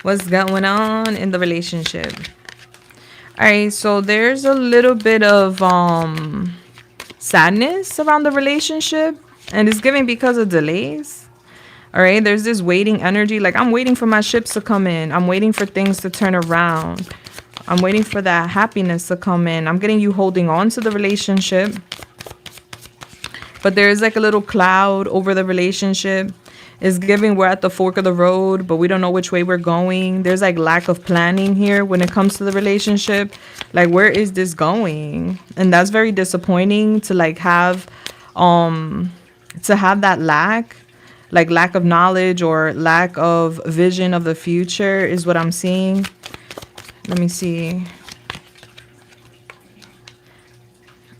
What's going on in the relationship? All right, so there's a little bit of sadness around the relationship, and it's giving because of delays. All right, there's this waiting energy. Like, I'm waiting for my ships to come in. I'm waiting for things to turn around. I'm waiting for that happiness to come in. I'm getting you holding on to the relationship. But there's like a little cloud over the relationship. It's giving we're at the fork of the road, but we don't know which way we're going. There's like lack of planning here when it comes to the relationship. Like, where is this going? And that's very disappointing to like have that lack of knowledge or lack of vision of the future is what I'm seeing. Let me see.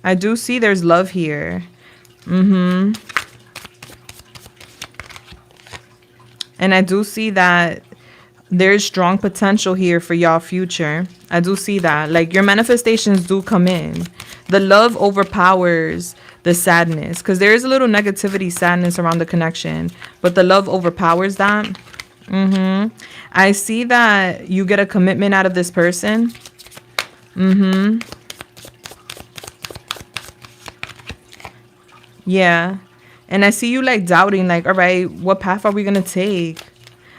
I do see there's love here. And I do see that there's strong potential here for y'all future. I do see that. Like, your manifestations do come in. The love overpowers the sadness, because there is a little negativity, sadness around the connection, but the love overpowers that. I see that you get a commitment out of this person. Yeah. And I see you like doubting, like, all right, what path are we going to take?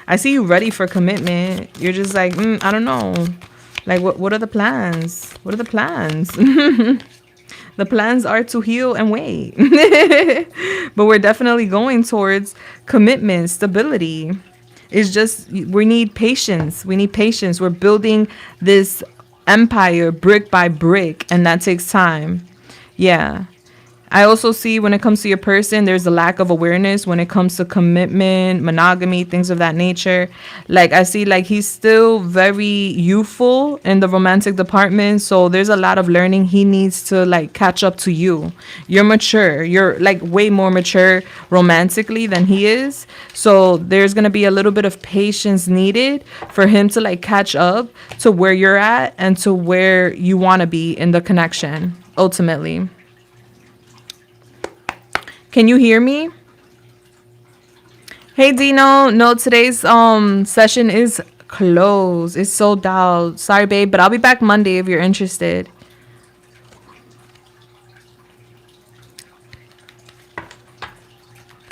I see you ready for commitment. You're just like, I don't know. Like, what are the plans? What are the plans? The plans are to heal and wait. But we're definitely going towards commitment, stability. It's just, we need patience. We need patience. We're building this empire brick by brick, and that takes time. Yeah. I also see when it comes to your person, there's a lack of awareness when it comes to commitment, monogamy, things of that nature. Like, I see like he's still very youthful in the romantic department. So there's a lot of learning he needs to like catch up to you. You're mature. You're like way more mature romantically than he is. So there's going to be a little bit of patience needed for him to like catch up to where you're at and to where you want to be in the connection ultimately. Can you hear me? Hey Dino, no, today's session is closed. It's sold out. Sorry, babe, but I'll be back Monday if you're interested.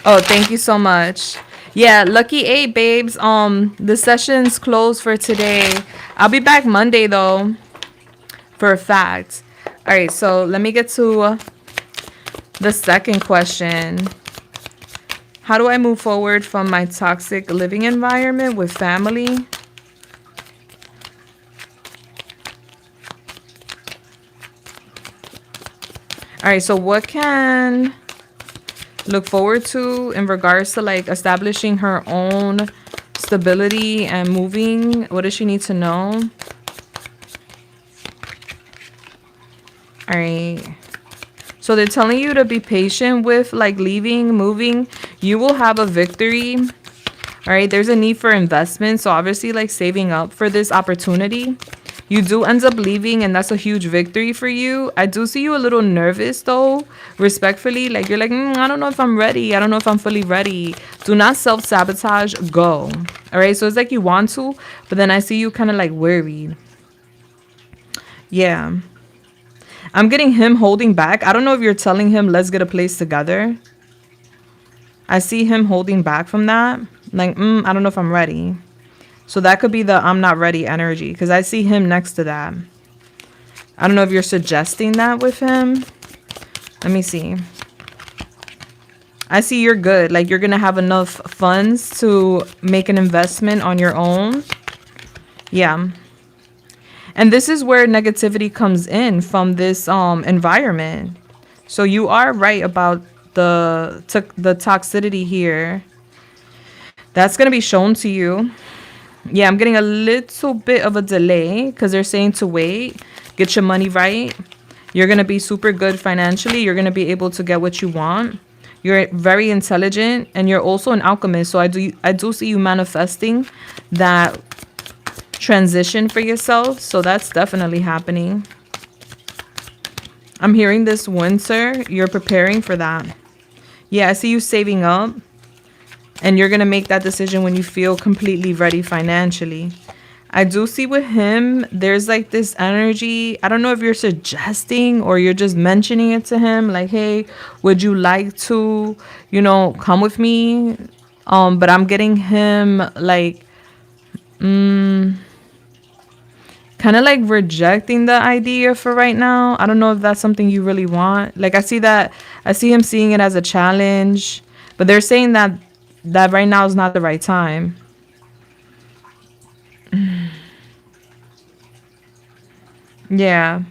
Oh, thank you so much. Yeah, lucky 8, babes. The session's closed for today. I'll be back Monday though, for a fact. All right, so let me get to the second question. How do I move forward from my toxic living environment with family? All right, so what can look forward to in regards to like establishing her own stability and moving? What does she need to know? All right. So they're telling you to be patient with like leaving, moving. You will have a victory. All right. There's a need for investment. So obviously like saving up for this opportunity. You do end up leaving, and that's a huge victory for you. I do see you a little nervous though, respectfully. Like, you're like, I don't know if I'm ready. I don't know if I'm fully ready. Do not self-sabotage. Go. All right. So it's like you want to, but then I see you kind of like worried. Yeah. I'm getting him holding back. I don't know if you're telling him, let's get a place together. I see him holding back from that. Like, I don't know if I'm ready. So that could be the I'm not ready energy, because I see him next to that. I don't know if you're suggesting that with him. Let me see. I see you're good. Like, you're going to have enough funds to make an investment on your own. Yeah. And this is where negativity comes in from this environment. So you are right about the toxicity here. That's going to be shown to you. Yeah, I'm getting a little bit of a delay because they're saying to wait. Get your money right. You're going to be super good financially. You're going to be able to get what you want. You're very intelligent, and you're also an alchemist. So I do see you manifesting that transition for yourself. So that's definitely happening. I'm hearing this winter. You're preparing for that. Yeah, I see you saving up. And you're going to make that decision when you feel completely ready financially. I do see with him, there's like this energy. I don't know if you're suggesting or you're just mentioning it to him. Like, hey, would you like to, come with me? But I'm getting him like, kind of like rejecting the idea for right now. I don't know if that's something you really want. Like, I see him seeing it as a challenge, but they're saying that right now is not the right time. Yeah.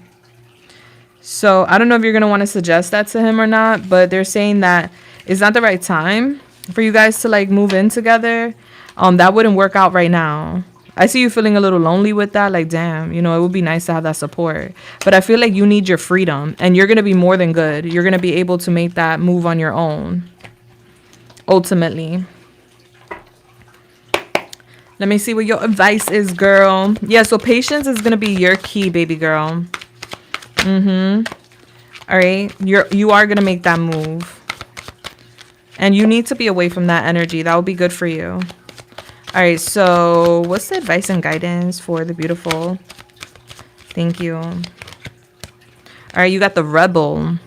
So I don't know if you're gonna want to suggest that to him or not, but they're saying that it's not the right time for you guys to like move in together. That wouldn't work out right now. I see you feeling a little lonely with that. Like, damn, it would be nice to have that support. But I feel like you need your freedom, and you're gonna be more than good. You're gonna be able to make that move on your own. Ultimately. Let me see what your advice is, girl. Yeah, so patience is gonna be your key, baby girl. All right, you are gonna make that move, and you need to be away from that energy. That would be good for you. All right, so what's the advice and guidance for the beautiful? Thank you. All right, you got the rebel.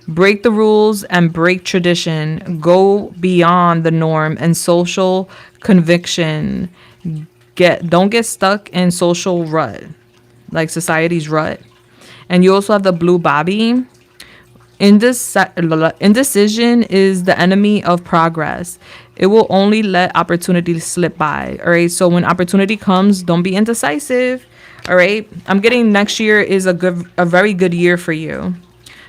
Break the rules and break tradition. Go beyond the norm and social conviction. Don't get stuck in social rut, like society's rut. And you also have the blue Bobby. Indecision is the enemy of progress. It will only let opportunity slip by. All right. So when opportunity comes, don't be indecisive. All right. I'm getting next year is a very good year for you.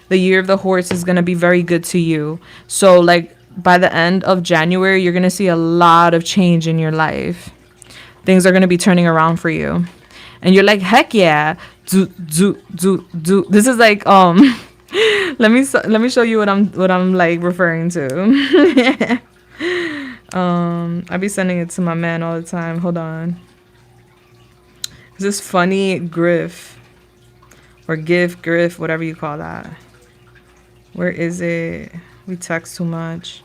The year of the horse is going to be very good to you. So like by the end of January, you're going to see a lot of change in your life. Things are going to be turning around for you. And you're like, heck yeah. Do. This is like, let me show you what I'm like referring to. I be sending it to my man all the time. Hold on. Is this funny griff or griff, whatever you call that? Where is it? We text too much.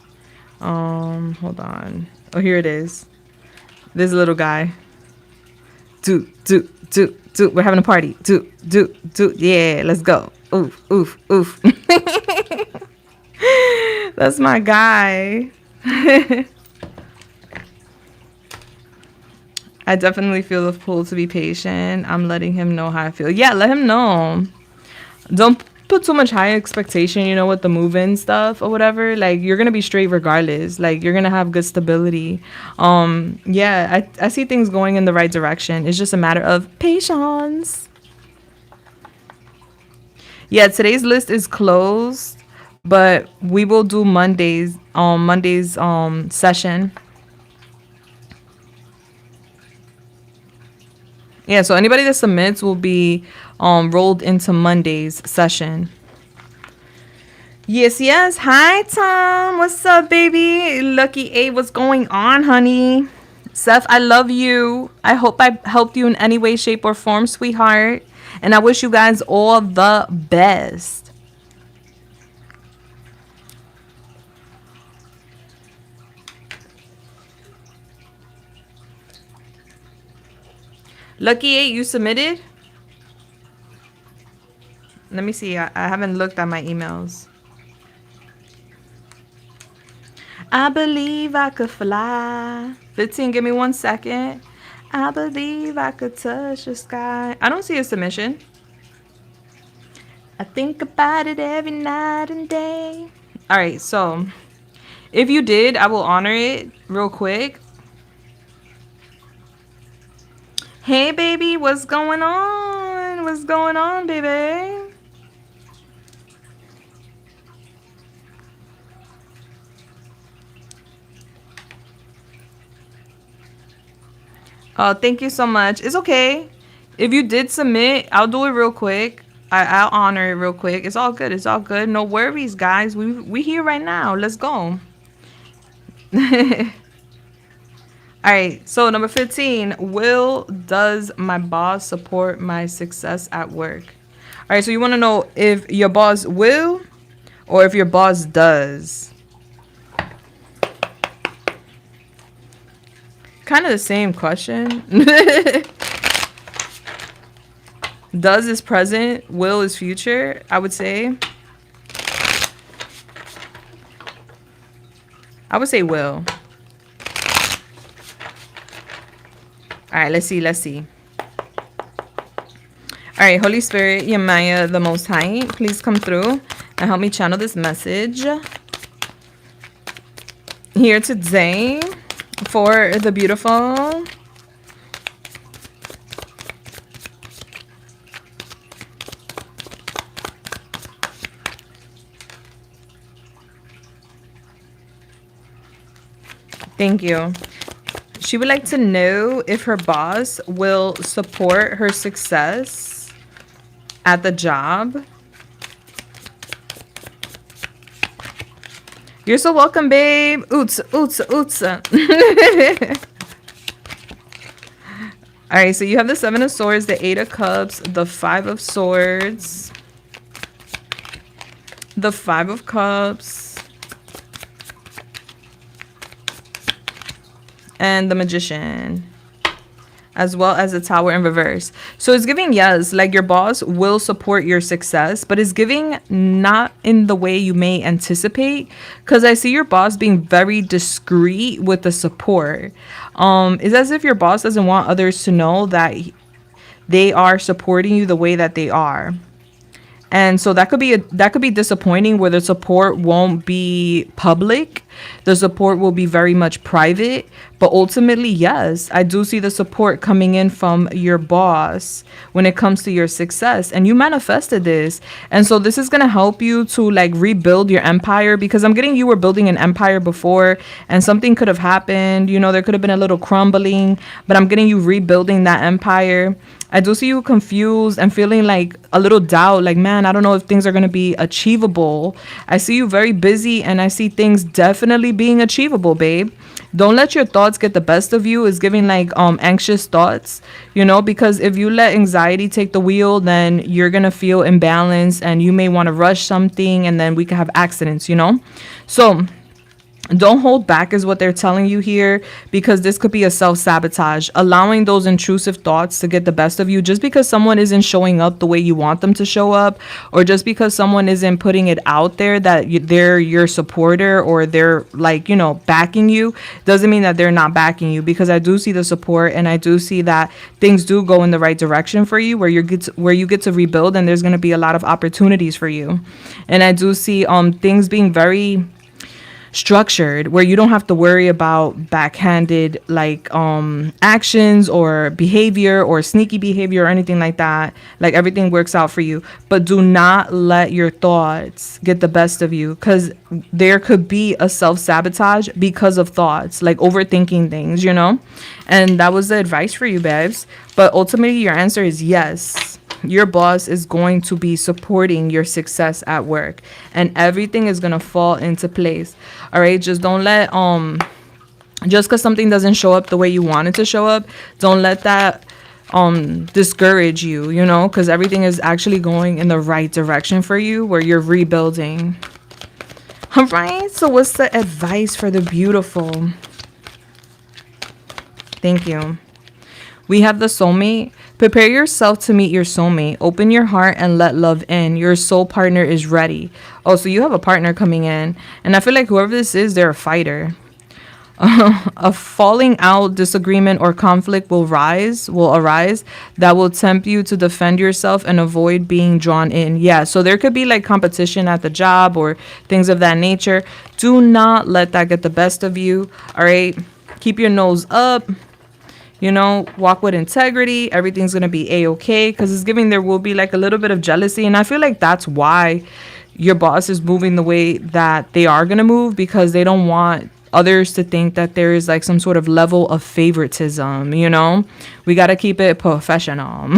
Hold on. Oh, here it is. This little guy. Do. We're having a party. Do. Yeah, let's go. Oof. That's my guy. I definitely feel the pull to be patient. I'm letting him know how I feel. Yeah, let him know. Don't put too much high expectation, with the move-in stuff or whatever. Like, you're gonna be straight regardless. Like, you're gonna have good stability. Yeah, I see things going in the right direction. It's just a matter of patience. Yeah, today's list is closed, but we will do Monday's session. Yeah, so anybody that submits will be rolled into Monday's session. Yes. Hi, Tom. What's up, baby? Lucky A, what's going on, honey? Seth, I love you. I hope I helped you in any way, shape, or form, sweetheart. And I wish you guys all the best. Lucky 8, you submitted? Let me see. I haven't looked at my emails. I believe I could fly. 15, give me 1 second. I believe I could touch the sky. I don't see a submission. I think about it every night and day. All right, so if you did, I will honor it real quick. Hey, baby, what's going on? What's going on, baby? Oh, thank you so much. It's okay. If you did submit, I'll do it real quick. I'll honor it real quick. It's all good. It's all good. No worries, guys. We here right now. Let's go. All right, so number 15, does my boss support my success at work? All right, so you want to know if your boss will or if your boss does. Kind of the same question. Does is present, will is future, I would say. I would say will. All right, let's see. All right, Holy Spirit, Yemaya, the Most High, please come through and help me channel this message here today for the beautiful. Thank you. She would like to know if her boss will support her success at the job. You're so welcome, babe. Oots. All right, so you have the Seven of Swords, the Eight of Cups, the Five of Swords, the Five of Cups, and the Magician, as well as the Tower in reverse. So it's giving yes, like your boss will support your success, but it's giving not in the way you may anticipate, because I see your boss being very discreet with the support. It's as if your boss doesn't want others to know that they are supporting you the way that they are. And so that could be disappointing, where the support won't be public. The support will be very much private. But ultimately, yes, I do see the support coming in from your boss when it comes to your success. And you manifested this. And so this is going to help you to like rebuild your empire, because I'm getting you were building an empire before and something could have happened. You know, there could have been a little crumbling, but I'm getting you rebuilding that empire. I do see you confused and feeling like a little doubt, like, man, I don't know if things are going to be achievable. I see you very busy, and I see things definitely being achievable, babe. Don't let your thoughts get the best of you. Is giving like anxious thoughts, you know, because if you let anxiety take the wheel, then you're going to feel imbalanced and you may want to rush something, and then we can have accidents, you know. So don't hold back is what they're telling you here, because this could be a self-sabotage, allowing those intrusive thoughts to get the best of you just because someone isn't showing up the way you want them to show up, or just because someone isn't putting it out there that they're your supporter, or they're like, you know, backing you. Doesn't mean that they're not backing you, because I do see the support, and I do see that things do go in the right direction for you, where you get to rebuild, and there's going to be a lot of opportunities for you. And I do see things being very structured, where you don't have to worry about backhanded like actions or behavior or sneaky behavior or anything like that. Like everything works out for you. But do not let your thoughts get the best of you, because there could be a self-sabotage because of thoughts, like overthinking things, you know. And that was the advice for you, babes. But ultimately your answer is yes. Your boss is going to be supporting your success at work, and everything is going to fall into place. All right, just don't let just because something doesn't show up the way you want it to show up, don't let that discourage you, you know, because everything is actually going in the right direction for you, where you're rebuilding. All right, so what's the advice for the beautiful? Thank you. We have the soulmate. Prepare yourself to meet your soulmate. Open your heart and let love in. Your soul partner is ready. Oh, so you have a partner coming in. And I feel like whoever this is, they're a fighter. A falling out, disagreement, or conflict will arise that will tempt you to defend yourself and avoid being drawn in. Yeah, so there could be like competition at the job or things of that nature. Do not let that get the best of you. All right. Keep your nose up. You know, walk with integrity. Everything's going to be a-okay, because it's giving there will be like a little bit of jealousy. And I feel like that's why your boss is moving the way that they are going to move, because they don't want others to think that there is like some sort of level of favoritism. You know, we got to keep it professional.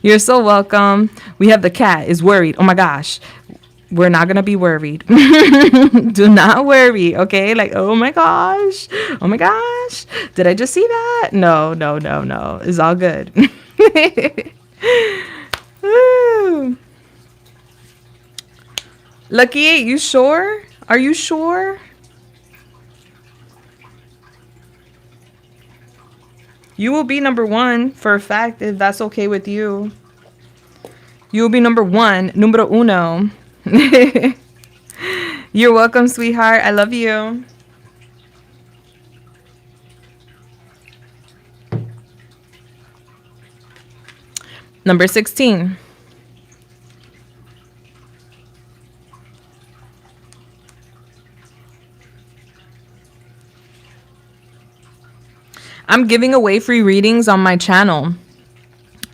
You're so welcome. We have the cat is worried. Oh my gosh. We're not going to be worried. Do not worry, okay? Like, oh my gosh. Oh my gosh. Did I just see that? No. It's all good. Woo. Lucky 8, you sure? Are you sure? You will be number one for a fact if that's okay with you. You will be number one, numero uno. You're welcome, sweetheart. I love you. Number 16. I'm giving away free readings on my channel.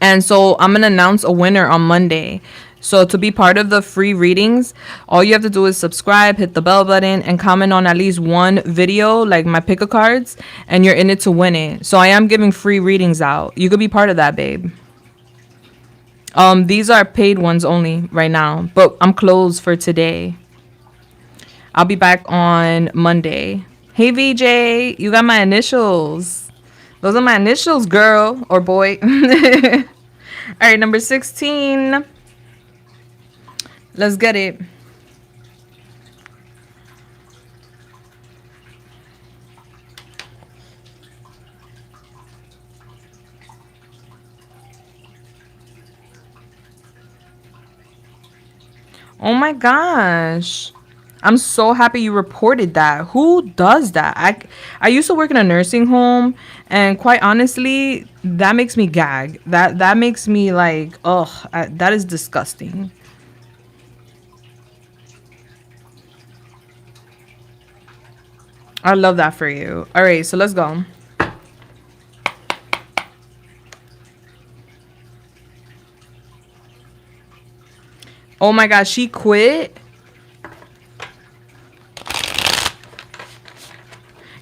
And so I'm going to announce a winner on Monday. So to be part of the free readings, all you have to do is subscribe, hit the bell button, and comment on at least one video, like my pick a cards, and you're in it to win it. So I am giving free readings out. You could be part of that, babe. These are paid ones only right now, but I'm closed for today. I'll be back on Monday. Hey VJ, you got my initials. Those are my initials, girl or boy. All right, number 16. Let's get it. Oh my gosh. I'm so happy you reported that. Who does that? I used to work in a nursing home, and quite honestly, that makes me gag. That makes me like, ugh, that is disgusting. I love that for you. All right, so let's go. Oh my gosh, she quit.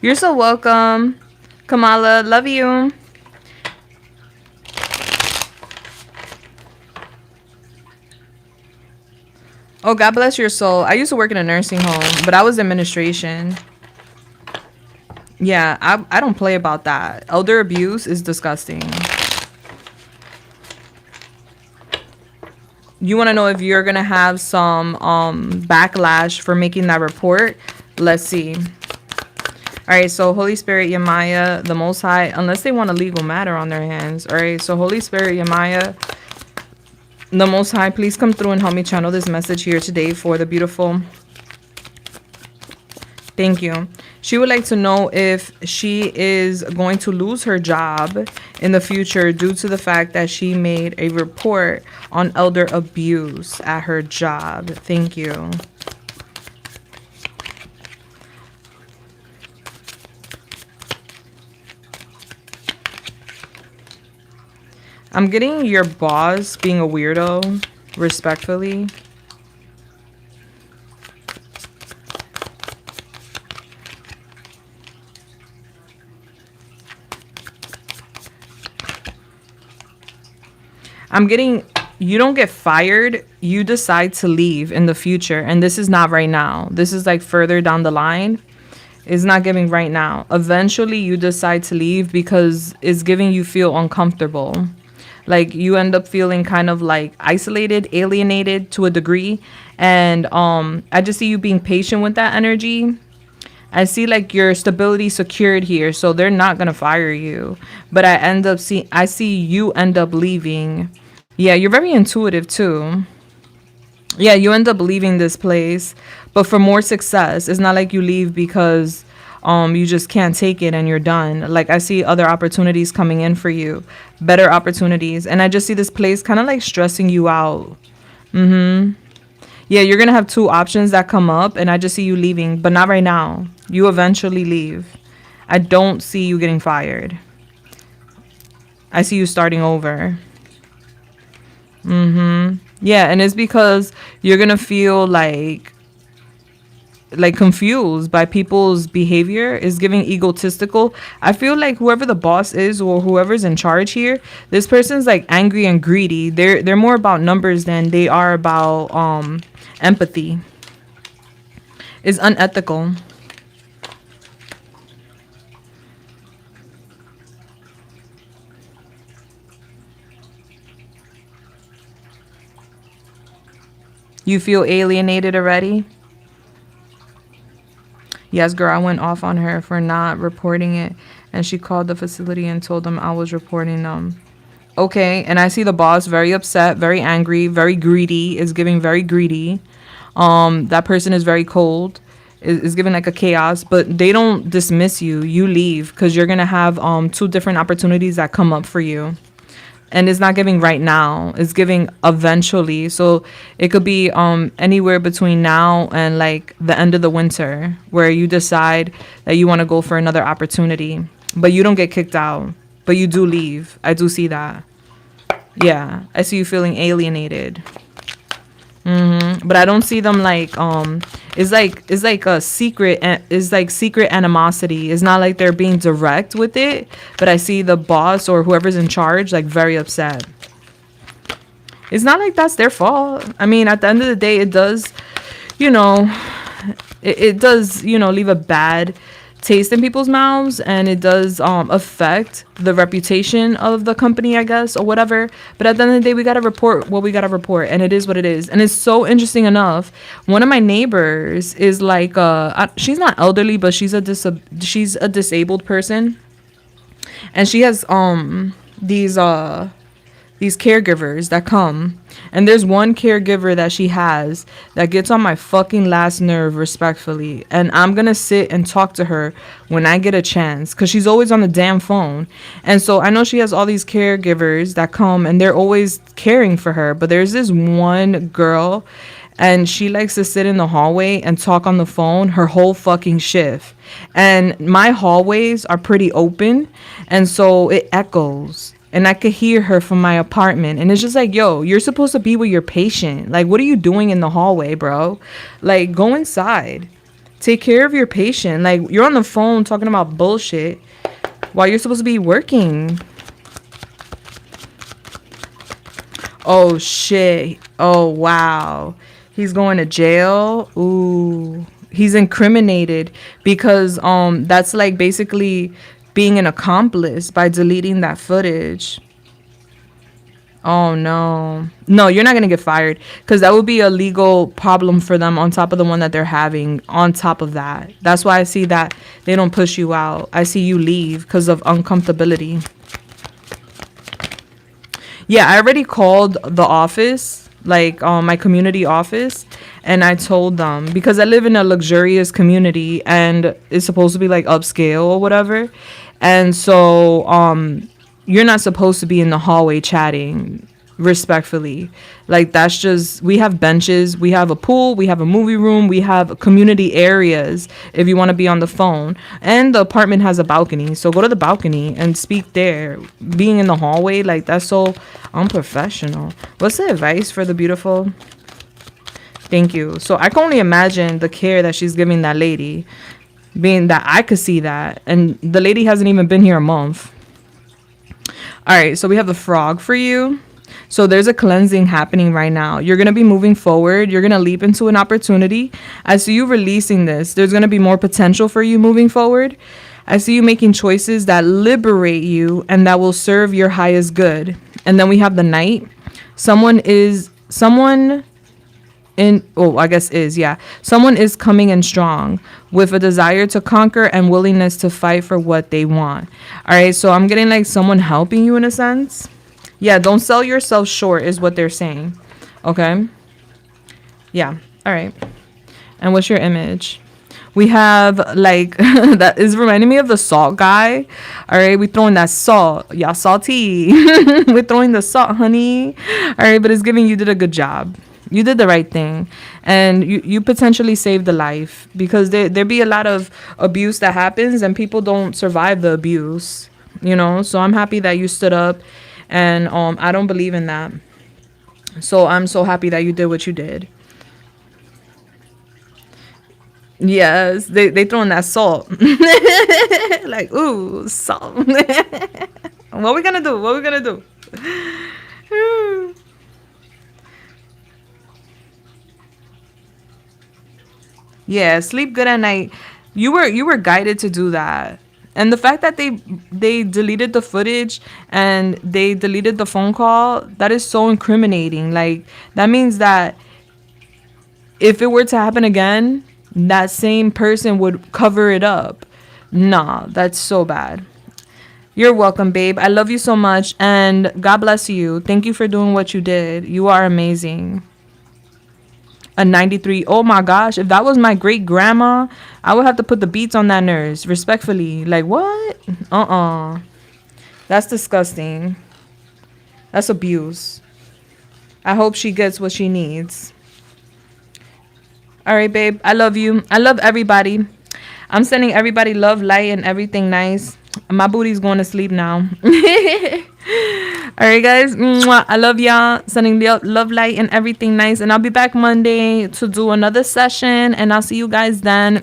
You're so welcome, Kamala. Love you. Oh, God bless your soul. I used to work in a nursing home, but I was administration. Yeah, I don't play about that. Elder abuse is disgusting. You want to know if you're going to have some backlash for making that report? Let's see. All right, so Holy Spirit, Yamaya, the Most High, unless they want a legal matter on their hands. All right, so Holy Spirit, Yamaya, the Most High, please come through and help me channel this message here today for the beautiful. Thank you. She would like to know if she is going to lose her job in the future due to the fact that she made a report on elder abuse at her job. Thank you. I'm getting your boss being a weirdo, respectfully. I'm getting, you don't get fired, you decide to leave in the future. And this is not right now. This is like further down the line. It's not giving right now. Eventually you decide to leave because it's giving you feel uncomfortable. Like you end up feeling kind of like isolated, alienated to a degree. And I just see you being patient with that energy. I see like your stability secured here, so they're not gonna fire you. But I see you end up leaving. Yeah, you're very intuitive too. Yeah, you end up leaving this place, but for more success. It's not like you leave because you just can't take it and you're done. Like I see other opportunities coming in for you, better opportunities, and I just see this place kind of like stressing you out. Yeah, you're gonna have two options that come up, and I just see you leaving, but not right now. You eventually leave. I don't see you getting fired. I see you starting over. Yeah, and it's because you're gonna feel like confused by people's behavior. Is giving egotistical. I feel like whoever the boss is or whoever's in charge here, this person's like angry and greedy. They're more about numbers than they are about empathy. Is unethical. You feel alienated already? Yes, girl, I went off on her for not reporting it, and she called the facility and told them I was reporting them. Okay, and I see the boss very upset, very angry, very greedy, is giving very greedy. That person is very cold, is giving like a chaos, but they don't dismiss you. You leave because you're gonna have two different opportunities that come up for you. And it's not giving right now, it's giving eventually. So it could be anywhere between now and like the end of the winter where you decide that you want to go for another opportunity, but you don't get kicked out, but you do leave. I do see that. Yeah, I see you feeling alienated. But I don't see them like it's like a secret, it's like secret animosity. It's not like they're being direct with it, but I see the boss or whoever's in charge like very upset. It's not like that's their fault. I mean, at the end of the day, it does, you know, it does, leave a bad taste in people's mouths, and it does affect the reputation of the company, I guess, or whatever. But at the end of the day, we gotta report what we gotta report, and it is what it is. And it's so interesting enough, one of my neighbors is like she's not elderly, but she's a disabled person, and she has these caregivers that come, and there's one caregiver that she has that gets on my fucking last nerve, respectfully, and I'm gonna sit and talk to her when I get a chance, because she's always on the damn phone. And so I know she has all these caregivers that come and they're always caring for her, but there's this one girl, and she likes to sit in the hallway and talk on the phone her whole fucking shift. And my hallways are pretty open, and so it echoes, and I could hear her from my apartment. And it's just like, yo, you're supposed to be with your patient. Like, what are you doing in the hallway, bro? Like, go inside. Take care of your patient. Like, you're on the phone talking about bullshit while you're supposed to be working. Oh, shit. Oh, wow. He's going to jail. Ooh. He's incriminated because that's like basically being an accomplice by deleting that footage. Oh no. No, you're not going to get fired, because that would be a legal problem for them on top of the one that they're having on top of that. That's why I see that they don't push you out. I see you leave because of uncomfortability. Yeah, I already called the office, like my community office, and I told them, because I live in a luxurious community and it's supposed to be like upscale or whatever. And so you're not supposed to be in the hallway chatting, respectfully. Like, that's just, we have benches, we have a pool, we have a movie room, we have community areas if you want to be on the phone. And the apartment has a balcony, so go to the balcony and speak there. Being in the hallway, like, that's so unprofessional. What's the advice for the beautiful? Thank you. So I can only imagine the care that she's giving that lady, being that I could see that, and the lady hasn't even been here a month. All right, so we have the frog for you. So there's a cleansing happening right now. You're going to be moving forward. You're going to leap into an opportunity. I see you releasing this. There's going to be more potential for you moving forward. I see you making choices that liberate you and that will serve your highest good. And then we have the knight. Someone is coming in strong with a desire to conquer and willingness to fight for what they want. All right, so I'm getting like someone helping you in a sense. Yeah, don't sell yourself short is what they're saying. Okay. Yeah. All right. And what's your image? We have like that is reminding me of the salt guy. All right, we throwing that salt. Y'all salty. We're throwing the salt, honey. All right, but it's giving you did a good job. You did the right thing, and you potentially saved a life, because there be a lot of abuse that happens and people don't survive the abuse, so I'm happy that you stood up, and I don't believe in that, so I'm so happy that you did what you did. Yes, they throwing that salt. Like, ooh, salt. What we gonna do? Yeah, sleep good at night. You were guided to do that. And the fact that they deleted the footage and they deleted the phone call, that is so incriminating. Like, that means that if it were to happen again, that same person would cover it up. Nah, that's so bad. You're welcome, babe. I love you so much, and God bless you. Thank you for doing what you did. You are amazing. A 93. Oh my gosh, if that was my great grandma, I would have to put the beats on that nurse, respectfully. Like, what? That's disgusting. That's abuse. I hope she gets what she needs. All right, babe. I love you. I love everybody. I'm sending everybody love, light, and everything nice. My booty's going to sleep now. All right, guys. Mwah. I love y'all. Sending love, light, and everything nice. And I'll be back Monday to do another session. And I'll see you guys then.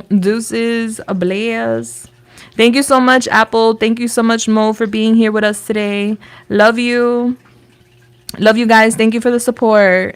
Deuces, a blaze. Thank you so much, Apple. Thank you so much, Mo, for being here with us today. Love you. Love you guys. Thank you for the support.